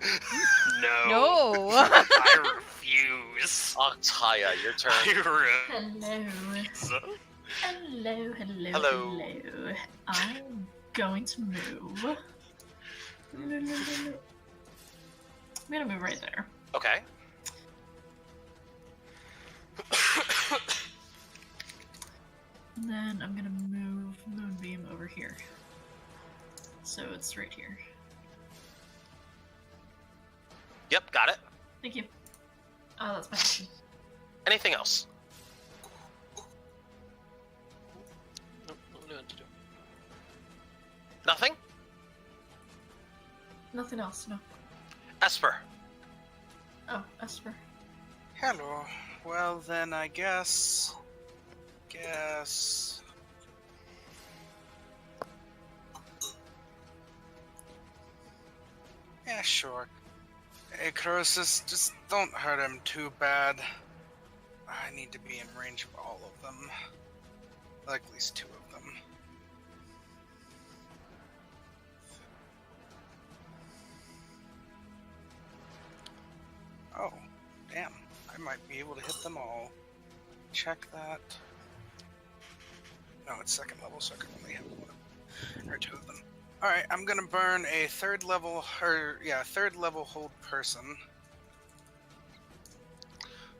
No. No. I refuse. Taya, your turn. Hello. I'm going to move. I'm gonna move right there. Okay. And then I'm gonna move Moonbeam over here. So it's right here. Yep, got it. Thank you. Oh, that's my action. Anything else? Nothing? Nothing else, no. Esper. Oh, Esper. Hello. Well, then I guess. Yeah, sure. Hey, Croesus, just don't hurt him too bad. I need to be in range of all of them. Like at least 2 of them. Oh, damn. I might be able to hit them all. Check that. No, it's 2nd level, so I can only hit 1 or 2 of them. Alright, I'm gonna burn a 3rd level hold person.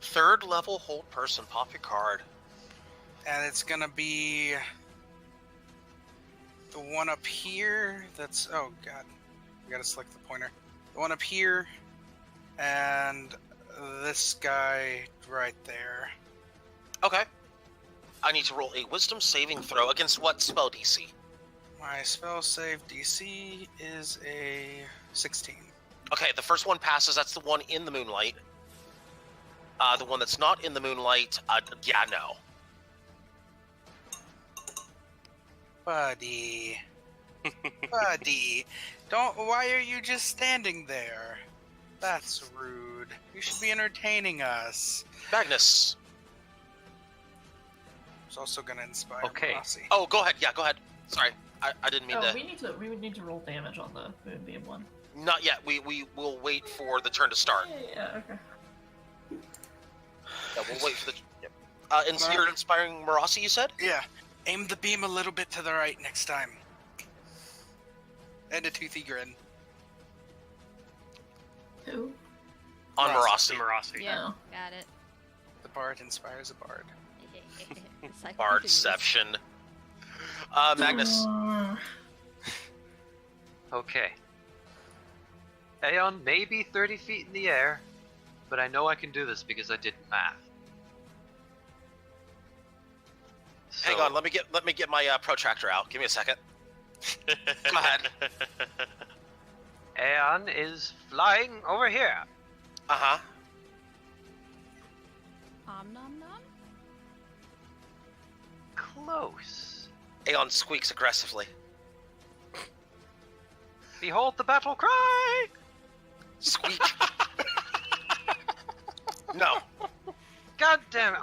3rd level hold person. Pop your card. And it's gonna be the one up here that's, oh god, I gotta select the pointer. The one up here, and this guy right there. Okay. I need to roll a wisdom saving throw against what spell DC? My spell save DC is a 16. Okay, the first one passes. That's the one in the moonlight. The one that's not in the moonlight, yeah, no. Buddy. Buddy. Why are you just standing there? That's rude. You should be entertaining us. Magnus. It's also gonna inspire Okay. Rossi. Oh, go ahead. Yeah, go ahead. Sorry, I didn't mean Oh, to. we would need to roll damage on the moonbeam one. Not yet. We will wait for the turn to start. Yeah, okay. Yeah, we'll wait for the. Yep. And so you're inspiring Marasi, you said? Yeah. Aim the beam a little bit to the right next time. And a toothy grin. Who? On Marasi. Marasi. Marasi. Yeah, Oh. got it. The bard inspires a bard. Bardception. Magnus. Okay. Aeon may be 30 feet in the air, but I know I can do this because I did math. So, Hang on, let me get my protractor out. Give me a second. Go ahead. Aeon is flying over here. Uh-huh. Nom nom nom. Close. Aeon squeaks aggressively. Behold the battle cry! Squeak. No. God damn it!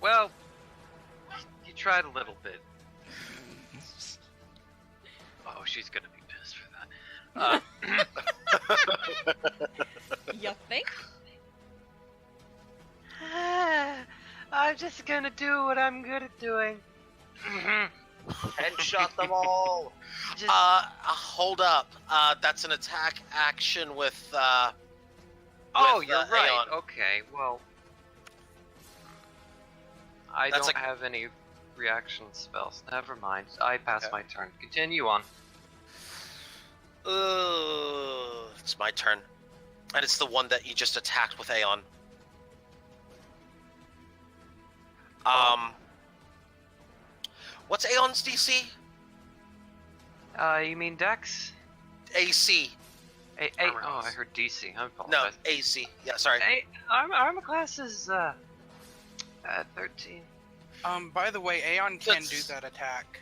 Well, you tried a little bit. Oh, she's gonna be pissed for that. You think? I'm just gonna do what I'm good at doing. Headshot them all. Just, Hold up. That's an attack action with, oh, with, you're right. Aeon. Okay, well, I That's don't have any reaction spells. Never mind. I pass Okay. my turn. Continue on. It's my turn. And it's the one that you just attacked with Aeon. What's Aeon's DC? You mean Dex? AC. Oh, I heard DC. I No, apologize. AC. Yeah, sorry. Armor class is 13. By the way, Aeon can That's- do that attack.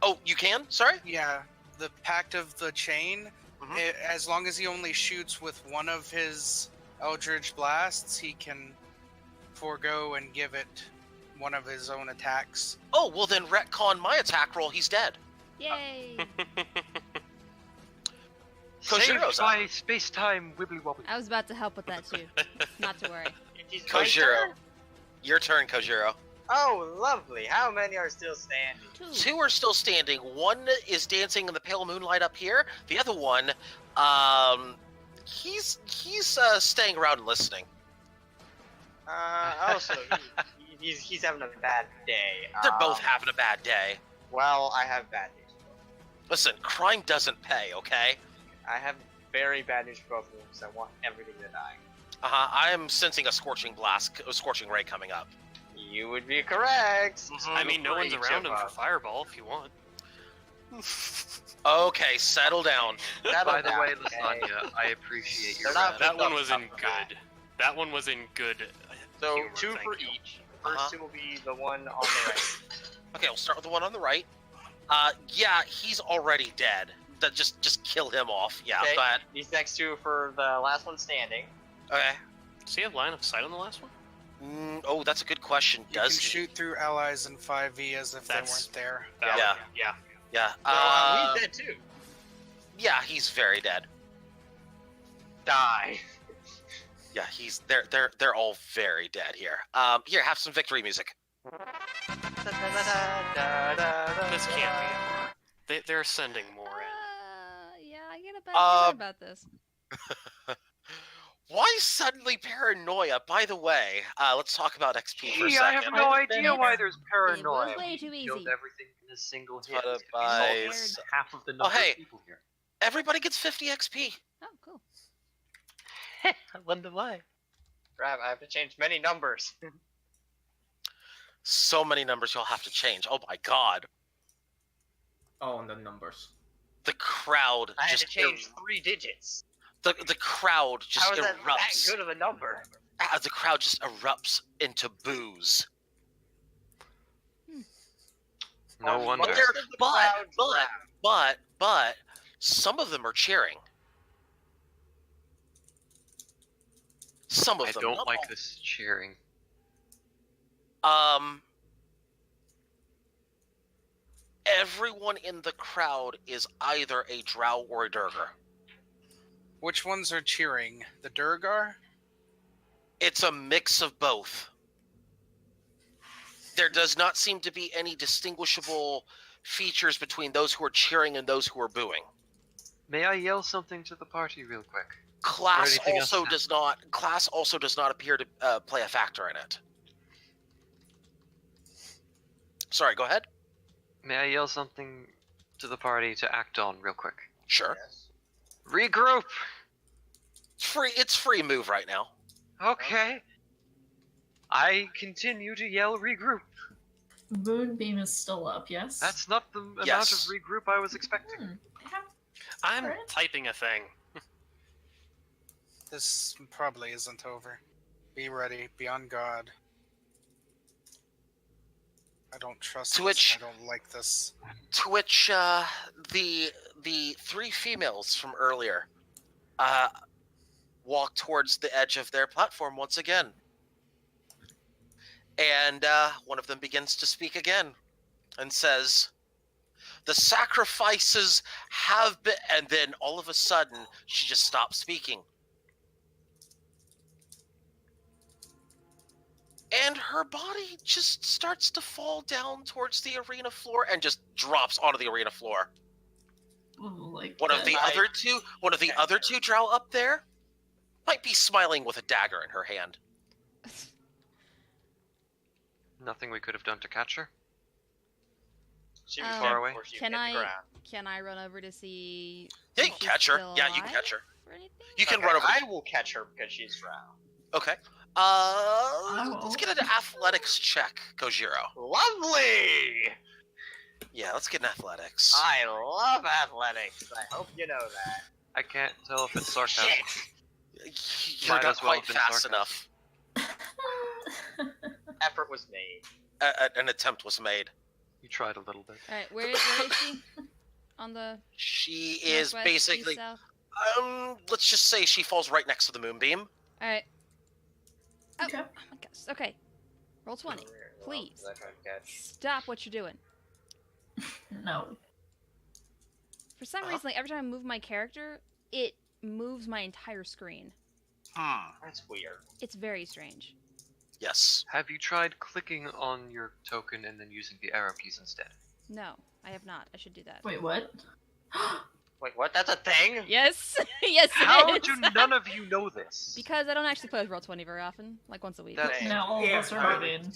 Oh, you can? Sorry? Yeah, the Pact of the Chain, Mhm. as long as he only shoots with one of his Eldritch Blasts, he can forego and give it one of his own attacks. Oh, well then retcon my attack roll. He's dead. Yay! Saved Kojiro's by space-time wibbly wobbly. I was about to help with that too. Not to worry. He's my Kojiro. turn? Your turn, Kojiro. Oh, lovely. How many are still standing? Two are still standing. One is dancing in the pale moonlight up here. The other one, he's staying around and listening. Also, he's having a bad day. They're both having a bad day. Well, I have bad news. Listen, crime doesn't pay, okay? I have very bad news for both of them because I want everything to die. I am sensing a scorching ray coming up. You would be correct. I mean, no one's Each around of him for us. fireball if you want. Okay, settle down. Settle By the down, way, okay? Lasagna, I appreciate your They're not wrath. That one up was in top of good. That one was in good. So humor, two thank for you. each. First two will be the one on the right. Okay, we'll start with the one on the right. Yeah, he's already dead. Just kill him off. Yeah, Okay. go ahead. These next two for the last one standing. Okay. Does he have line of sight on the last one? Oh, that's a good question. You Does can he? shoot through allies in 5e as if That's- they weren't there. That Yeah. one, yeah. Yeah. So, he's dead too. Yeah, he's very dead. Die. Yeah, they're all very dead here. Here, have some victory music. This can't be it. They're sending more in. Yeah, I get a bad feeling about this. Why suddenly paranoia? By the way, let's talk about XP for a Gee, I have second. no idea why there's It paranoia. was way We too killed easy. everything in a single hit. Divided We by solved half of the number hey. of people here. Everybody gets 50 XP. Oh, cool. I wonder why. Crap, I have to change many numbers. So many numbers you'll have to change. Oh my god. Oh, and the numbers. The crowd I had just to change 3 digits. the crowd just How is that erupts. good of a number? The crowd just erupts into boos. No wonder. But they're, Most of the crowd laugh. but some of them are cheering. Some of I them. don't not like all. this cheering. Everyone in the crowd is either a drow or a durgar. Which ones are cheering? The Durgar? It's a mix of both. There does not seem to be any distinguishable features between those who are cheering and those who are booing. May I yell something to the party real quick? Class anything else also now? does not. Class also does not appear to play a factor in it. Sorry, go ahead. May I yell something to the party to act on real quick? Sure. Yes. Regroup! It's free move right now. Okay. I continue to yell regroup. Moonbeam is still up, yes? That's not the amount of Yes. regroup I was expecting. I'm Alright. typing a thing. This probably isn't over. Be ready. Be on guard. I don't trust Twitch. this. I don't like this. To which the 3 females from earlier walk towards the edge of their platform once again. And one of them begins to speak again and says, "The sacrifices have been..." And then all of a sudden, she just stops speaking. And her body just starts to fall down towards the arena floor and just drops onto the arena floor. Like One of that. the other two drow up there might be smiling with a dagger in her hand. Nothing we could have done to catch her? She was Um, dead Far away? before she Can hit I the ground. can I run over to see? Yeah, if you can she's catch her. still Yeah, you can alive catch her. or anything? You can Okay, run over. I will catch her because she's drowned. Okay. Let's won't. get an athletics check, Kojiro. Lovely! Yeah, let's get an athletics. I love athletics. I hope you know that. I can't tell if it's sarcasm. Shit! You're Might not as well quite have been fast sarcasm. enough. Effort was made. An attempt was made. You tried a little bit. All right, where is she? On the She is northwest, basically. east, south? Let's just say she falls right next to the moonbeam. All right. Oh, Okay. oh my gosh. Okay. Roll 20. Well, Please. I tried to catch. Stop what you're doing. No. For some reason, like, every time I move my character, it moves my entire screen. That's weird. It's very strange. Yes. Have you tried clicking on your token and then using the arrow keys instead? No, I have not. I should do that. Wait, what? Wait, what? That's a thing? Yes. Yes, How it is. do none of you know this? Because I don't actually play with Roll20 very often, like once a week. That's- Now all of us are Yeah, moving.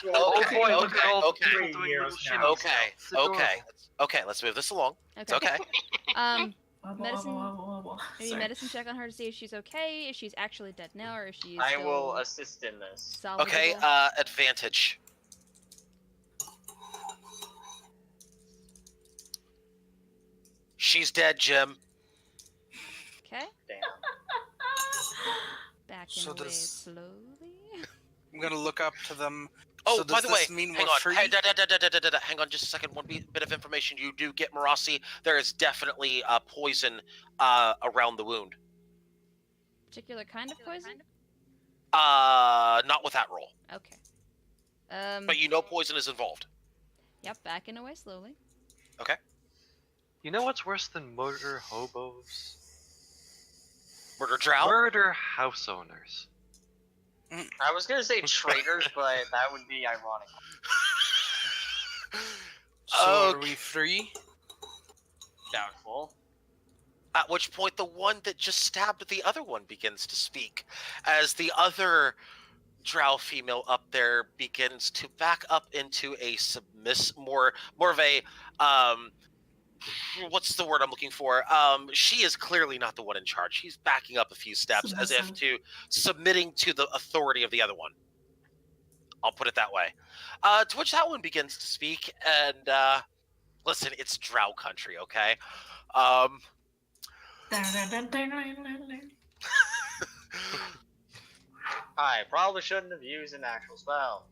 Oh Okay, boy, look okay, at all the okay. people doing 3 little years shimmies now. Okay. now. It's adorable. Okay, let's move this along. It's okay. Um, Wobble, Medicine- wobble, wobble, wobble. maybe Sorry. medicine check on her to see if she's okay, if she's actually dead now, or if she's I still will assist in this. salvageable. Okay, advantage. She's dead, Jim. Okay. Damn. Backing So away does- slowly. I'm gonna look up to them. Oh, So by does the way, this mean hang we're on. free? Hey, hang on just a second. One bit of information. You do get Marasi. There is definitely poison around the wound. Particular kind of poison? Not with that roll. Okay. But you know poison is involved. Yep, backing away slowly. You know what's worse than murder hobos? Murder drow? Murder house owners. I was gonna say traitors, but that would be ironic. So are Okay. we free? Doubtful. At which point the one that just stabbed the other one begins to speak, as the other drow female up there begins to back up into a more of a what's the word I'm looking for? She is clearly not the one in charge. She's backing up a few steps as if to submitting to the authority of the other one. I'll put it that way. To which that one begins to speak, and listen, it's drow country, okay? I probably shouldn't have used an actual spell.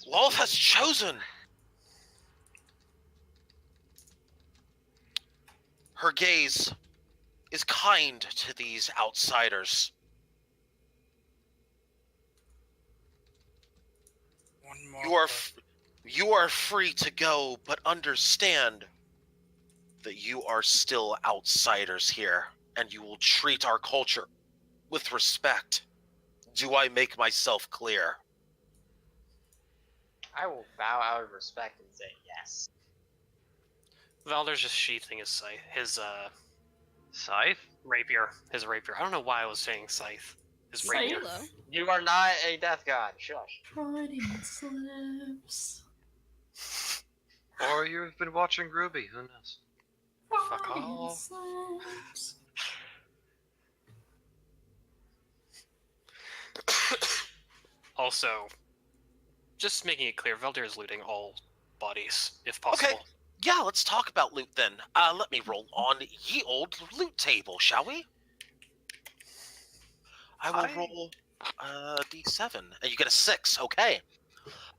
Lolth has chosen. Her gaze is kind to these outsiders. One more. You are free to go, but understand that you are still outsiders here, and you will treat our culture with respect. Do I make myself clear? I will bow out of respect and say yes. Valder's just sheathing his Scythe? rapier. His rapier. I don't know why I was saying scythe. His Scythe? rapier. Hello. You are not a death god. Shush. Freudian slips. Or you've been watching Ruby, who knows? Fuck Freudian off. slips. Also, just making it clear, Valder is looting all bodies, if possible. Okay. Yeah, let's talk about loot then. Let me roll on ye old loot table, shall we? I will roll d7, and you get a 6. Okay.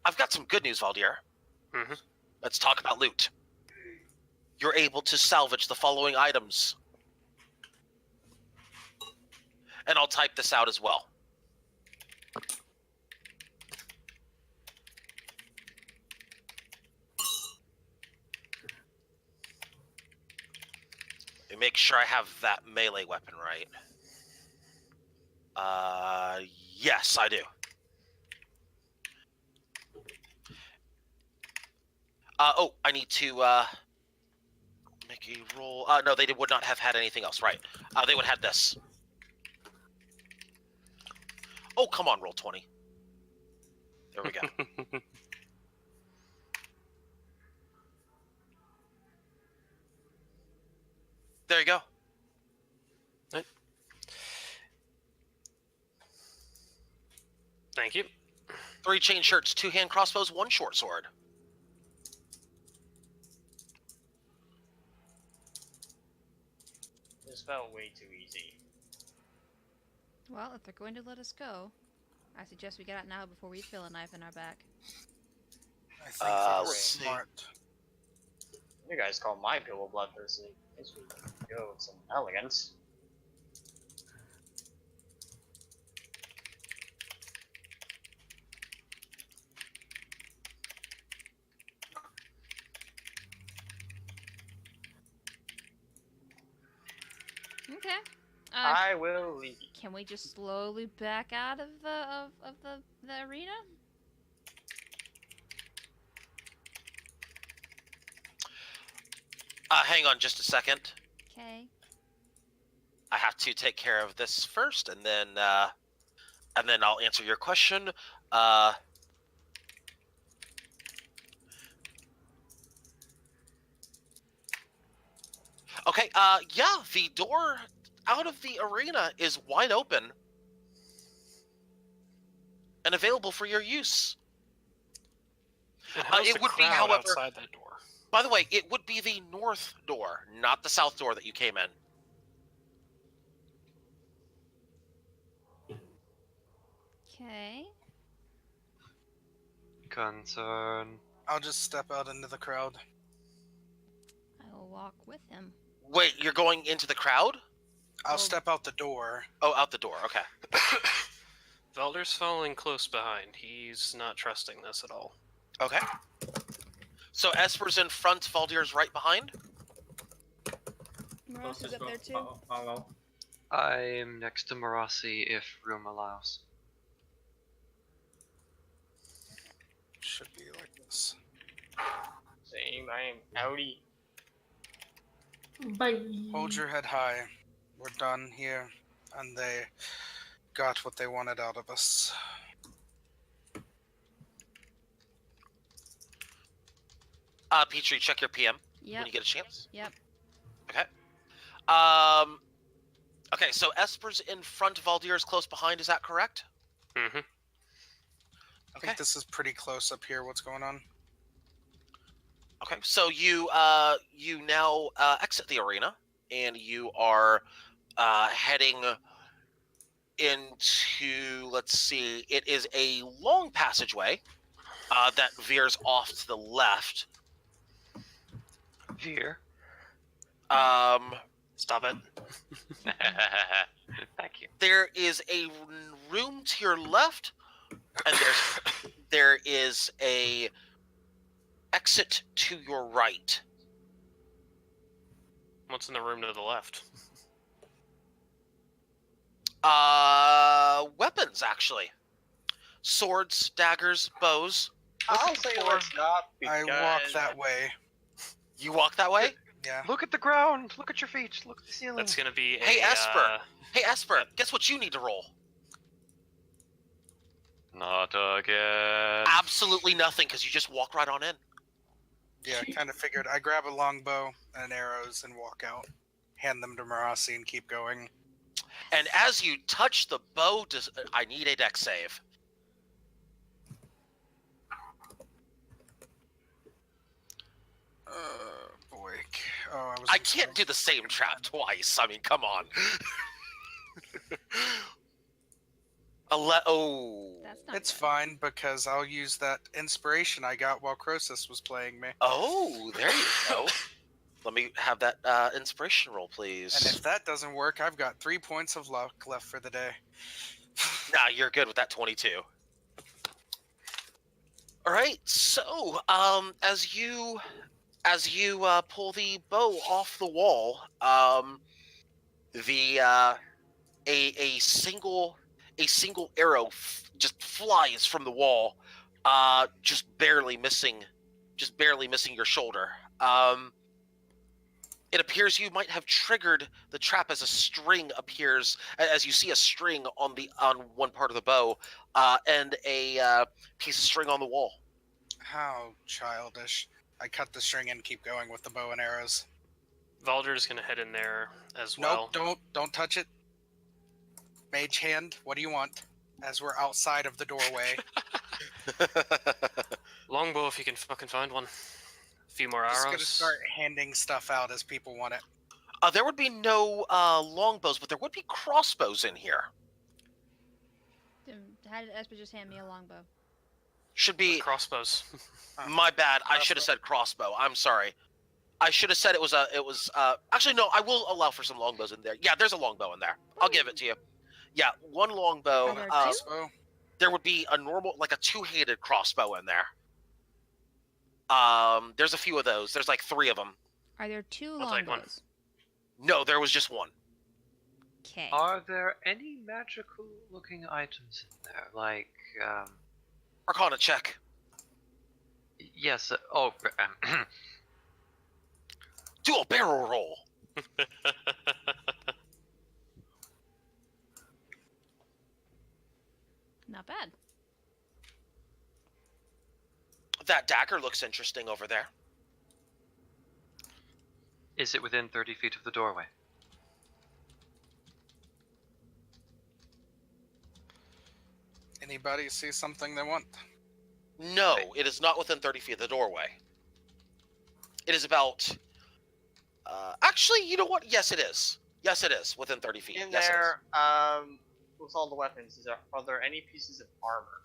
I've got some good news, Valdir. Mhm. Let's talk about loot. You're able to salvage the following items. And I'll type this out as well. Let me make sure I have that melee weapon right. Yes, I do. I need to make a roll. No, they would not have had anything else, right? They would have had this. Oh, come on, roll 20. There we go. There you go. Thank you. 3 chain shirts, 2 hand crossbows, 1 short sword. This felt way too easy. Well, if they're going to let us go, I suggest we get out now before we feel a knife in our back. I think that's let's see. smart. You guys call my pillow bloodthirsty. This would go with some elegance. Okay. I will leave. Can we just slowly back out of the arena? Hang on just a second. Okay. I have to take care of this first, and then I'll answer your question. Okay. Yeah, the door out of the arena is wide open and available for your use. And how's it the would be, crowd however- outside that door? By the way, it would be the north door, not the south door that you came in. Okay. Concern. I'll just step out into the crowd. I will walk with him. Wait, you're going into the crowd? I'll Oh. step out the door. Oh, out the door. Okay. Valder's following close behind. He's not trusting this at all. Okay. So Esper's in front, Valdir's right behind? Morose is up there too. Follow. I'm next to Marasi if room allows. Should be like this. Same, I am outie. Bye. Hold your head high. We're done here, and they got what they wanted out of us. Petrie, check your PM when Yep. you get a chance. Yep. Okay. Okay, so Esper's in front, Valdir's close behind, is that correct? Mm-hmm. I Okay. think this is pretty close up here. What's going on? Okay, so you now exit the arena, and you are heading into, let's see, it is a long passageway that veers off to the left. Veer. Stop it. Thank you. There is a room to your left, and there is a exit to your right. What's in the room to the left? Weapons, actually. Swords, daggers, bows. I'll say let's not I because walk that way. You walk that way? Yeah. Look at the ground. Look at your feet. Look at the ceiling. That's gonna be Hey, a, Esper. Hey, Esper, guess what you need to roll? Not again. Absolutely nothing, because you just walk right on in. Yeah, kind of figured. I grab a longbow and arrows and walk out. Hand them to Marasi and keep going. And as you touch the bow, I need a dex save. Boy. Oh, I can't do the same trap twice. I mean, come on. Oh. That's not It's good. fine because I'll use that inspiration I got while Croesus was playing me. Oh, there you go. Let me have that inspiration roll, please. And if that doesn't work, I've got 3 points of luck left for the day. Nah, you're good with that 22. All right. So, as you pull the bow off the wall, a single arrow just flies from the wall, just barely missing your shoulder. It appears you might have triggered the trap as a string appears, as you see a string on one part of the bow, and a piece of string on the wall. How childish. I cut the string and keep going with the bow and arrows. Valdir's gonna head in there as well. Nope, don't touch it. Mage hand, what do you want? As we're outside of the doorway. Longbow, if you can fucking find one. A few more Just arrows. gonna start handing stuff out as people want it. There would be no longbows, but there would be crossbows in here. How did Esper just hand me a longbow? Should be. Crossbows. My bad. I should have said crossbow. I'm sorry. I should have said it was actually no, I will allow for some longbows in there. Yeah, there's a longbow in there. I'll give it to you. Yeah, one longbow. Are there two? Crossbow. There would be a normal, like a two-handed crossbow in there. There's a few of those. There's like 3 of them. Are there 2 I'll take one. longbows? No, there was just one. Okay. Are there any magical looking items in there? Like, Arcana check. yes, Do a barrel roll. Not bad. That dagger looks interesting over there. is it within 30 feet of the doorway? Anybody see something they want? No, it is not within 30 feet of the doorway. It is about... actually, you know what? Yes, it is. Yes, it is within 30 feet. in Yes, it is. there, with all the weapons, are there any pieces of armor?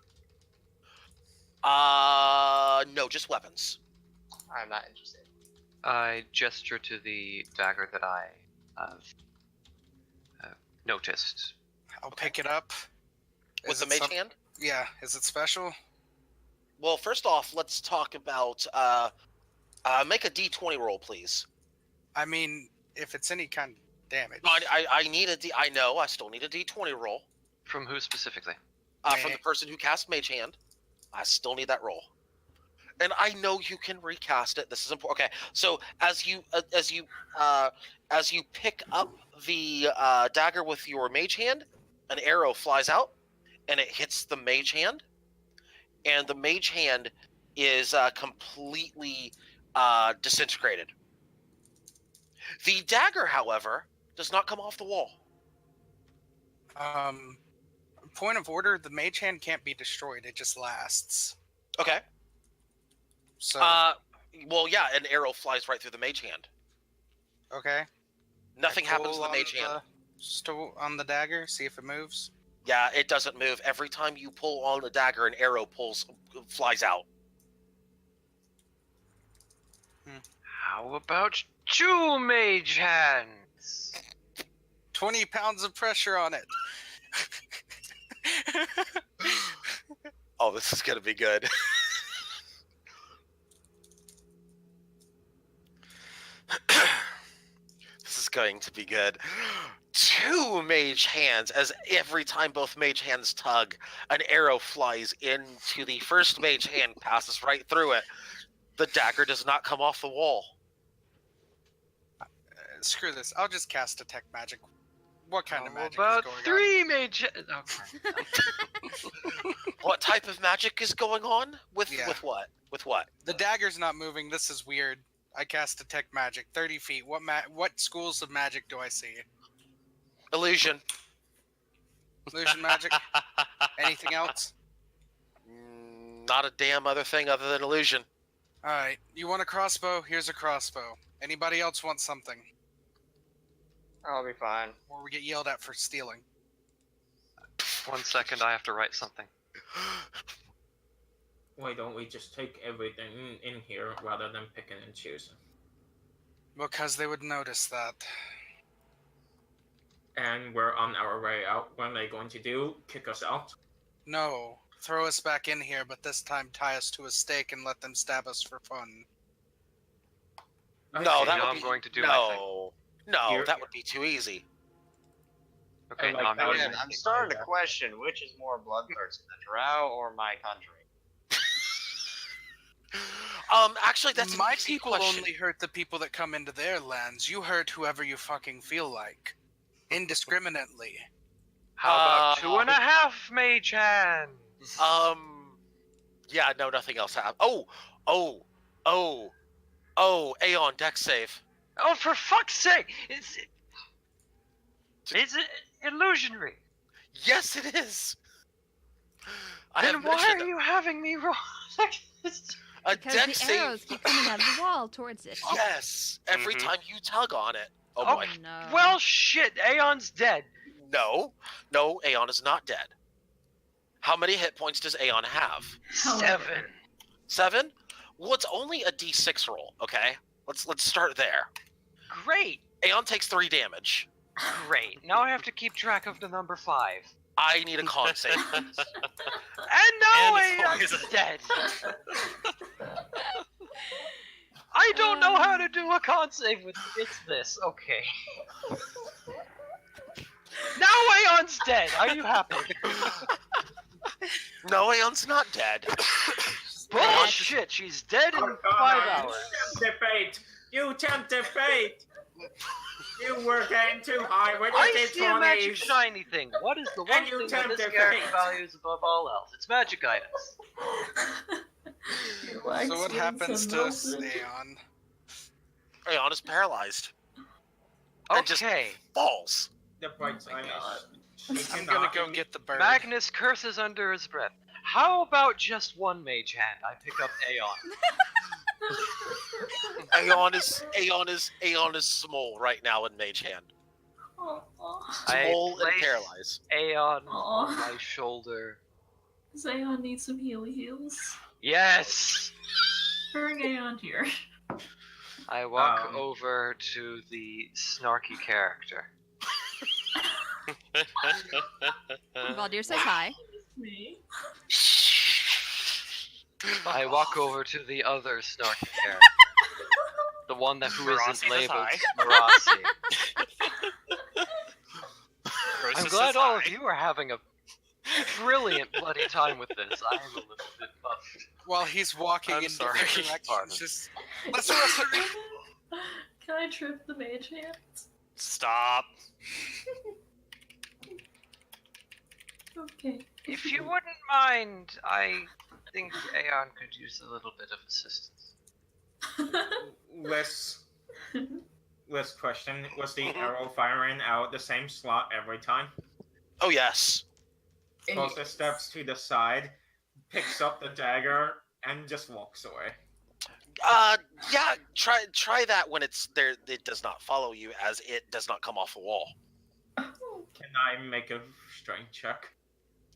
No, just weapons. I'm not interested. I gesture to the dagger that I have noticed. I'll pick it up. With Is the it mage some- hand? Yeah, is it special? Well, first off, let's talk about... make a d20 roll, please. I mean, if it's any kind of damage. I need a d... I know, I still need a d20 roll. From who specifically? From the person who cast mage hand. I still need that roll. And I know you can recast it. This is important. Okay, so as you pick up the dagger with your mage hand, an arrow flies out, and it hits the mage hand, and the mage hand is completely disintegrated. The dagger, however, does not come off the wall. Point of order: the mage hand can't be destroyed; it just lasts. Okay. So, Well, yeah, an arrow flies right through the mage hand. okay. Nothing I happens to pull the mage hand. on the dagger, see if it moves. Yeah, it doesn't move. Every time you pull on the dagger, an arrow flies out. How about 2 mage hands? 20 pounds of pressure on it. Oh, this is gonna be good. This is going to be good. 2 mage hands, as every time both mage hands tug, an arrow flies into the first mage hand, passes right through it. The dagger does not come off the wall. Screw this. I'll just cast detect magic. What kind of How magic about is going 3 mage Okay. What type of magic is going on? With what? With what? on? The dagger's not moving. This is weird. I cast detect magic. 30 feet. What schools of magic do I see? Illusion. Illusion magic? Anything else? Not a damn other thing other than illusion. Alright. You want a crossbow? Here's a crossbow. Anybody else want something? I'll be fine. Or we get yelled at for stealing. 1 second, I have to write something. Why don't we just take everything in here rather than picking and choosing? Because they would notice that. And we're on our way out. What are they going to do? Kick us out? No. Throw us back in here, but this time tie us to a stake and let them stab us for fun. No, Okay, that now would I'm be, going to do no, my thing. no, You're- that would be too easy. Okay, I like now I'm that. doing Again, my I'm thing. starting to question which is more bloodthirsty, the drow or my country. Actually, that's an My easy people question. only hurt the people that come into their lands. You hurt whoever you fucking feel like. Indiscriminately. How about Uh, 2.5 mage hands? Yeah, no, nothing else happened. Aeon, deck save. Oh, for fuck's sake! Is it illusionary? Yes, it is. I Then have why mentioned are you having me roll? a Because deck the save. arrows keep coming out of the wall towards it. Yes, every Mhm. time you tug on it. Oh Oh, boy. No. Well, shit, Aeon's dead. No, Aeon is not dead. How many hit points does Aeon have? 7. 7? Well, it's only a d6 roll. Okay, let's start there. Great, Aeon takes 3 damage. great. Now I have to keep track of the number 5. I need a con save. And now And it's Aeon's poison. dead. I don't know how to do a con save with this. Okay. Now Aeon's dead. Are you happy? No, Aeon's not dead. Bullshit. She's dead in 5 hours. Tempt fate! You tempted fate! You were getting too high with I your see a magic D20s! shiny thing. What is the one And you thing that this tempted character fate. values above all else? It's magic items. So what happens to Aeon? Aeon is paralyzed. And just Okay. falls. The bright side is... I'm gonna go get the bird. Magnus curses under his breath. How about just 1 mage hand? I pick up Aeon. Aeon is small right now in Mage Hand. I Small and place paralyzed. Aeon Aw. on my shoulder. Aeon needs some heals. Yes! Bring Aeon here. I walk Um. over to the snarky character. Valdir says hi. Me. I walk over to the other snarky character. The one who Marasi isn't says labeled hi. Marasi. Rosa I'm says glad all of hi. you are having a brilliant bloody time with this. I am a little bit buffed. While he's walking I'm in sorry. different Pardon. directions, just let's rest her. Can I trip the mage hands? Stop. Okay. If you wouldn't mind, I think Aeon could use a little bit of assistance. List question: was the Mhm. arrow firing out the same slot every time? Oh yes. Closer steps to the side, picks up the dagger, and just walks away. Yeah. Try that when it's there. It does not follow you, as it does not come off a wall. Can I make a strength check?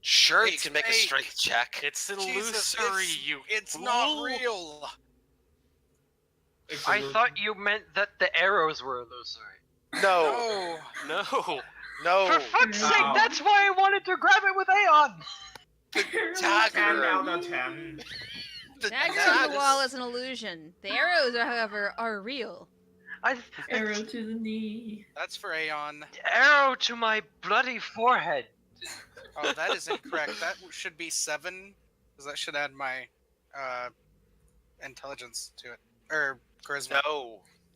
Sure, you It's can make a fake. strength check. It's Jesus, illusory, you it's fool. not real. It's I illusion. thought you meant that the arrows were illusory. No. No. No. No. For fuck's Oh. sake, that's why I wanted to grab it with Aeon! Ten Dagger. out of 10. The Dagger on the wall is an illusion. The arrows, however, are real. Arrow to the knee. That's for Aeon. Arrow to my bloody forehead. Oh, that is incorrect. That should be 7, because that should add my intelligence to it. Or charisma.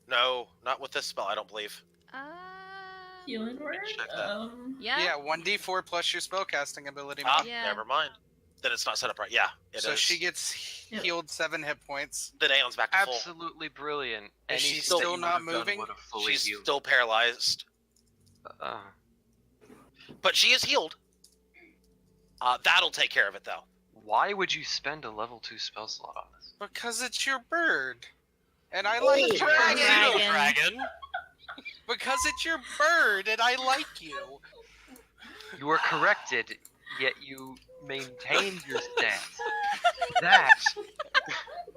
No, not with this spell. I don't believe. Healing word? Check that. Yeah. Yeah, 1d4 plus your spellcasting ability. Ah, mod. Yeah. never mind. Then it's not set up right. Yeah, it So is. she gets healed 7 hit points. Then Aeon's back to full. Absolutely brilliant. Is she Anything still that you not would've done moving? would've fully She's healed. still paralyzed, but she is healed. That'll take care of it, though. Why would you spend a level 2 spell slot on this? Because it's your bird. And I like you. Dragon. Because it's your bird and I like you. You were corrected, yet you maintained your stance. That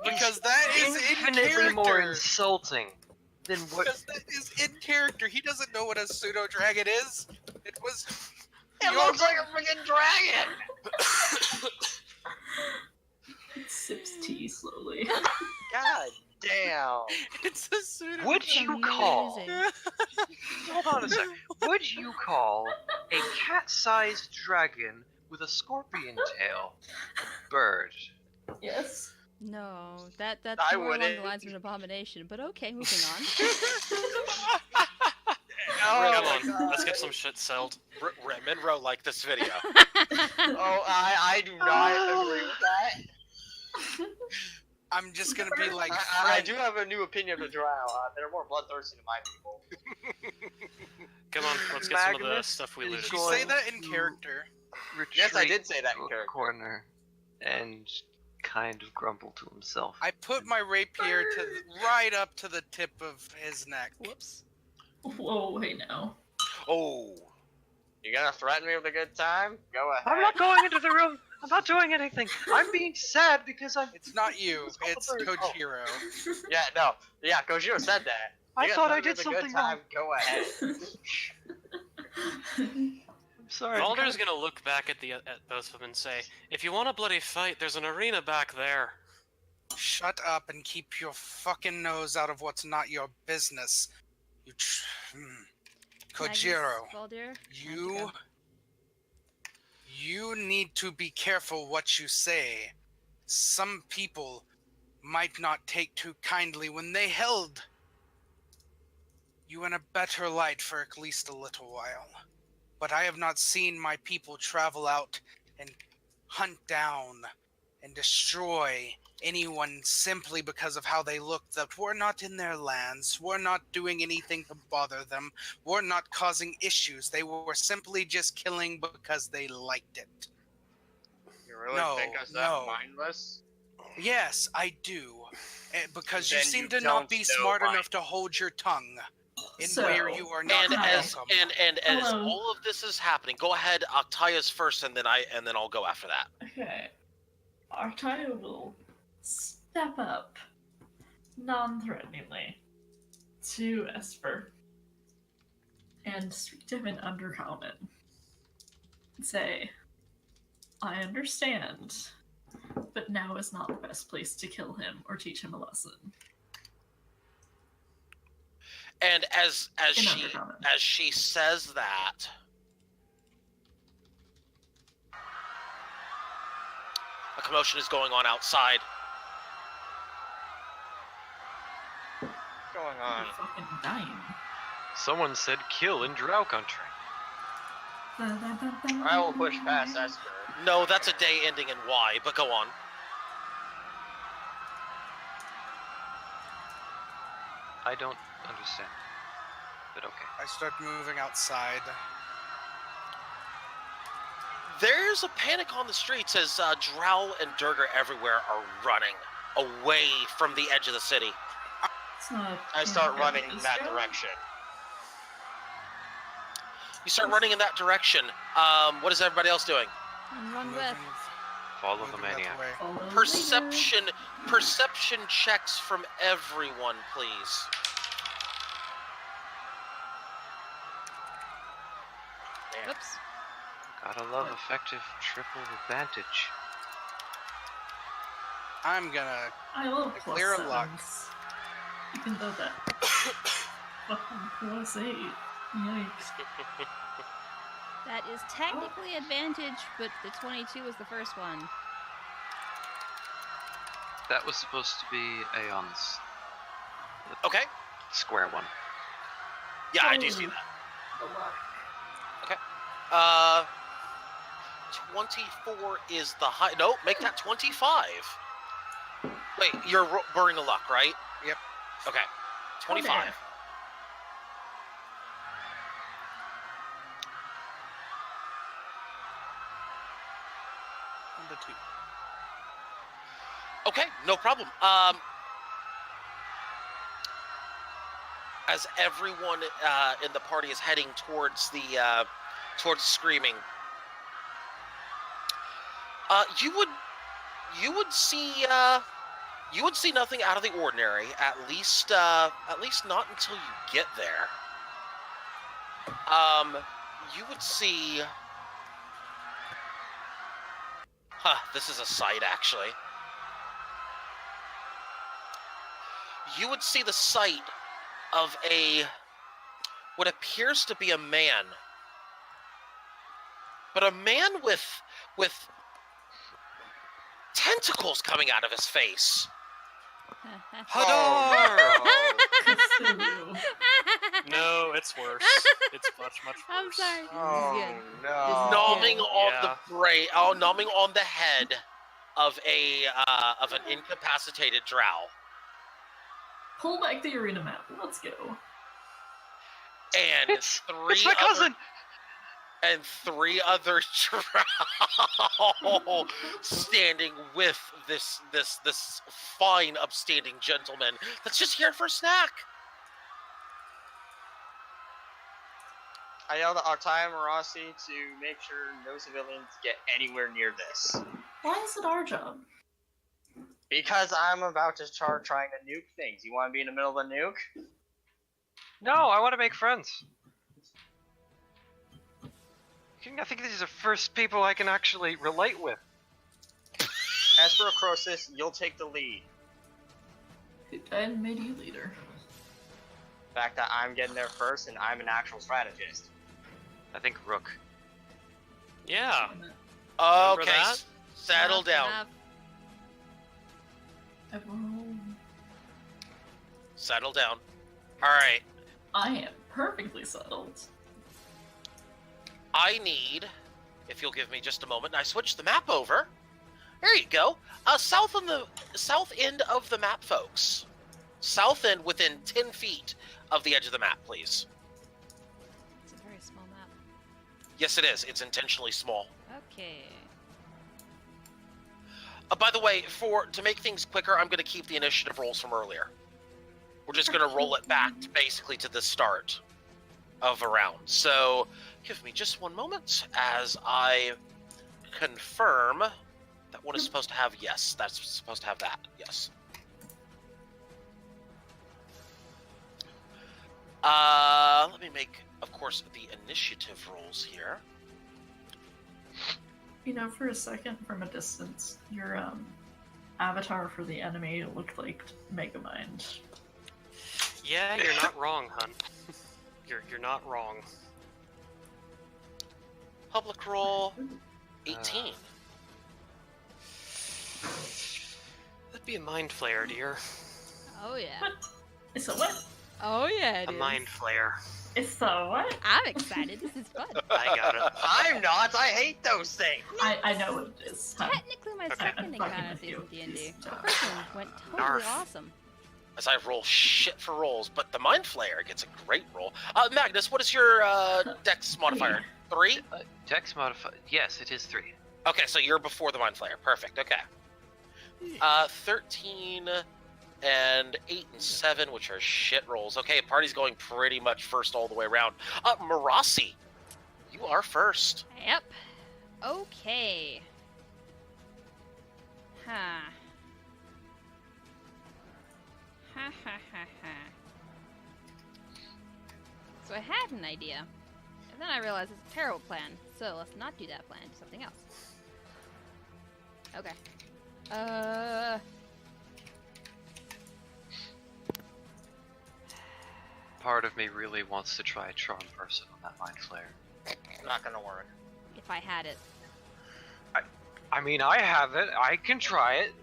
Because that is in infinitely more character. insulting than what. Because that is in character. He doesn't know what a pseudo dragon is. It was. It looks like a freaking dragon! It sips tea slowly. God damn. It's a pseudo. Would you call? Amazing. Hold on a sec. Would you call a cat-sized dragon with a scorpion tail bird? Yes. No, that's I more along the wouldn't. lines of an abomination. But okay, moving on. Come on, let's get some shit sold. Minro liked this video. Oh, I do not agree with that. I'm just gonna be like. I do have a new opinion of the drow. They're more bloodthirsty than my people. Come on, let's get some of the Magnus stuff we is looted. You say that in character. Yes, I Retreat did say that in to a character. corner and kind of grumble to himself. I put my rapier right up to the tip of his neck. Whoops. Whoa, hey now. Oh, You gonna threaten me with a good time? Go ahead. I'm not going into the room. I'm not doing anything. I'm being sad because I'm. It's not you. It's called It's the bird. Kojiro. Yeah, no. Yeah, Kojiro said that. I You thought gonna I threaten me did with a good something wrong. time? Go ahead. I'm sorry. Balder's gonna look back at both of them and say, "If you want a bloody fight, there's an arena back there." Shut up and keep your fucking nose out of what's not your business. You. Kojiro, Magnus, Baldur, you. You need to be careful what you say. Some people might not take too kindly when they held you in a better light for at least a little while. But I have not seen my people travel out and hunt down and destroy anyone simply because of how they look. That we're not in their lands, we're not doing anything to bother them, we're not causing issues. They were simply just killing because they liked it. You really No, think us no. that mindless? Yes, I do. Because you Then seem you to not don't be know smart mine. enough to hold your tongue in So- where you are not and as welcome. and as Hello. all of this is happening, go ahead. Octaya's first, and then I'll go after that. Okay. Artayo will step up non-threateningly to Esper and speak to him in Undercommon. Say, I understand, but now is not the best place to kill him or teach him a lesson. And as In she Undercommon. as she says that, a commotion is going on outside. What's going on? You're fucking dying. Someone said kill in Drow country. I will push past Esper. No, that's a day ending in Y. But go on. I don't understand. But okay. I start moving outside. There's a panic on the streets as Drow and Durgar everywhere are running away from the edge of the city. It's not. I start running in Is that there? direction. You start running in that direction. What is everybody else doing? And run Moving, with. Follow the moving that maniac. way. Follow the Perception checks from everyone, please. Damn. Oops. Gotta love effective triple advantage. I'm gonna. I love Like, plus clear a sevens. luck. Even though that fucking +8. Yikes. That is technically advantage, but the 22 was the first one. That was supposed to be Aeon's Okay. square one. Yeah, I do see that. The luck. 24 is the high. No, make that 25. Wait, you're burning a luck, right? Yep. Okay. 25. Okay. On the 2. Okay, no problem. As everyone in the party is heading towards the screaming, you would see nothing out of the ordinary. At least not until you get there. You would see. This is a sight, actually. You would see the sight of what appears to be a man, but a man with tentacles coming out of his face. Hadar! Cthulhu. No, it's worse. It's much, much worse. I'm sorry. Oh This is good. no. Numbing on Yeah. the brain, numbing on the head of an incapacitated drow, Pull back the arena map. Let's go. and It's three my other cousin! and 3 other drow standing with this fine, upstanding gentleman that's just here for a snack. I yell to Artai and Morossi to make sure no civilians get anywhere near this. Why is it our job? Because I'm about to start trying to nuke things. You want to be in the middle of a nuke? No, I want to make friends. I think these are first people I can actually relate with. As for Crosis, you'll take the lead. And made you leader. The fact that I'm getting there first and I'm an actual strategist. I think Rook. Yeah. Okay, that? settle Enough, down. enough. Everyone. Settle down. All right. I am perfectly settled. I need, if you'll give me just a moment, and I switch the map over. There you go. South end of the map, folks. South end within 10 feet of the edge of the map, please. It's a very small map. Yes, it is. It's intentionally small. Okay. By the way, to make things quicker, I'm going to keep the initiative rolls from earlier. We're just going to roll it back basically to the start of a round. So, give me just one moment as I confirm that one is supposed to have yes. That's supposed to have that. Yes. Let me make, of course, the initiative rolls here. You know, for a second from a distance, your avatar for the enemy looked like Megamind. Yeah, you're not wrong, hun. You're not wrong. Public roll 18. That'd be a mind flare, dear. Oh yeah. What? It's a what? Oh yeah. It A is. mind flare. It's a what? I'm excited. This is fun. I got it. I'm not! I hate those things! I know what it is. Huh. Technically, my Okay. second I'm fucking encounter with in you. D&D. Please, The first one went totally Narf. awesome. as I roll shit for rolls, but the Mind Flayer gets a great roll. Magnus, what is your Dex modifier? 3? Dex modifier. Yes, it is 3. Okay, so you're before the Mind Flayer. Perfect. Okay. 13 and 8 and 7, which are shit rolls. Okay, party's going pretty much first all the way around. Marasi, you are first. Yep. Okay. Ha. Ha ha ha ha. So I had an idea, and then I realized it's a terrible plan. So let's not do that plan. Do something else. Okay. Part of me really wants to try Charm Person on that Mind Flayer. Not gonna work. If I had it. I mean, I have it. I can try it.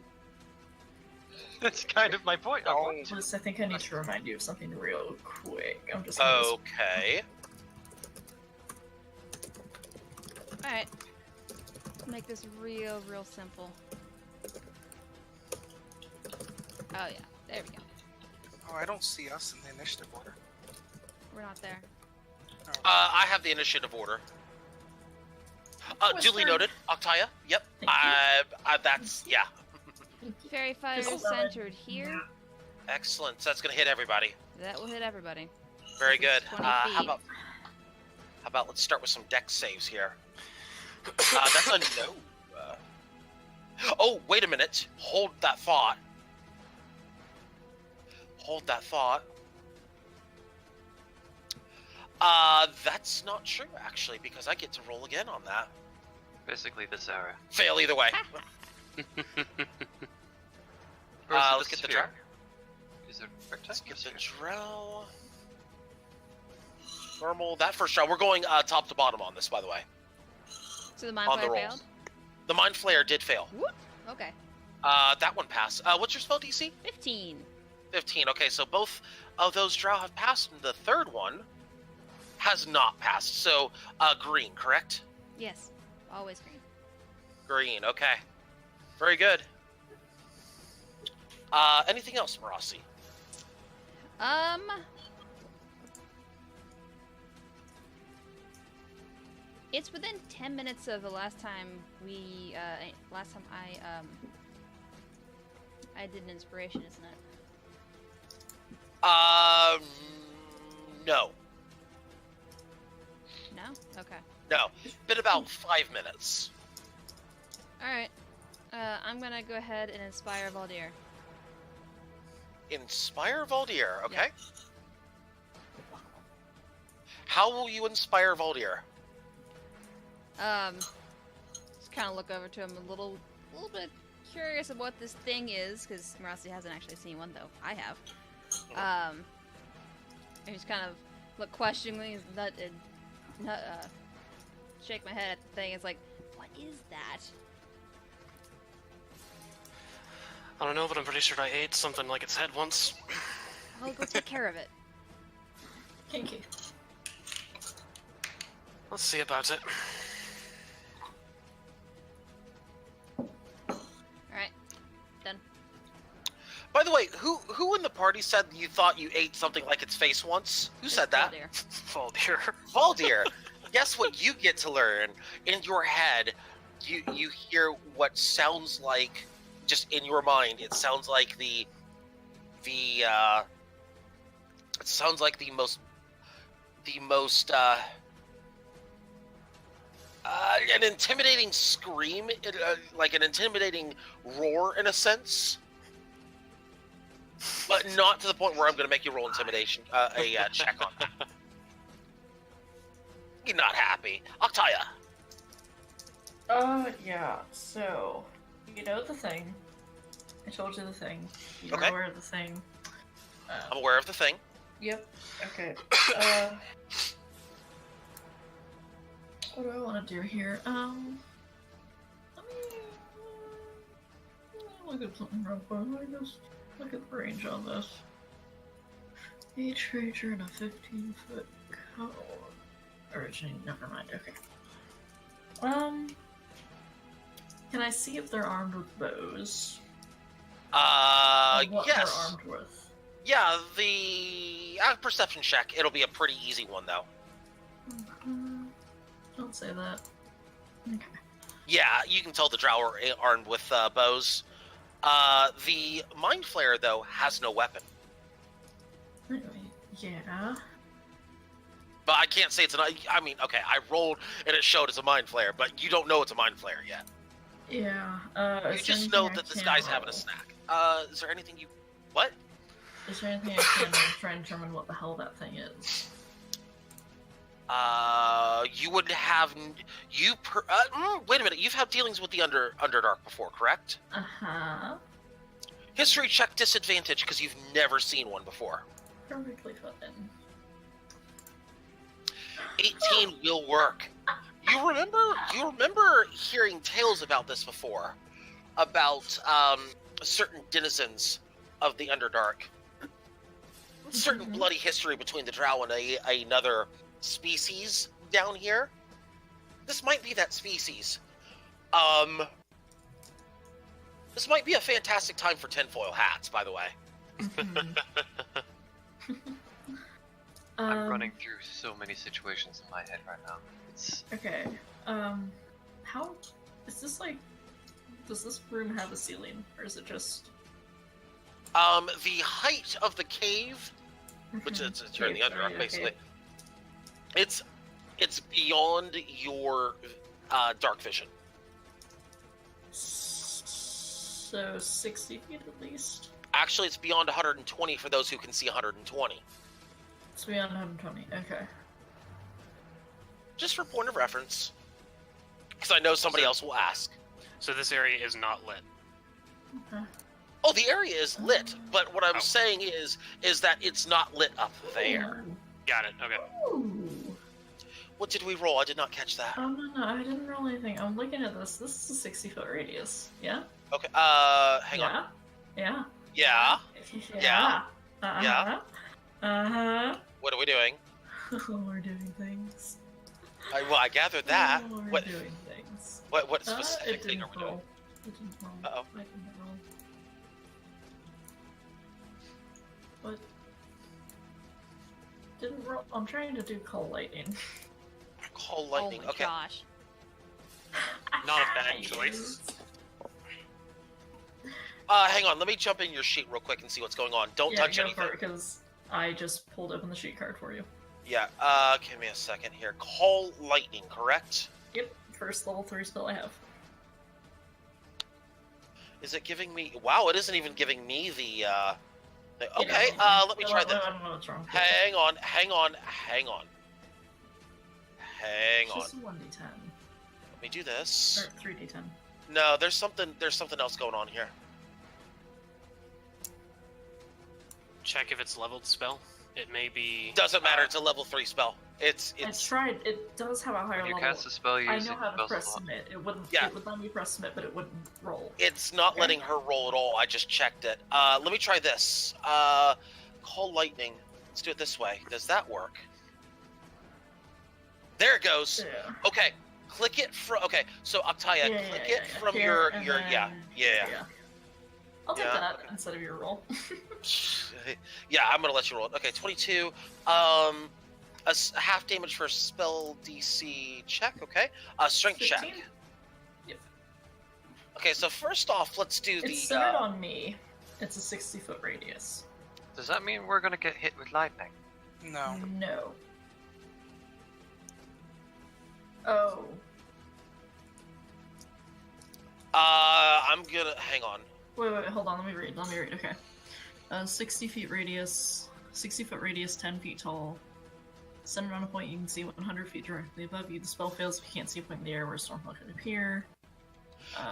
That's kind of my point. Liz, I think I need to remind you of something real quick. I'm just Okay. Alright. Make this real simple. Oh yeah, there we go. Oh, I don't see us in the initiative order. We're not there. Oh. I have the initiative order. Duly noted, Octaya. Yep. That's yeah. Fairy fire Just is centered here. Excellent. So that's gonna hit everybody. That will hit everybody. Very This is good. 20 How feet. about let's start with some dex saves here. That's a no. Oh, wait a minute. Hold that thought. Hold that thought. That's not true, actually, because I get to roll again on that. Basically, this era. Fail either way. Let's get the drow. Is it Let's get the sphere? drow. Normal. That first drow. We're going top to bottom on this, by the way. So the mind On the flayer rolls. failed? The Mind Flayer did fail. Whoop. Okay. That one passed. What's your spell DC? 15. 15. Okay, so both of those drow have passed, and the third one has not passed. So, green, correct? Yes. Always green. Green, okay. Very good. Anything else, Marasi? It's within 10 minutes of the last time I did an inspiration, isn't it? No. No? Okay. No. Been about 5 minutes. Alright. I'm gonna go ahead and inspire Valdir. Inspire Valdir, okay. How will you inspire Valdir? Just kind of look over to him a little bit curious of what this thing is, because Marasi hasn't actually seen one, though. I have. And just kind of look questioningly, shake my head at the thing. It's like, what is that? I don't know, but I'm pretty sure I ate something like its head once. I'll go take care of it. Kinky. Let's see about it. Alright. Done. By the way, who in the party said you thought you ate something like its face once? Who said that? Valdir. Valdir. Valdir. Guess what you get to learn? In your head, you hear what sounds like, just in your mind, it sounds like it sounds like the most an intimidating scream, like an intimidating roar in a sense, but not to the point where I'm going to make you roll intimidation, a check on that. You're not happy. Octaya. Yeah, so, you know the thing. I told you the thing. You're Okay. aware of the thing. I'm aware of the thing. Yep. Okay. What do I want to do here? Let me look at something real quick. Let me just look at the range on this. Each creature in a 15-foot cone. Originating. Never mind. Okay. Can I see if they're armed with bows? Or what Yes. they're armed with? Yeah, the perception check. It'll be a pretty easy one, though. Don't say that. Okay. Yeah, you can tell the drow are armed with bows. The mind flayer, though, has no weapon. Yeah. But I can't say it's an. I mean, okay, I rolled and it showed it's a mind flayer, but you don't know it's a mind flayer yet. Yeah. You just know that this guy's having a snack. Is there anything you? What? Is there anything I can try and determine what the hell that thing is? You would have wait a minute. You've had dealings with the Underdark before, correct? Uh-huh. History check disadvantage because you've never seen one before. Perfectly fine. 18 will work. You remember hearing tales about this before, about certain denizens of the Underdark. Certain bloody history between the drow and another species down here. This might be that species. This might be a fantastic time for tinfoil hats, by the way. I'm running through so many situations in my head right now. It's Okay. How is this like? Does this room have a ceiling, or is it just? The height of the cave, which is you're in the Underdark, basically. It's beyond your dark vision. So 60 feet at least. Actually, it's beyond 120 for those who can see 120. It's beyond 120. Okay. Just for point of reference, because I know somebody else will ask. So this area is not lit. Okay. Oh, the area is lit, but what I'm saying is that it's not lit up there. Got it. Okay. Ooh. What did we roll? I did not catch that. Oh no, I didn't roll anything. I'm looking at this. This is a 60-foot radius. Yeah. Okay. Hang on. Yeah. Yeah. Yeah. Yeah. Uh-huh. What are we doing? We're doing things. I gathered that. We're What? doing things. What specific It thing didn't are we doing? roll. It didn't roll. Uh-oh. I didn't roll. What? Didn't roll. I'm trying to do call lightning. Call lightning. Oh my Okay. gosh. Not a bad choice. Hang on. Let me jump in your sheet real quick and see what's going on. Don't touch anything. Because I just pulled open the sheet card for you. Yeah. Give me a second here. Call lightning. Correct. Yep. First level 3 spell I have. Is it giving me? Wow, it isn't even giving me the. Okay. Yeah, Let me try I this. don't know what's wrong. Hang on. It's just a 1d10. Let me do this. Or 3d10. No, there's something else going on here. Check if it's leveled spell. It may be. Doesn't matter. It's a level 3 spell. It's. I tried. It does have a higher when you level. cast a spell, you I use know it how to spell press slot. submit. It wouldn't. Yeah. It would let me press submit, but it wouldn't roll. It's not Okay. letting her roll at all. I just checked it. Let me try this. Call lightning. Let's do it this way. Does that work? There it goes. Yeah. Okay. Click it from. Okay. So Octaya, Yeah, click yeah, it yeah. from Here, your and yeah. then- I'll take Yeah, that okay. instead of your roll. Yeah, I'm gonna let you roll it. Okay, 22. Half damage for spell DC check. Okay. Strength 15? check. Yep. Okay, so first off, let's do It's the. centered on me. It's a 60-foot radius. Does that mean we're gonna get hit with lightning? No. No. Oh. I'm gonna hang on. Wait, hold on. Let me read. Okay. 60 feet radius, 60-foot radius, 10 feet tall. Centered on a point you can see 100 feet directly above you. The spell fails if you can't see a point in the air where a storm could appear.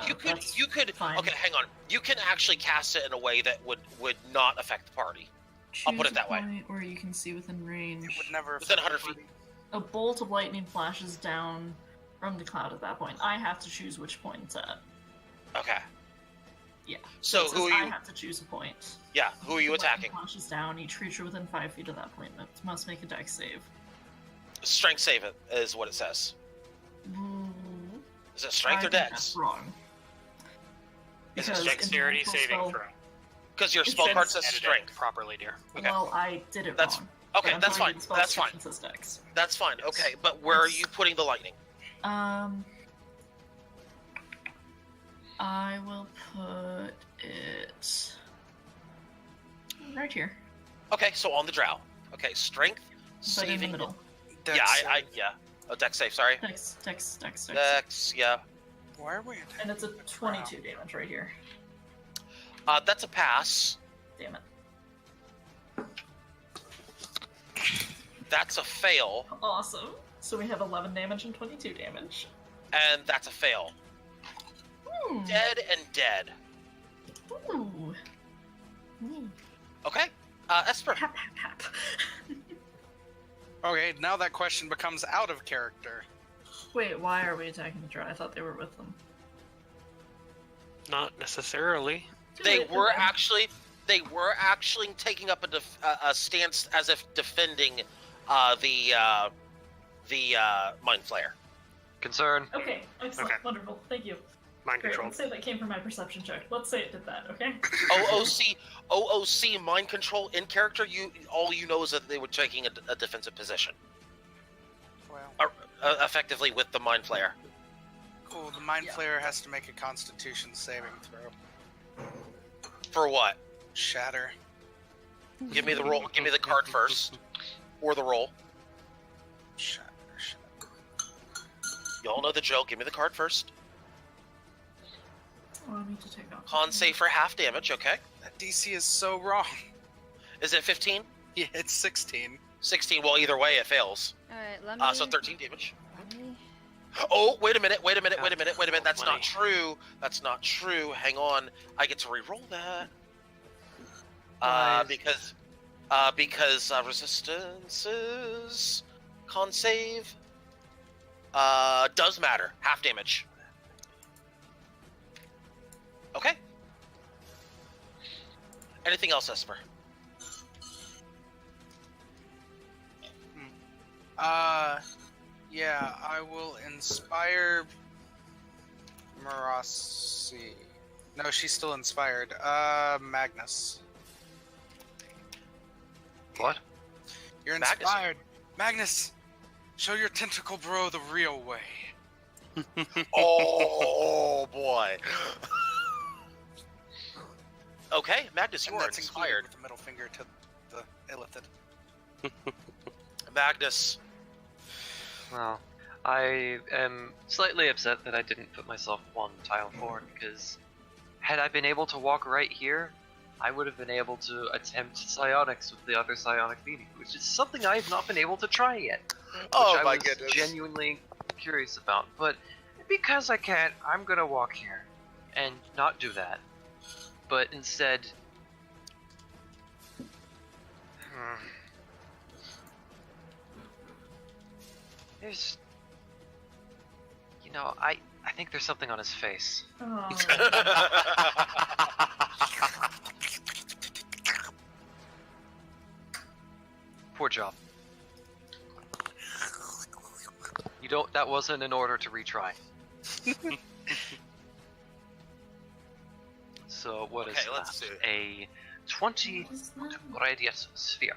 You could. fine. Okay, hang on. You can actually cast it in a way that would not affect the party. I'll put Choose it that a way. point where you can see within range. It would never Within affect 100 the feet. A bolt of lightning flashes down from the cloud at that point. I have to choose which point it's at. Okay. Yeah. So it who says are I you? have to choose a point. Yeah. Who are you The lightning attacking? flashes down. Each creature within 5 feet of that point must make a dex save. Strength save it is what it says. Is it strength I or think dex? That's wrong. This is Because dexterity elemental saving spell- throw. Because your spell It's card says Edit it strength. properly, dear. Okay. Well, I did it That's- wrong. Okay, but I'm that's going fine. to spell That's fine. description says Dex. That's fine. Yes. Okay, but where are It's- you putting the lightning? I will put it right here, Okay, so on the drow. Okay, strength, but in the saving. middle. Yeah, yeah. Oh, dex save. Sorry. Dex. Dex. Yeah. Why are we attacking? And it's a the 22 crowd? damage right here. That's a pass. Damn it. That's a fail, Awesome. So we have 11 damage and 22 damage. and that's a fail. Dead and dead. Ooh. Ooh. Okay. Esper. Hap, hap, hap. Okay, now that question becomes out of character. Wait, why are we attacking the drow? I thought they were with them. Not necessarily. They Wait, were okay. actually taking up a stance as if defending the mind flayer. Concern. Okay, excellent, Okay. wonderful, thank you. Mind Great, control. let's say that came from my perception check. Let's say it did that, okay? OOC mind control in character. All you know is that they were taking a defensive position, Well, effectively with the mind flayer. cool. The Mind Flayer has to make a Constitution saving throw. For what? Shatter. Give me the roll. Give me the card first, or the roll. Shatter. Y'all know the joke. Give me the card first. Oh, I need to take off. Con save for half damage. Okay. That DC is so wrong. Is it 15? Yeah, it's 16. 16. Well, either way, it fails. Alright, let me... So 13 damage. let me- Oh, wait a minute. That's Money. not true. That's not true. Hang on. I get to re-roll that. Nice. Because resistances, con save, does matter. Half damage. Okay. Anything else, Esper? Yeah, I will inspire Marasi. No, she's still inspired. Magnus. What? You're Magnus? inspired. Magnus, show your tentacle bro the real way. Oh boy. Okay, Magnus, you And are that's included inspired. with the middle finger to the illithid. Magnus. Well, I am slightly upset that I didn't put myself one tile forward, because had I been able to walk right here, I would have been able to attempt psionics with the other psionic beating, which is something I have not been able to try yet. Oh which my I was goodness. genuinely curious about. But because I can't, I'm gonna walk here and not do that. But instead, there's, I think there's something on his face. Oh, Poor job. That wasn't in order to retry. So what is Okay, let's that? see. A 20 what is that? radius sphere.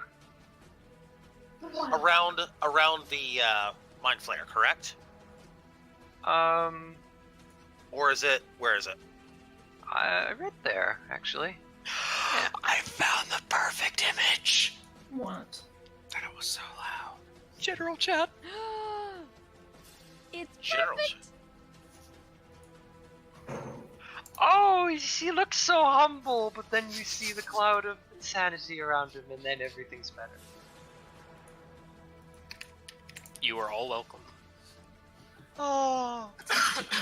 What? around the mind flayer, correct? Or is it? Where is it? Right there, actually. I found the perfect image. What? That was so loud. General chat. It's General perfect! Oh, he looks so humble, but then you see the cloud of insanity around him, and then everything's better. You are all welcome. Oh.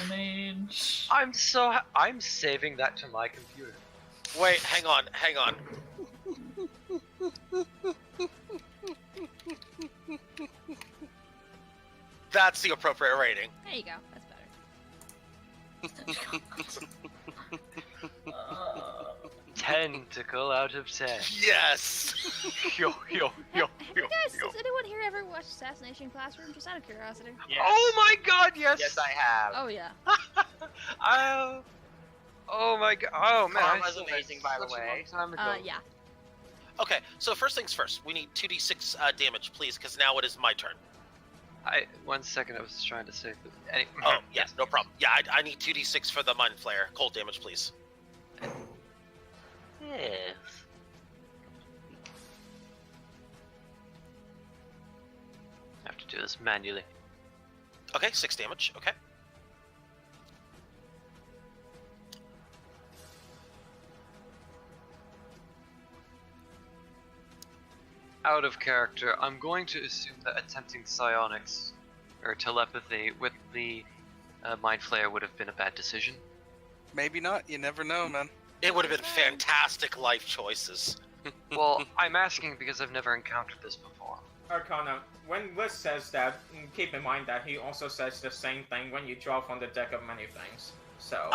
Mage. I'm saving that to my computer. Wait, hang on. That's the appropriate rating. There you go. That's better. Tentacle out of 10. Yes. Yo. Have you guys, has anyone here ever watched Assassination Classroom? Just out of curiosity. Oh my god, yes! Yes, I have. Oh yeah. Oh my god! Oh man, I Karma's still amazing, had by the such a way. long time ago. Yeah. Okay, so first things first, we need 2d6 damage, please, because now it is my turn. 1 second, I was trying to say. Oh, yes, no problem. Yeah, I need 2d6 for the Mind Flayer. Cold damage, please. Yes. I have to do this manually. Okay, 6 damage. Okay. Out of character, I'm going to assume that attempting psionics or telepathy with the Mind Flayer would have been a bad decision. Maybe not. You never know, man. It would have been fantastic life choices. Well, I'm asking because I've never encountered this before. Arcana, when Liz says that, keep in mind that he also says the same thing when you draw from the deck of many things. So.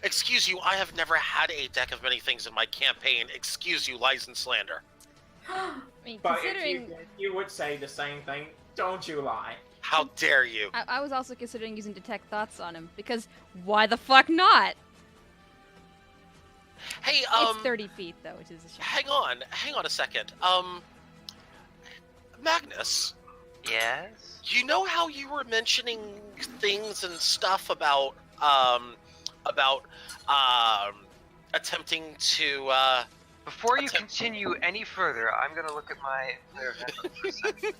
Excuse you. I have never had a deck of many things in my campaign. Excuse you, lies and slander. I mean, But considering if you would say the same thing, don't you lie. How dare you? I was also considering using detect thoughts on him because why the fuck not? Hey, It's 30 feet though, which is a shame. hang on a second. Magnus, Yes? you know how you were mentioning things and stuff about attempting to Before you continue any further, I'm gonna look at my player handbook for a second.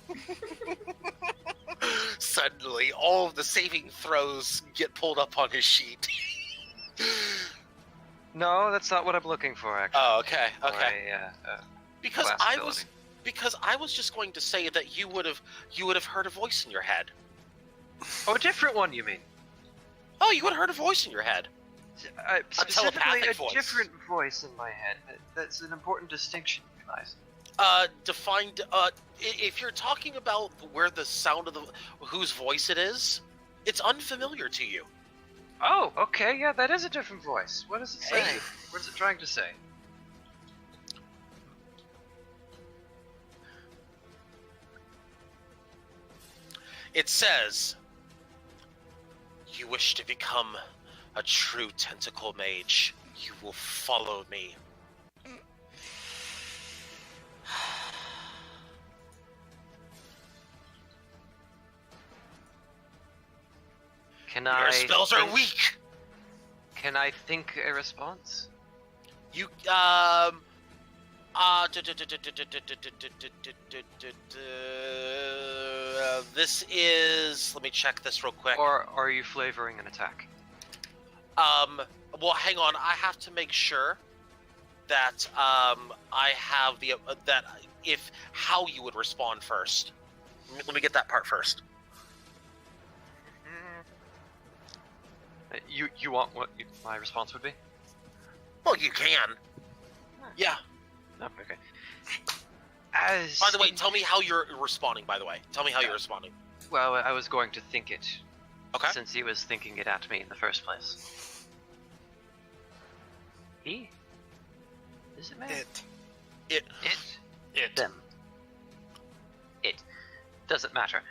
Suddenly all of the saving throws get pulled up on his sheet. No, that's not what I'm looking for, actually. Oh, okay. Because class I ability. was just going to say that you would have heard a voice in your head. Oh, a different one, you mean? Oh, you would have heard a voice in your head. Specifically, telepathic a voice. different voice in my head. That's an important distinction, guys. Defined. If you're talking about where the sound of whose voice it is, it's unfamiliar to you. Oh, okay, yeah, that is a different voice. What does it say? Hey. What is it trying to say? It says, "You wish to become a true tentacle mage. You will follow me." Can Your I spells are think- weak. Can I think a response? You this is. Let me check this real quick. Or are you flavoring an attack? Well, hang on. I have to make sure that I have the that if how you would respond first. Let me get that part first. You want what my response would be? Well, you can. Yeah. No, okay. As By the way, tell me how you're responding. By the way, tell me how you're responding. well, I was going to think it. Okay. Since he was thinking it at me in the first place. He? Is it man? It. It. Them. It. Doesn't matter.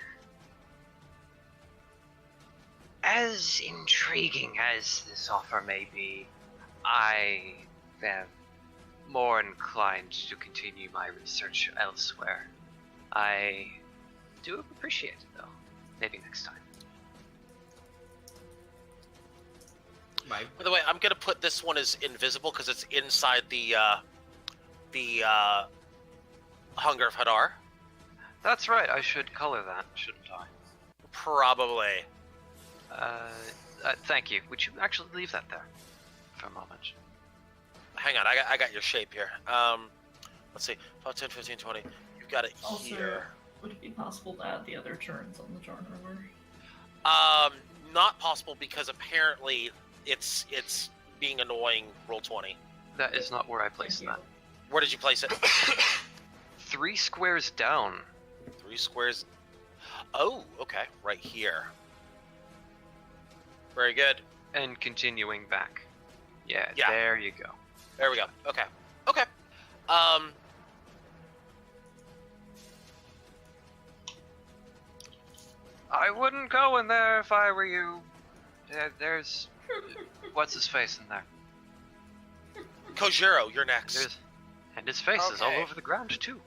As intriguing as this offer may be, I am more inclined to continue my research elsewhere. I do appreciate it, though. Maybe next time. Right. By the way, I'm gonna put this one as invisible because it's inside the Hunger of Hadar. That's right, I should color that, shouldn't I? Probably. Thank you. Would you actually leave that there for a moment? Hang on, I got your shape here. Let's see. 5, 10, 15, 20. You've got it Also, here. would it be possible to add the other turns on the Jarn River? Not possible because apparently it's being annoying. Roll 20. That is not where I placed Thank that. you. Where did you place it? 3 squares down. 3 squares. Oh, okay, right here. Very good. And continuing back. Yeah, Yeah. there you go. There we go. Okay. Okay. I wouldn't go in there if I were you. There's What's his face in there? Kojiro, you're next. And his face is all Okay. over the ground too.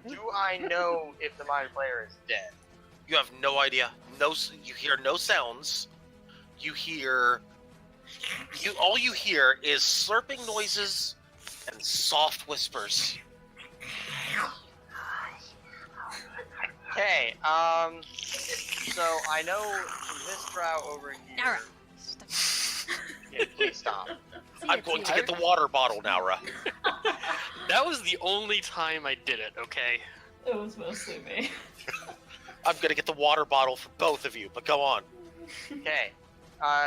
Do I know if the Mind Flayer is dead? You have no idea. You hear no sounds. You hear. All you hear is slurping noises and soft whispers. Okay, so I know this drow over here. Nara, stop. Yeah, please stop. I'm going to get the water bottle, Naura. That was the only time I did it, okay? It was mostly me. I'm going to get the water bottle for both of you, but go on. Okay,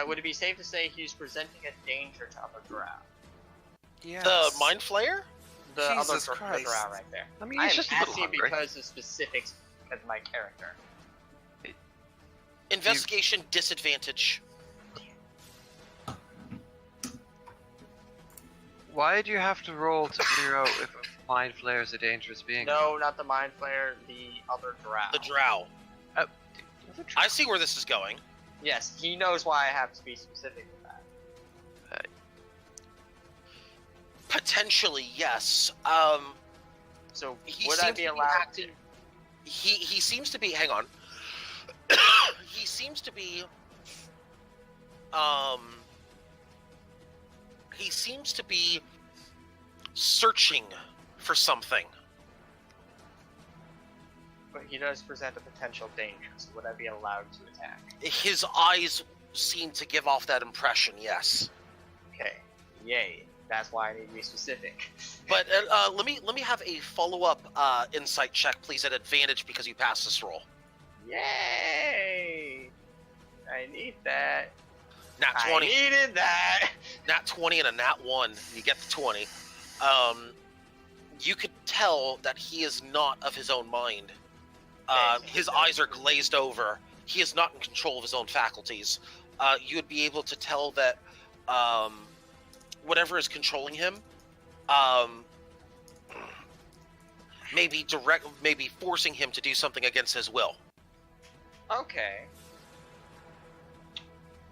would it be safe to say he's presenting a danger to other drow? Yes. The Mind Flayer? The other Jesus drow Christ. right there. I mean, I he's am just a little asking hungry. because of specifics of my character. Investigation disadvantage. Why do you have to roll to figure out if a mind flayer is a dangerous being? No, not the Mind Flayer, the other drow. The drow. Oh, I see where this is going. Yes, he knows why I have to be specific with that. Potentially, yes. So He would I seems be to allowed acting- He seems to be. Hang on. He seems to be. He seems to be searching for something. But he does present a potential danger, so would I be allowed to attack? His eyes seem to give off that impression. Yes. Okay, yay. That's why I need to be specific. But let me have a follow-up insight check, please, at advantage because you passed this roll. Yay! I need that. Nat I 20. needed that. Nat 20 and a nat 1. You get the 20. You could tell that he is not of his own mind. His eyes are glazed over. He is not in control of his own faculties. You would be able to tell that whatever is controlling him, maybe forcing him to do something against his will. Okay.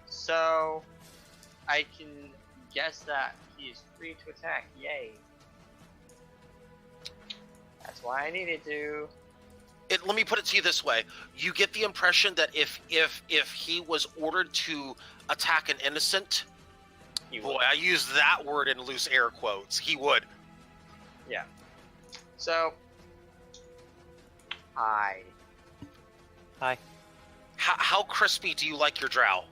So, I can guess that he is free to attack. Yay. That's why I needed to. Let me put it to you this way: you get the impression that if he was ordered to attack an innocent, boy, I use that word in loose air quotes, he would. Yeah. So, hi. How crispy do you like your drow?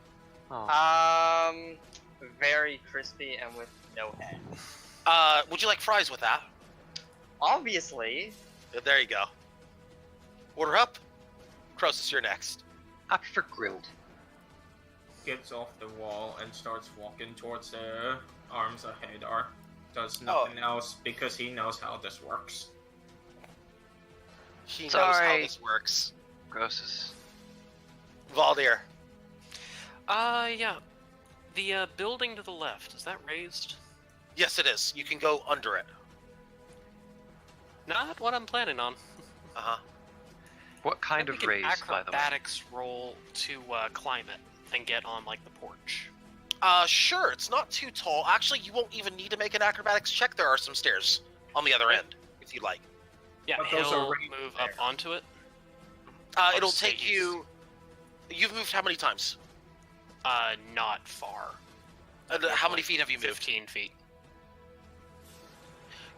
Oh. Very crispy and with no head. Would you like fries with that? Obviously. There you go. Order up. Croesus, you're next. I prefer grilled. Gets off the wall and starts walking towards the arms of Hadar. Does nothing else because he knows how this works. He knows how Sorry. this works. Grosses. Valdir. Yeah. The building to the left, is that raised? Yes, it is. You can go under it. Not what I'm planning on. Uh-huh. What kind Maybe of we raise, can by the way? acrobatics roll to climb it and get on like the porch. Sure, it's not too tall. Actually, you won't even need to make an acrobatics check. There are some stairs on the other end, if you like. Yeah, But those he'll are right move there. up onto it. It'll say take he's- you... You've moved how many times? Not far. How many feet have you moved? 15 feet.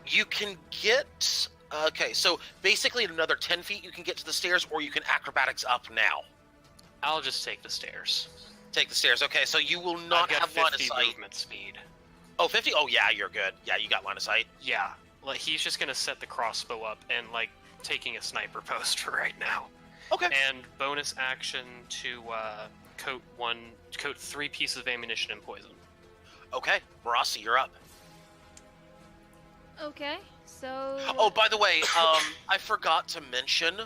You can get... Okay, so basically in another 10 feet you can get to the stairs, or you can acrobatics up now. I'll just take the stairs. Take the stairs. Okay, so you will I've not got have line of 50 sight. movement speed. Oh, 50? Oh, yeah, you're good. Yeah, you got line of sight. Yeah, like he's just gonna set the crossbow up and like taking a sniper post for right now. Okay. And bonus action to coat 3 pieces of ammunition in poison. Okay, Marasi, you're up. Okay, so. Oh, by the way, I forgot to mention.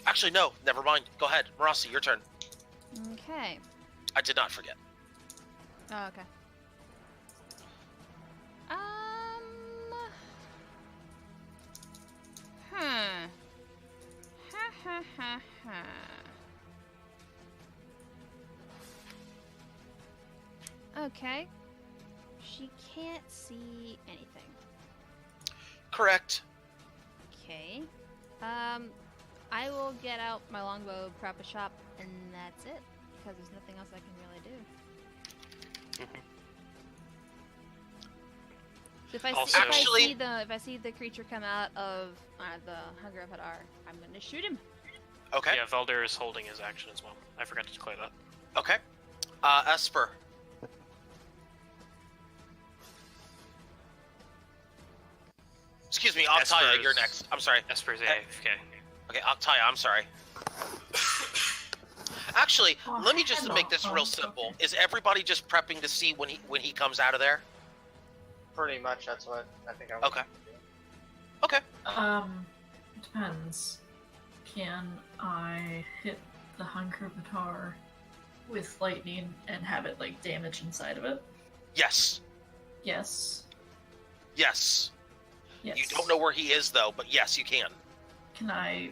Actually, no. Never mind. Go ahead, Marasi. Your turn. Okay. I did not forget. Oh, okay. Hmm. Ha ha ha ha. Okay. She can't see anything. Correct. Okay. I will get out my longbow, prep a shot, and that's it. Because there's nothing else I can really do. So if I, Also- if I see the creature come out of the Hunger of Hadar, I'm gonna shoot him. Okay. Yeah, Velder is holding his action as well. I forgot to declare that. Okay. Esper. Excuse me, Octaya, Esper's- you're next. I'm sorry. Esper's AFK. Okay, Octaya, I'm sorry. Actually, Oh, let me just hello. make this Oh, real simple. okay. Is everybody just prepping to see when he comes out of there? Pretty much, that's what I think I Okay. Okay. Depends. Can I hit the Hunger Batar with lightning and have it like damage inside of it? Yes. Yes. Yes. Yes. You don't know where he is though, but yes, you can. Can I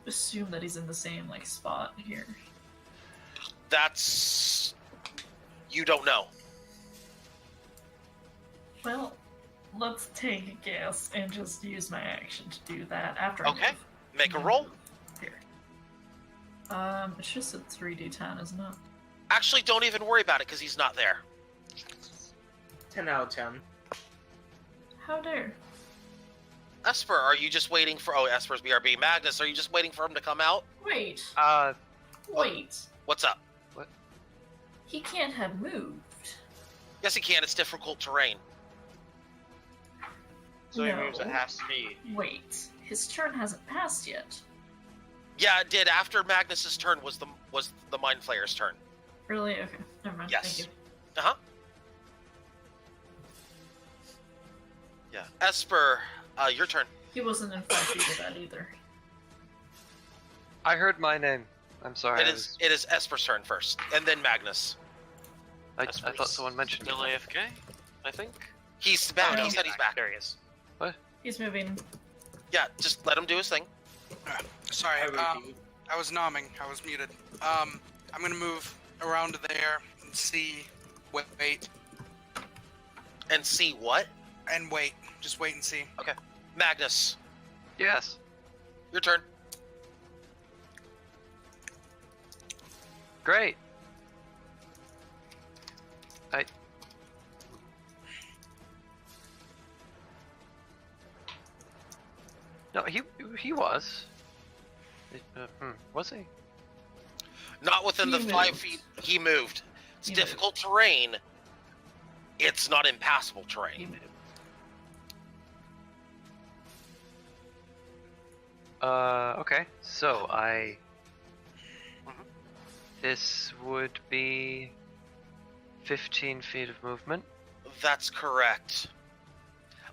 assume that he's in the same like spot here? That's you don't know. Well, let's take a guess and just use my action to do that after. Okay. I move. Make a roll. Here. It's just a 3d10, isn't it? Actually, don't even worry about it because he's not there. 10 out of 10. How dare? Esper, are you just waiting for? Oh, Esper's BRB. Magnus, are you just waiting for him to come out? Wait. Uh, Wait. What's up? He can't have moved. Yes, he can. It's difficult terrain. So he No. moves at half speed. Wait. His turn hasn't passed yet. Yeah, it did. After Magnus's turn was the Mind Flayer's turn. Really? Okay. Never mind. Yes. Thank you. Uh-huh. Yeah. Esper, your turn. He wasn't in 5 feet of that either. I heard my name. I'm sorry. It is Esper's turn first, and then Magnus. I thought someone mentioned Still it. AFK, I think. He's back. Oh. He said he's back. There he is. He's moving. Yeah, just let him do his thing. Sorry, I repeat. I was nomming. I was muted. I'm gonna move around there and see, wait, And see what? and wait. Just wait and see. Magnus, Yes. your turn. Great. No, he was. Was he? Not within He the 5 moved. feet. He moved. It's He difficult terrain. It's not impassable He terrain. moved. Okay. So I. Mhm. This would be 15 feet of movement. That's correct.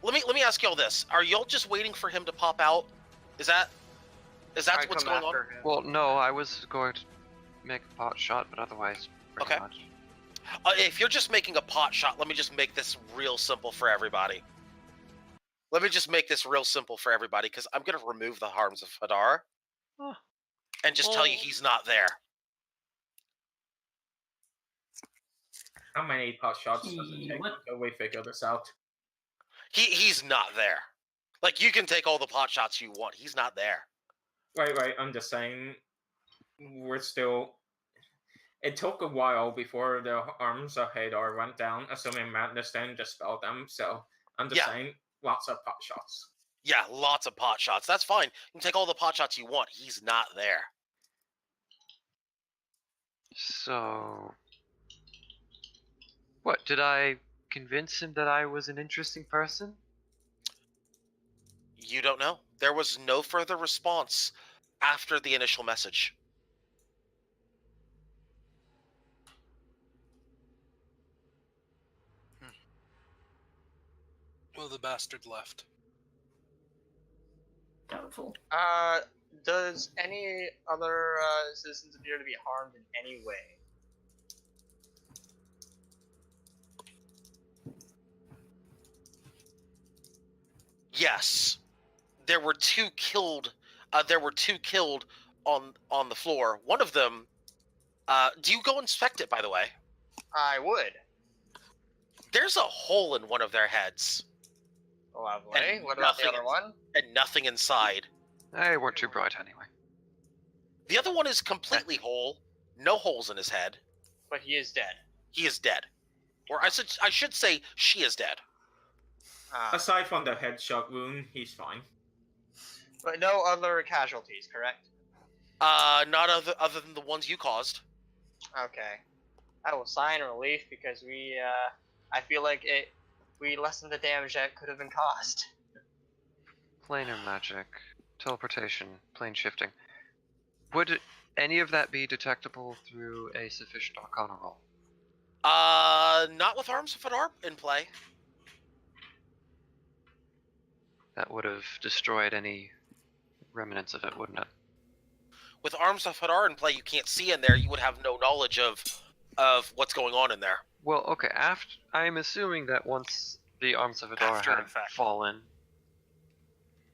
Let me ask y'all this: are y'all just waiting for him to pop out? Is that I what's come going on? after him. Well, no, I was going to make a pot shot, but otherwise, pretty Okay. much. If you're just making a pot shot, let me just make this real simple for everybody. Let me just make this real simple for everybody, because I'm going to remove the harms of Hadar. Oh. And just tell you Well- he's not there. How many pot shots does it He- take what? until we figure this out? He's not there. Like, you can take all the pot shots you want. He's not there. Right, I'm just saying, we're still... It took a while before the arms of Hadar went down, assuming Madness then dispelled them, so I'm just Yeah. saying, lots of pot shots. Yeah, lots of pot shots. That's fine. You can take all the pot shots you want. He's not there. So. What, did I convince him that I was an interesting person? You don't know. There was no further response after the initial message. Well, the bastard left. Doubtful. Does any other citizens appear to be harmed in any way? Yes, there were two killed. There were two killed on the floor. One of them. Do you go inspect it, by the way? I would. There's a hole in one of their heads Lovely. And What about the nothing other one? and nothing inside. They weren't too bright anyway. The other one is completely whole, no holes in his head. But he is dead. He is dead. Or I should say she is dead. Aside from the headshot wound, he's fine. But no other casualties, correct? Not other than the ones you caused. Okay. I will sign relief because I feel like we lessened the damage that could have been caused. Planar magic, teleportation, plane shifting. Would any of that be detectable through a sufficient Arcana roll? Not with Arms of Hadar in play. That would have destroyed any remnants of it, wouldn't it? With Arms of Hadar in play, you can't see in there. You would have no knowledge of what's going on in there. Well, okay. I'm assuming that once the Arms of Hadar After, in had fact. fallen,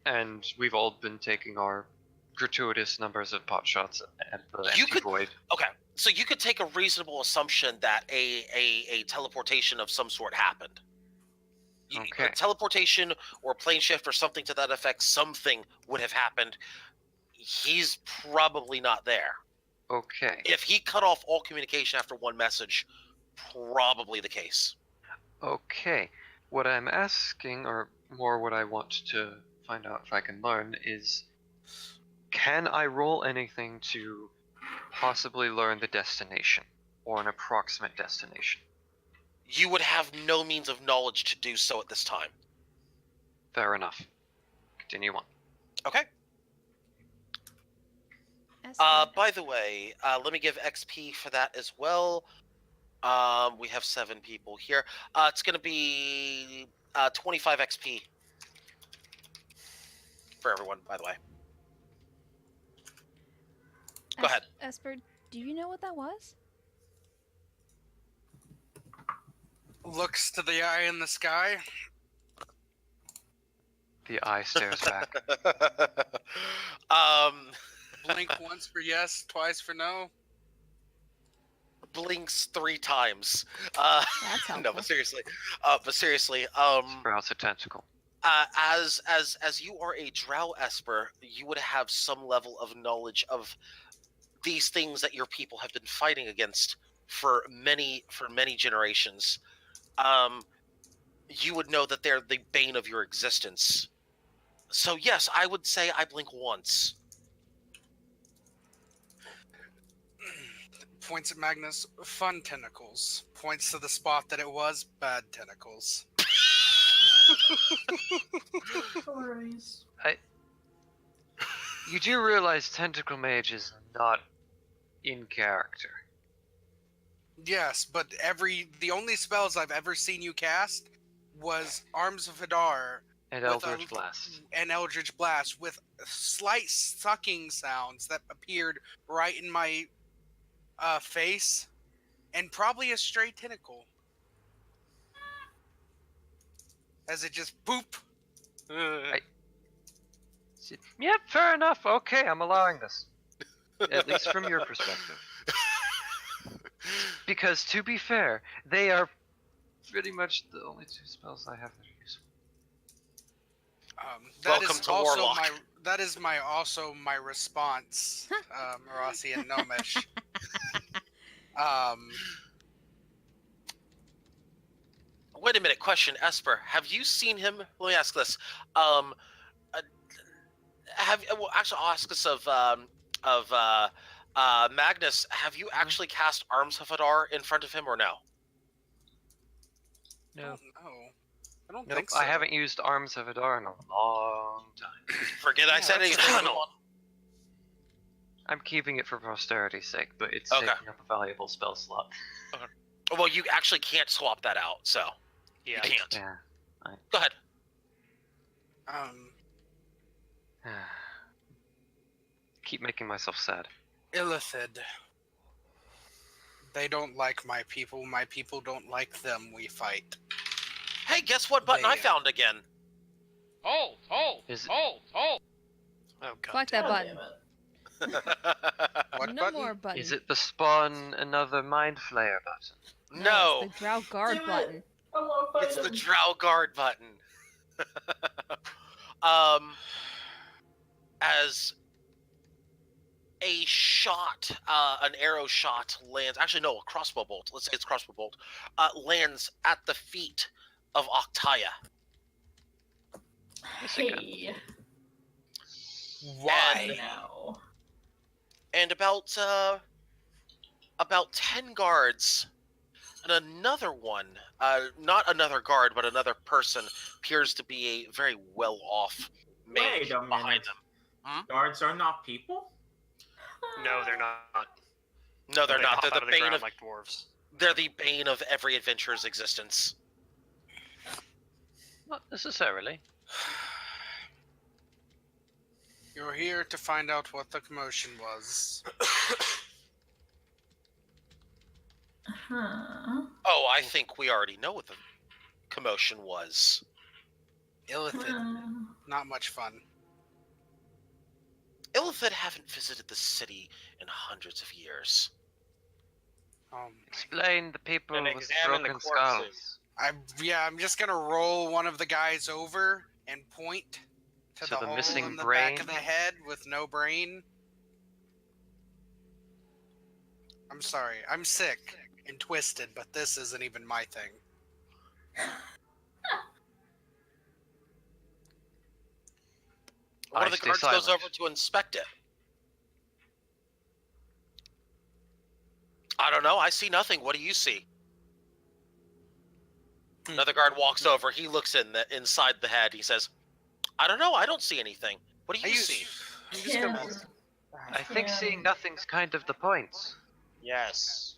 and we've all been taking our gratuitous numbers of pot shots at the You empty could- void. Okay, so you could take a reasonable assumption that a teleportation of some sort happened. Okay. A teleportation or plane shift or something to that effect, something would have happened. He's probably not there. Okay. If he cut off all communication after one message, probably the case. Okay. What I'm asking, or more what I want to find out if I can learn, is can I roll anything to possibly learn the destination, or an approximate destination? You would have no means of knowledge to do so at this time. Fair enough. Continue on. Okay. Esper. By the way, let me give XP for that as well. We have 7 people here. It's going to be 25 XP for everyone, by the way. Go ahead. Esper, do you know what that was? Looks to the eye in the sky. The eye stares back. Blink once for yes, twice for no. Blinks 3 times. That's No, helpful. but seriously, Sprouts a tentacle. as you are a drow esper, you would have some level of knowledge of these things that your people have been fighting against for many generations. You would know that they're the bane of your existence. So yes, I would say I blink once. Points at Magnus, fun tentacles. Points to the spot that it was, bad tentacles. Stories. You do realize Tentacle Mage is not in character. Yes, but the only spells I've ever seen you cast was Arms of Hadar And with Eldritch Blast. and Eldritch Blast with slight sucking sounds that appeared right in my face, and probably a stray tentacle. As it just boop. Yep, fair enough. Okay, I'm allowing this. At least from your perspective. Because, to be fair, they are pretty much the only 2 spells I have that are useful. Welcome to Warlock. That is my response, Marasi and Nomish. Wait a minute. Question, Esper. Have you seen him? Let me ask this. Actually, I'll ask this of Magnus. Have you actually cast Arms of Hadar in front of him, or no? No. I don't Nope, think so. I haven't used Arms of Hadar in a long time. Forget I said anything. I'm keeping it for posterity's sake, but it's Okay. taking up a valuable spell slot. Well, you actually can't swap that out, so Yeah. you can't. Yeah. Go ahead. Keep making myself sad. Illithid. They don't like my people don't like them, we fight. Hey, guess what button I They- found again? Hold! Is it- Oh, God. Click that God button. damn it. What no button? more buttons. Is it the spawn another Mind Flayer button? No. It's the Drow Guard Do it. button. I want to fight It's the him. Drow Guard button. As a shot, an arrow shot lands. Actually, no, a crossbow bolt. Let's say it's crossbow bolt. Lands at the feet of Octaya. Hey, Why? now. And about 10 guards, and another one, not another guard, but another person, appears to be a very well-off mage Wait a behind minute. them. Guards are not people? No, they're not. No, they're They not. hop They're out the of the bane ground of like dwarves. they're the bane of every adventurer's existence. Not necessarily. You're here to find out what the commotion was. Huh. Oh, I think we already know what the commotion was. Illithid. Not much fun. Illithid haven't visited the city in hundreds of years. Explain the people And with examine the broken corpses. skulls. I'm just gonna roll one of the guys over and point to the hole missing in the brain? back of the head with no brain. I'm sorry, I'm sick and twisted, but this isn't even my thing. One I of the stay guards goes silent. over to inspect it. I don't know. I see nothing. What do you see? Another guard walks over. He looks inside the head. He says, "I don't know. I don't see anything. What do you see?" I'm just gonna. I think seeing nothing's kind of the point. Yes.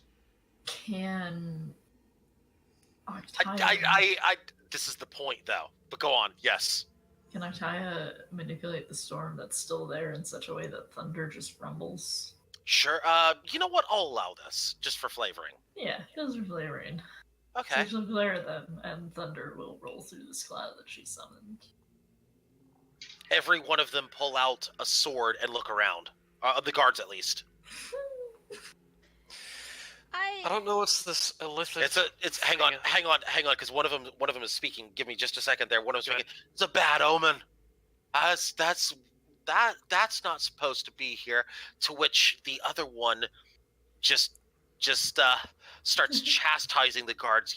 Can This is the point, though. But go on. Yes. Can Octaya manipulate the storm that's still there in such a way that thunder just rumbles? Sure. You know what? I'll allow this just for flavoring. Yeah, those are flavoring. Okay. So she'll glare at them, and thunder will roll through this cloud that she summoned. Every one of them pull out a sword and look around. The guards, at least. I don't know what's this illithid. Hang on, because one of them is speaking. Give me just a second there. One of them Go speaking. It's a bad omen. That's not supposed to be here. To which the other one just starts chastising the guards.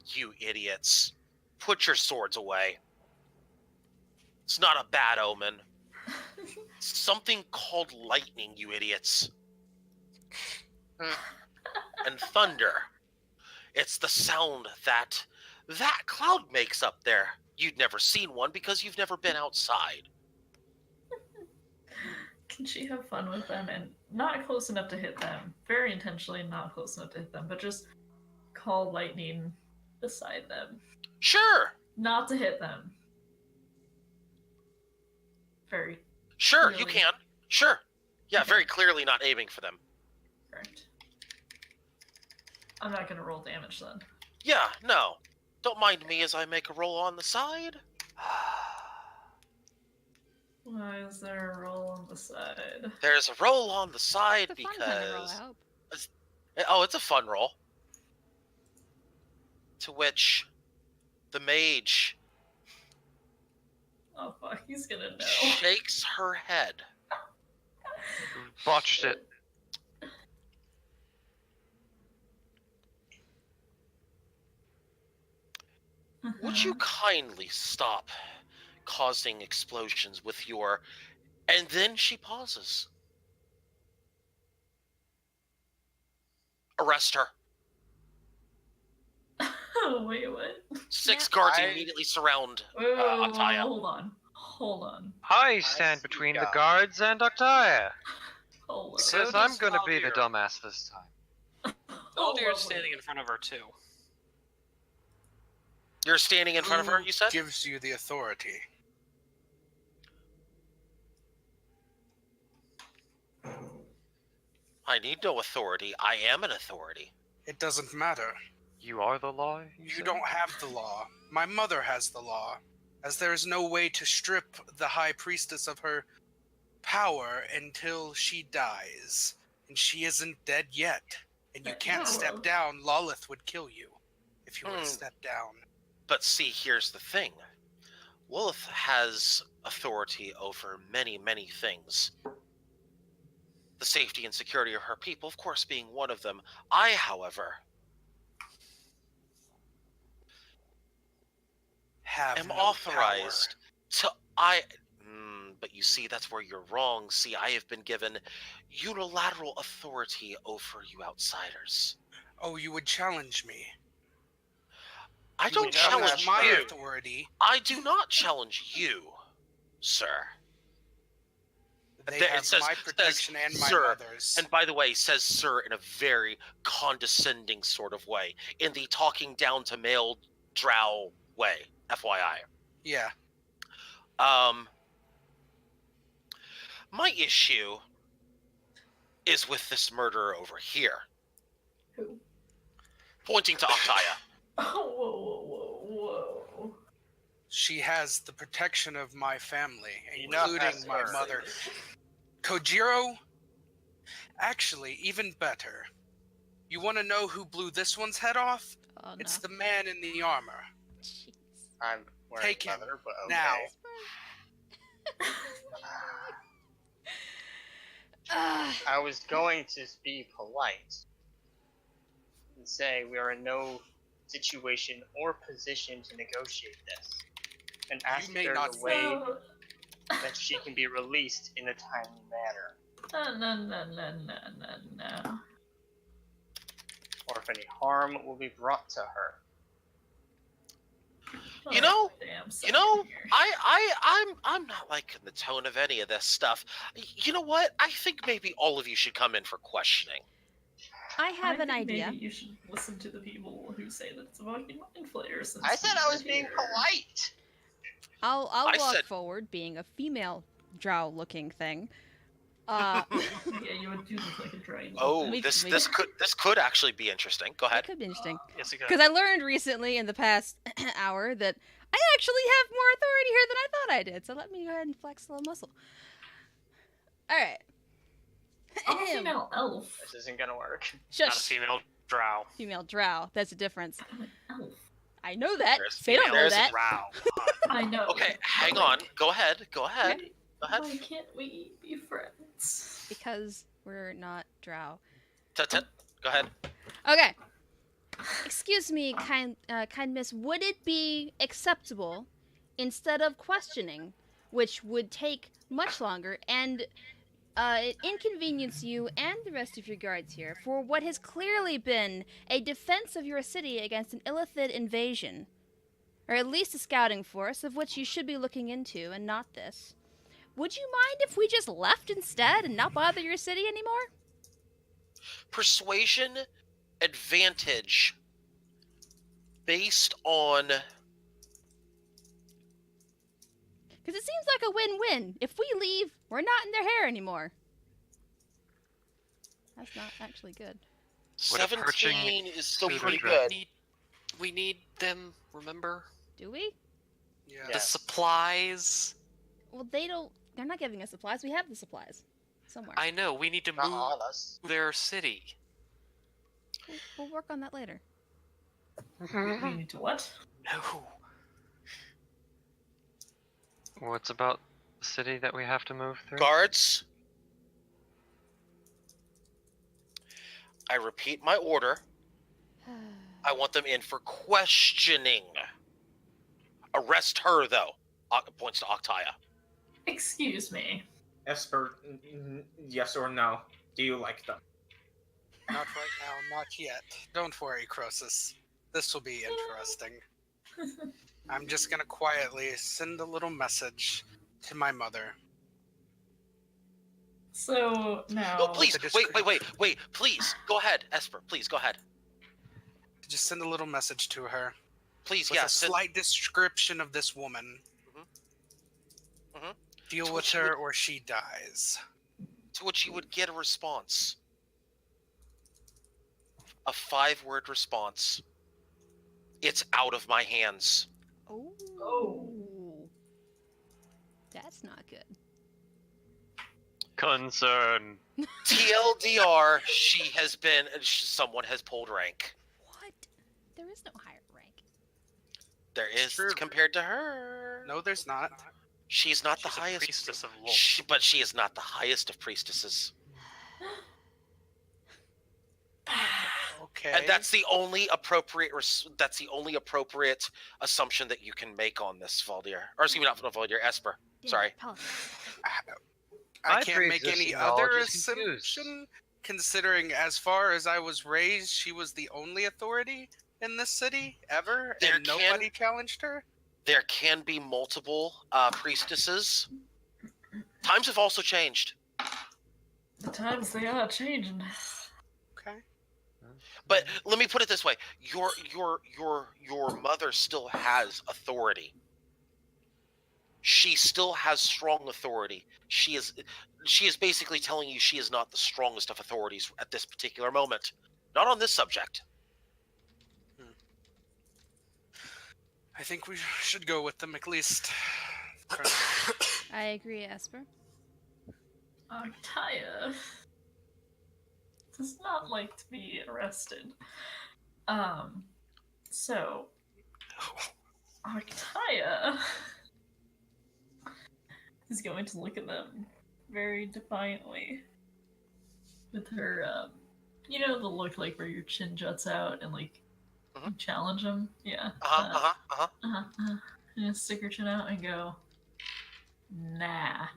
You idiots! Put your swords away. It's not a bad omen. Something called lightning, you idiots. And thunder. It's the sound that cloud makes up there. You'd never seen one because you've never been outside. Can she have fun with them and not close enough to hit them? Very intentionally not close enough to hit them, but just call lightning beside them. Sure. Not to hit them. Very Sure, clearly. you can. Sure. Yeah, Okay. very clearly not aiming for them. Correct. I'm not gonna roll damage then. Yeah, no. Don't mind me as I make a roll on the side. Why is there a roll on the side? There's a roll on the side It's a fun kind of roll, I because... hope. It's a fun roll. To which the mage Oh fuck, he's gonna know. shakes her head. Botched it. Would you kindly stop causing explosions with your... And then she pauses. Arrest her. Oh, wait, what? 6 Yeah. guards I- immediately surround Wait, Octaya. hold on. Hold on. I stand between the speak up. guards and Octaya. Hold So on. Because I'm does gonna be the Valdir. dumbass this time. Valdir's standing in front of her too. You're standing in front of her, you said? Gives you the authority. I need no authority. I am an authority. It doesn't matter. You are the law? You said? don't have the law. My mother has the law, as there is no way to strip the high priestess of her power until she dies. And she isn't dead yet. And you But can't no. step down. Lolith would kill you if if you were to step down. But see, here's the thing. Lilith has authority over many, many things. The safety and security of her people, of course, being one of them. I, however, am No authorized to... but you see, that's where you're wrong. See, I have been given unilateral authority over you outsiders. Oh, you would challenge me. I You don't would challenge challenge my you. authority. I do not challenge you, sir. They There- have it says- my protection and my sir. mother's. And by the way, says sir in a very condescending sort of way, in the talking down to male drow way, FYI. Yeah. My issue is with this murderer over here. Who? Pointing to Octaya. Oh, whoa. She has the protection of my family, Enough, including my Esper. mother. Kojiro? Actually, even better. You want to know who blew this one's head off? Oh, no. It's the man in the armor. Jeez. I'm wearing Take him leather, but okay. now. I was going to be polite and say we are in no situation or position to negotiate this, and ask You may if there's not a way So, that she can be released in a timely manner, no. or if any harm will be brought to her. You know, Damn, I'm not liking the tone of any of this stuff. You know what? I think maybe all of you should come in for questioning. I have an think idea. Maybe you should listen to the people who say that it's about mind flayers. since I said I was you're being here. polite. I'll I walk said- forward, being a female drow-looking thing. Yeah, you would do look like a dragon. Oh, We- this we- this could actually be interesting. Go That ahead. could be interesting. Yes, you got Because I learned recently in the past hour that I actually have more authority here than I thought I did. So let me go ahead and flex a little muscle. All right. I'm a female elf. This isn't gonna work. not a Shush. female drow. Female drow. That's a difference. I'm an elf. I know that. There's They don't know females that. Drow. I know. Okay, hang but, on. like, Go ahead. Go ahead. Go ahead. Why can't we be friends? Because we're not drow. Tut-tut. Go ahead. Okay. Excuse me, kind miss. Would it be acceptable, instead of questioning, which would take much longer and inconvenience you and the rest of your guards here, for what has clearly been a defense of your city against an Illithid invasion, or at least a scouting force, of which you should be looking into, and not this? Would you mind if we just left instead and not bother your city anymore? Persuasion advantage based on... Because it seems like a win-win. If we leave, we're not in their hair anymore. That's not actually good. Would a perching 17 is still suit pretty address- good. We need them, remember? Do we? Yeah. The Yes. supplies. Well, they're not giving us supplies. We have the supplies. Somewhere. I know, we need to Not move on us. their city. We'll work on that later. We need to what? No. What's about the city that we have to move through? Guards, I repeat my order. I want them in for questioning. Arrest her, though. Points to Octaya. Excuse me. Esper, yes or no? Do you like them? Not right now, not yet. Don't worry, Croesus. This will be interesting. I'm just gonna quietly send a little message to my mother. So now. No, please, the wait. Please, go ahead, Esper. Please, go ahead. Just send a little message to her Please, with yeah. a slight description of this woman. Mhm. Deal To with which you her would- or she dies. To which you would get a response. A 5-word response. It's out of my hands. Oh. That's not good. Concern. TLDR, someone has pulled rank. What? There is no hierarchy. There is True. compared to her. No, there's not. She's not She's the a highest. priestess of Wolf. But she is not the highest of priestesses. Okay. And that's the only appropriate. That's the only appropriate assumption that you can make on this, Valdir. Or excuse me, not Valdir, Esper. Sorry. I My can't make any pre-existing other knowledge is confused. assumption, considering as far as I was raised, she was the only authority in this city ever, There and nobody challenged her. There can be multiple priestesses. Times have also changed. The times they are changing. Okay. But let me put it this way: your mother still has authority. She still has strong authority. She is basically telling you she is not the strongest of authorities at this particular moment. Not on this subject. I think we should go with them at least. I agree, Esper. Arctaya does not like to be arrested. So Arctaya is going to look at them very defiantly with her, you know, the look like where your chin juts out and like you challenge them. Yeah. And stick her chin out and go, nah.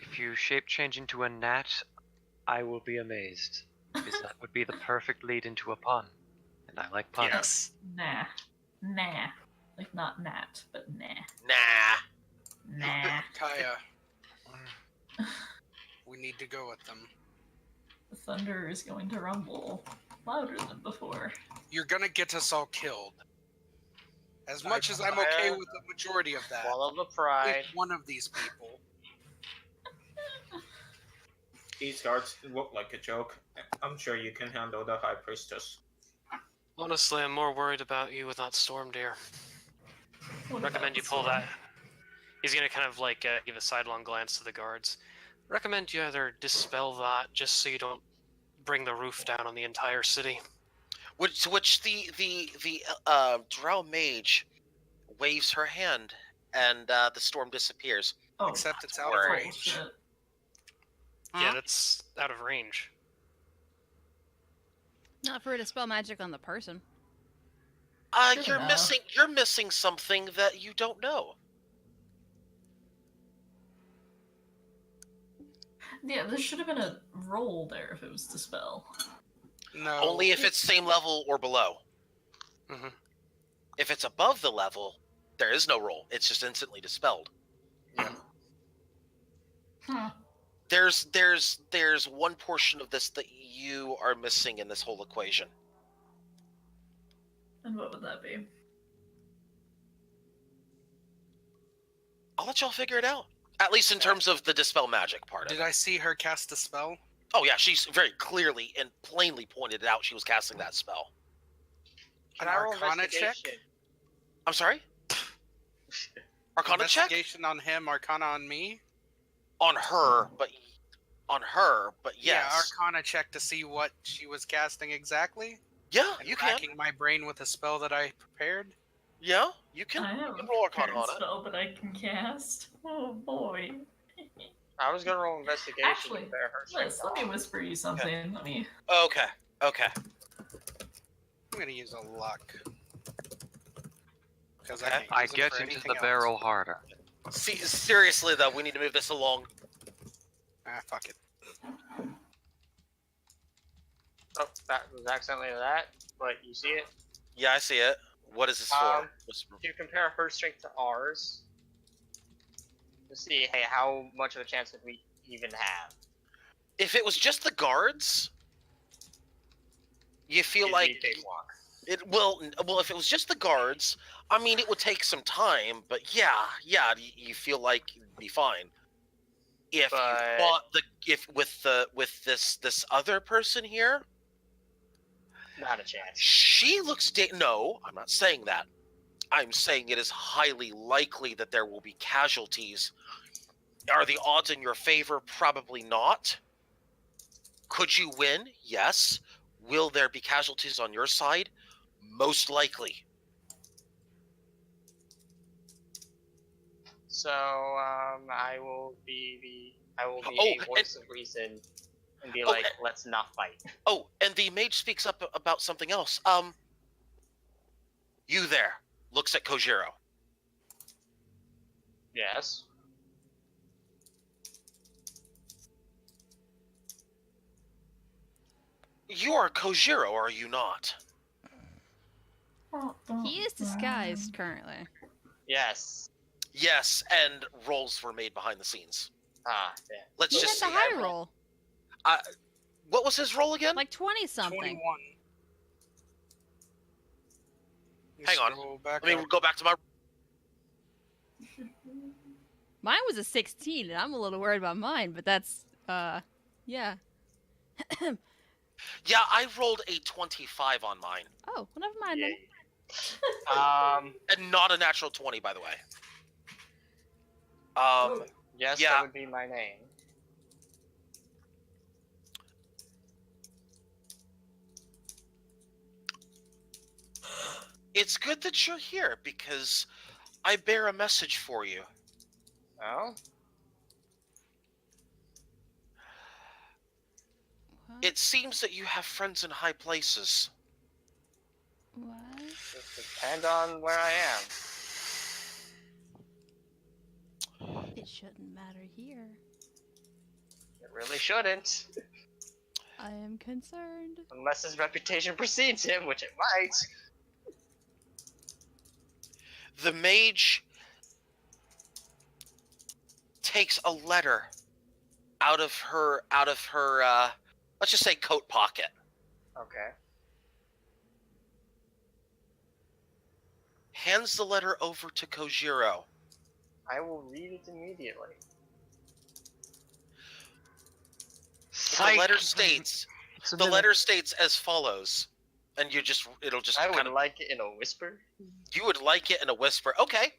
If you shape change into a gnat, I will be amazed. Because that would be the perfect lead into a pun. And I like puns. Yes. Nah. Nah. Like not gnat, but nah. Nah. Nah. Kaya, we need to go with them. The thunder is going to rumble louder than before. You're gonna get us all killed. As much as I'm okay with the majority of that, Swallow the pride. with one of these people. These guards look like a joke. I'm sure you can handle the High Priestess. Honestly, I'm more worried about you with that storm deer. What Recommend about you the pull sword? that. He's gonna kind of like give a sidelong glance to the guards. Recommend you either dispel that just so you don't bring the roof down on the entire city. Which the drow mage waves her hand, and the storm disappears. Oh, Except it's not out to of worry. range. bullshit. Yeah, that's out of range. Not for her to spell magic on the person. Good You're enough. missing something that you don't know. Yeah, there should have been a roll there if it was to spell. No. Only if it's same level or below. Mm-hmm. If it's above the level, there is no roll. It's just instantly dispelled. Huh. There's one portion of this that you are missing in this whole equation. And what would that be? I'll let y'all figure it out. At least in terms of the dispel magic part of Did it. I see her cast a spell? Oh yeah, she's very clearly and plainly pointed it out she was casting that spell. Can An I roll Arcana check? investigation? I'm sorry? Arcana check? Investigation on him, Arcana on me? On her, but yes. Yeah, Arcana check to see what she was casting exactly. Yeah, And you can. racking my brain with a spell that I prepared. Yeah, you can. I have You a can roll Arcana parent on it. spell that I can cast. Oh boy. I was gonna roll investigation. Actually, to compare her strength Liz, to let me ours. whisper you something. Let me. Okay. I'm gonna use a luck. Because Okay. I I can't use it get for into anything the barrel else. harder. See, seriously though, we need to move this along. Fuck it. Oh, that was accidentally that, but you see it. Yeah, I see it. What is this for? To compare her strength to ours, to see, hey, how much of a chance did we even have? If it was just the guards, you feel It'd like be a cakewalk. it will. Well, if it was just the guards, I mean, it would take some time, but yeah, you feel like it'd be fine. If you But- fought with this other person here, Not a chance. she looks no, I'm not saying that. I'm saying it is highly likely that there will be casualties. Are the odds in your favor? Probably not. Could you win? Yes. Will there be casualties on your side? Most likely. So I will be Oh, a voice of reason and be Oh, like, let's not fight. Oh, and the mage speaks up about something else. You there, looks at Kojiro. Yes. You are Kojiro, are you not? He is disguised currently. Yes. Yes, and rolls were made behind the scenes. Ah, damn. Let's He just had see. the high roll. What was his roll again? Like 20 something. 21. You Hang on. scroll back Let me up. go back to my. Mine was a 16, and I'm a little worried about mine, but that's, yeah. Yeah, I rolled a 25 on mine, Oh, well, never mind then. Yay. and not a natural 20, by the way. Yes, yeah. that would be my name. It's good that you're here because I bear a message for you. Oh? What? It seems that you have friends in high places. What? Just depend on where I am. It shouldn't matter here. It really shouldn't. I am concerned. Unless his reputation precedes him, which it might. The mage takes a letter out of her let's just say coat pocket. Okay. Hands the letter over to Kojiro. I will read it immediately. The letter states as follows. And it'll just I kind would of like it in a whisper. You would like it in a whisper. Okay.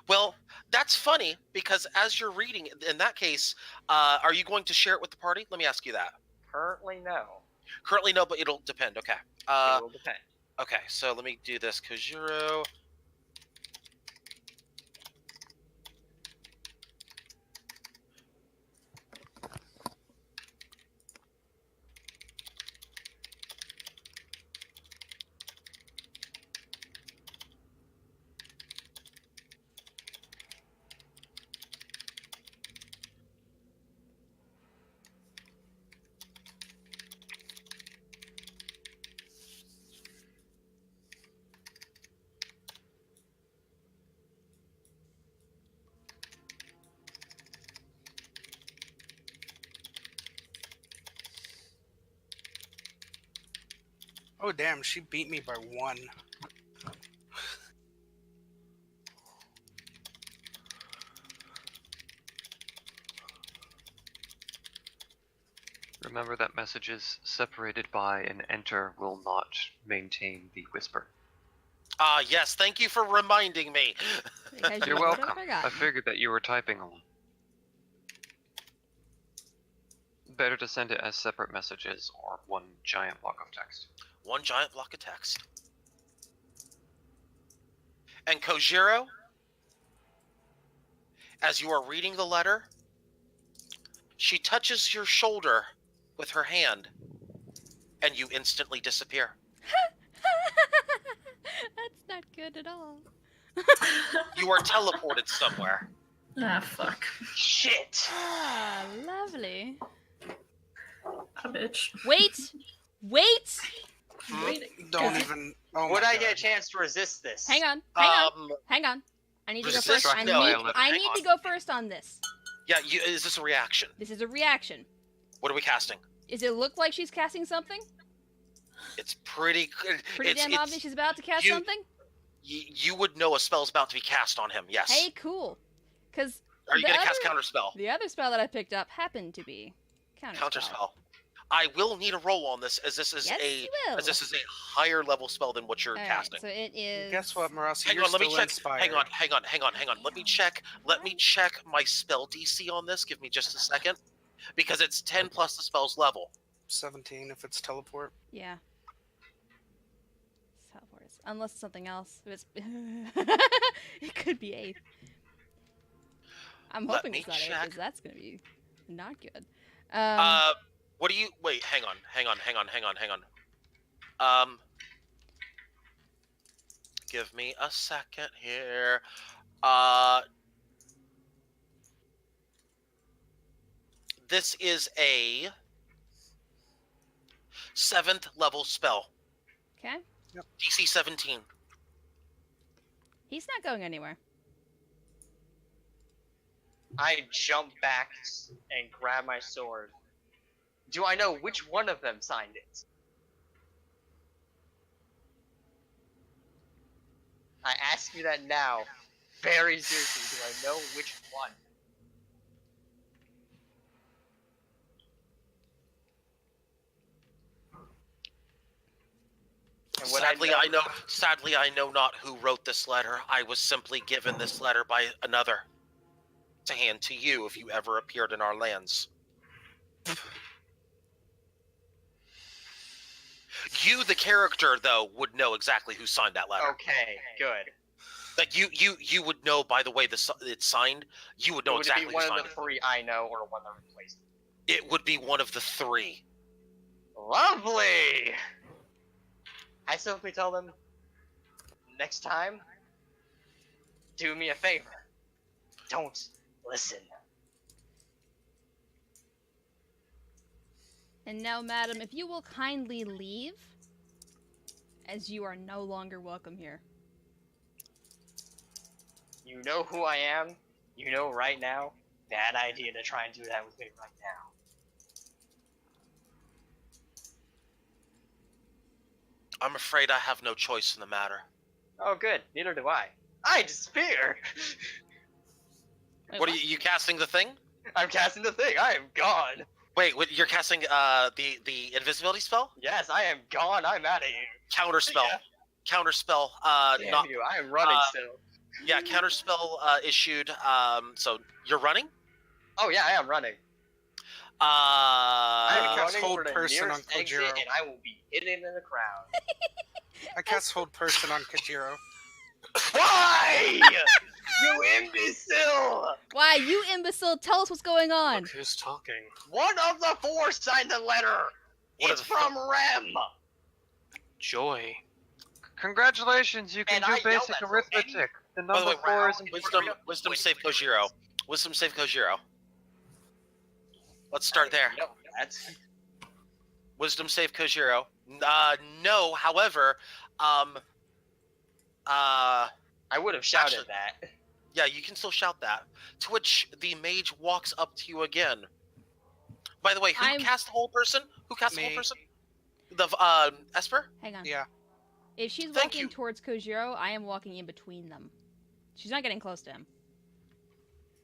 Well, that's funny because as you're reading, in that case, are you going to share it with the party? Let me ask you that. Currently, no. Currently, no, but it'll depend. Okay. It will depend. Okay, so let me do this. Kojiro. Oh, damn, she beat me by 1. Remember that messages separated by an enter will not maintain the whisper. Yes, thank you for reminding me. Because You're you would have welcome. forgotten. I figured that you were typing along. Better to send it as separate messages or one giant block of text. One giant block of text. And Kojiro, as you are reading the letter, she touches your shoulder with her hand, and you instantly disappear. That's not good at all. You are teleported somewhere. Ah, fuck. Shit! Ah, lovely. A bitch. Wait! Wait! Don't even. Oh my Would I God. get a chance to resist this? Hang on. Hang on. I need to go resist? first. I No, need to go first on this. Yeah, is this a reaction? This is a reaction. What are we casting? Does it look like she's casting something? It's pretty good. Pretty damn obvious she's about to cast something? You would know a spell's about to be cast on him, yes. Hey, cool. Because Are you going to cast Counterspell? the other spell that I picked up happened to be Counterspell. I will need a roll on this, as this is Yes, you will. as this is a higher level spell than what you're All right, casting. so it is... Guess what, Marasi? Hang You're on, let me still check. inspired. Hang on. Let me check. Let me check my spell DC on this. Give me just a second, because it's 10 plus the spell's level. 17 if it's teleport. Yeah. Teleport unless it's something else. If it's it could be 8th. I'm Let hoping me it's not 8th, check. because that's gonna be not good. What do you... Wait, hang on. Give me a second here. This is a 7th level spell. Okay, DC 17. he's not going anywhere. I jump back and grab my sword. Do I know which one of them signed it? I ask you that now. Very seriously, do I know which one? And when Sadly, I know not who wrote this letter. I was simply given this letter by another to hand to you if you ever appeared in our lands. You, the character, though, would know exactly who signed that letter. Okay, good. Like you would know by the way it's signed. You would know Would exactly it be who one signed of the it. 3 I know, or one that replaced it? It would be one of the 3. Lovely! I simply tell them, next time, do me a favor. Don't listen. And now, madam, if you will kindly leave, as you are no longer welcome here. You know who I am. You know right now. Bad idea to try and do that with me right now. I'm afraid I have no choice in the matter. Oh, good. Neither do I. I disappear. Wait, What are you casting the thing? I'm casting the thing. I am gone. Wait, you're casting the invisibility spell? Yes, I am gone. I'm out of here. Counterspell. Yeah. Counterspell. Damn Not you. I am running still. yeah. Counterspell issued. So you're running. Oh yeah, I am running. I I'm cast running hold for the person on nearest exit, Kojiro. and I will be hidden in the crowd. I cast hold person on Kojiro. Why? You imbecile! Why, you imbecile, tell us what's going on. Look who's talking. One of the 4 signed the letter. One of It's the from Rem. Joy. Congratulations, you can And do I yelled basic at so arithmetic. The By the number way, 4 is wisdom save Kojiro. Wisdom save Kojiro. Let's start there. No, that's Wisdom save Kojiro. No, however, I would have shouted Actually- that. yeah, you can still shout that. To which the mage walks up to you again. By the way, who cast the whole person? Who cast the whole Me. person? The Esper? Hang on. Yeah. If she's Thank walking you. towards Kojiro, I am walking in between them. She's not getting close to him.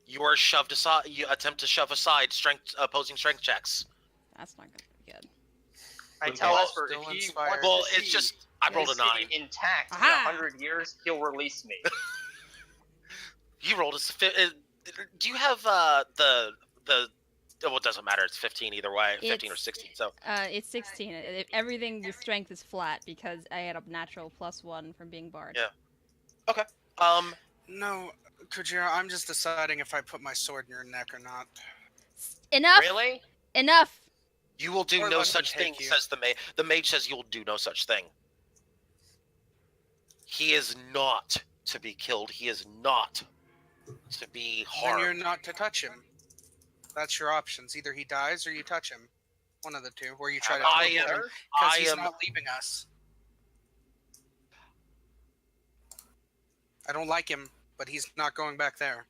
You are shoved aside. You attempt to shove aside opposing strength checks. That's not gonna be good. I tell Well, Esper still if he inspired. wants Well, to it's see just I rolled a his city 9. intact in Aha! 100 years, he'll release me. You rolled do you have the? Well, it doesn't matter. It's 15 either way. 15 or It's- 16. So It's 16. Everything with strength is flat because I had a natural +1 from being barred. Yeah. No, Kojiro, I'm just deciding if I put my sword in your neck or not. Enough! Really? Enough! you will do Or no let me such take thing. you. Says the mage. The mage says you will do no such thing. He is not to be killed. He is not to be Then harmed. you're not to touch him. That's your options. Either he dies or you touch him. One of the two. Or you try to I teleport am- him because I he's am- not leaving us. I don't like him, but he's not going back there.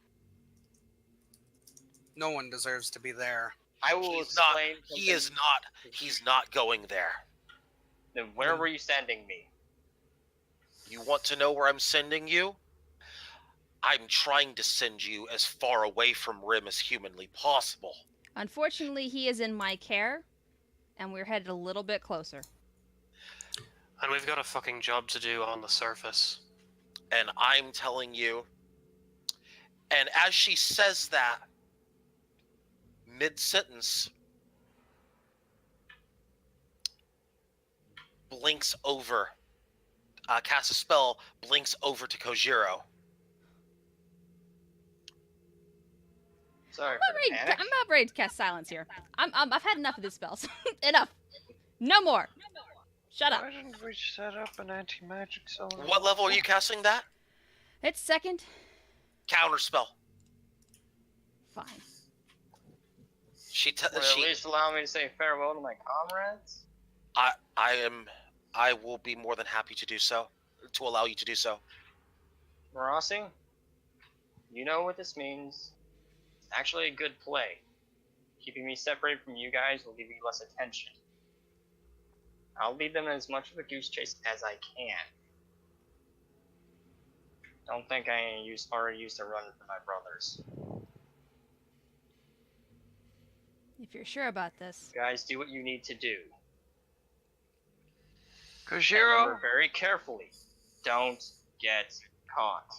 No one deserves to be there. I will He's not. explain. He is not. He's not going there. Then where were you sending me? You want to know where I'm sending you? I'm trying to send you as far away from Rim as humanly possible. Unfortunately, he is in my care, and we're headed a little bit closer. And we've got a fucking job to do on the surface. And I'm telling you. And as she says that, mid-sentence, blinks over cast a spell, blinks over to Kojiro. Sorry I'm for the panic. about ready to cast silence here. I've had enough of this spell. Enough. No more. Shut up. Why didn't we set up an anti-magic zone? What level are you casting that? It's second. Counter spell. Fine. Would at least allow me to say farewell to my comrades? I will be more than happy to do so, to allow you to do so. Marassi, you know what this means. It's actually a good play. Keeping me separated from you guys will give you less attention. I'll lead them as much of a goose chase as I can. Don't think I already used to run for my brothers. If you're sure about this. Guys, do what you need to do. And Kojiro. remember very carefully, don't get caught.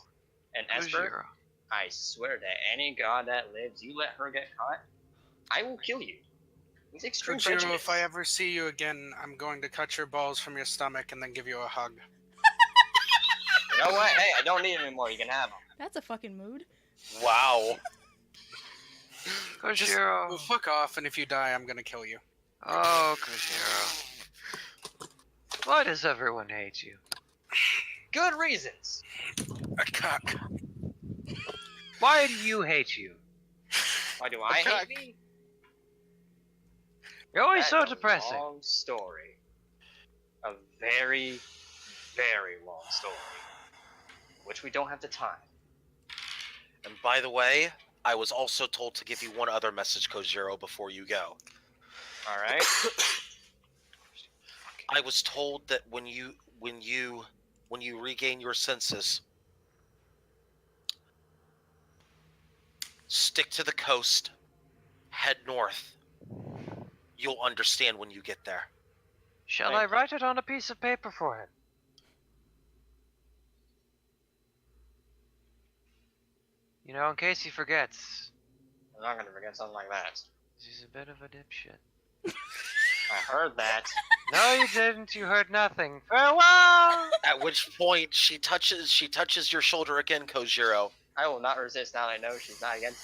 And Esper, Kojiro. I swear to any god that lives, you let her get caught, I will kill you. With extreme Kojiro, prejudice. if I ever see you again, I'm going to cut your balls from your stomach and then give you a hug. You know what? Hey, I don't need them anymore. You can have them. That's a fucking mood. Wow. Just Kojiro. fuck off, and if you die, I'm gonna kill you. Oh, Kojiro. Why does everyone hate you? Good reasons. A cock. Why do you hate you? Why do I hate me? You're always That so is depressing. A long story. A very, very long story. Which we don't have the time. And by the way, I was also told to give you one other message, Kojiro, before you go. Alright? I was told that when you regain your senses, stick to the coast, head north. You'll understand when you get there. Shall Thank I you. write it on a piece of paper for him? You know, in case he forgets. I'm not gonna forget something like that. He's a bit of a dipshit. I heard that. No, you didn't. You heard nothing. Farewell! At which point she touches your shoulder again, Kojiro, I will not resist now that I know she's not against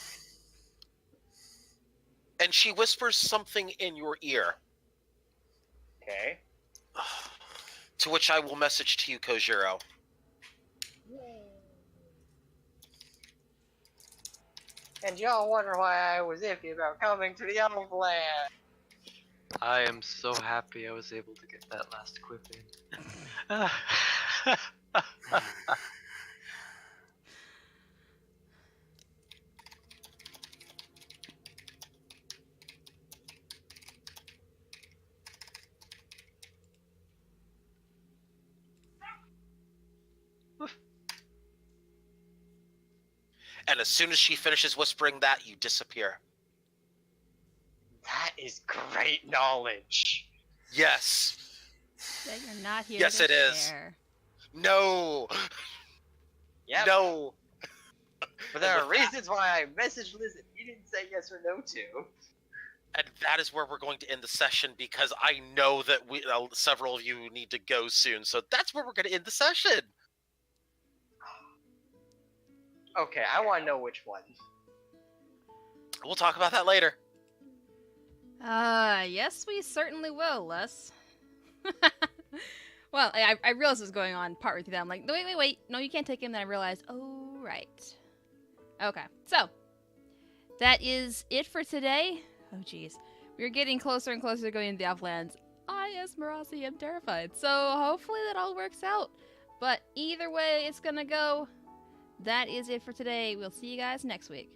me. and she whispers something in your ear. Okay. To which I will message to you, Kojiro. And y'all wonder why I was iffy about coming to the Outland. I am so happy I was able to get that last quip in. And as soon as she finishes whispering that, you disappear. That is great knowledge. Yes. That you're not here Yes, to it is. share. No. Yep. No. But there are reasons why I messaged Liz and you didn't say yes or no to. And that is where we're going to end the session because I know that several of you need to go soon. So that's where we're going to end the session. Okay, I want to know which one. We'll talk about that later. Yes, we certainly will, Les. Well, I realized what was going on partway through that. I'm like, wait. No, you can't take him. Then I realized, oh, right. Okay, so that is it for today. Oh, jeez. We're getting closer and closer to going into the Outlands. I, as Marassi, am terrified. So hopefully that all works out. But either way it's gonna go, that is it for today. We'll see you guys next week.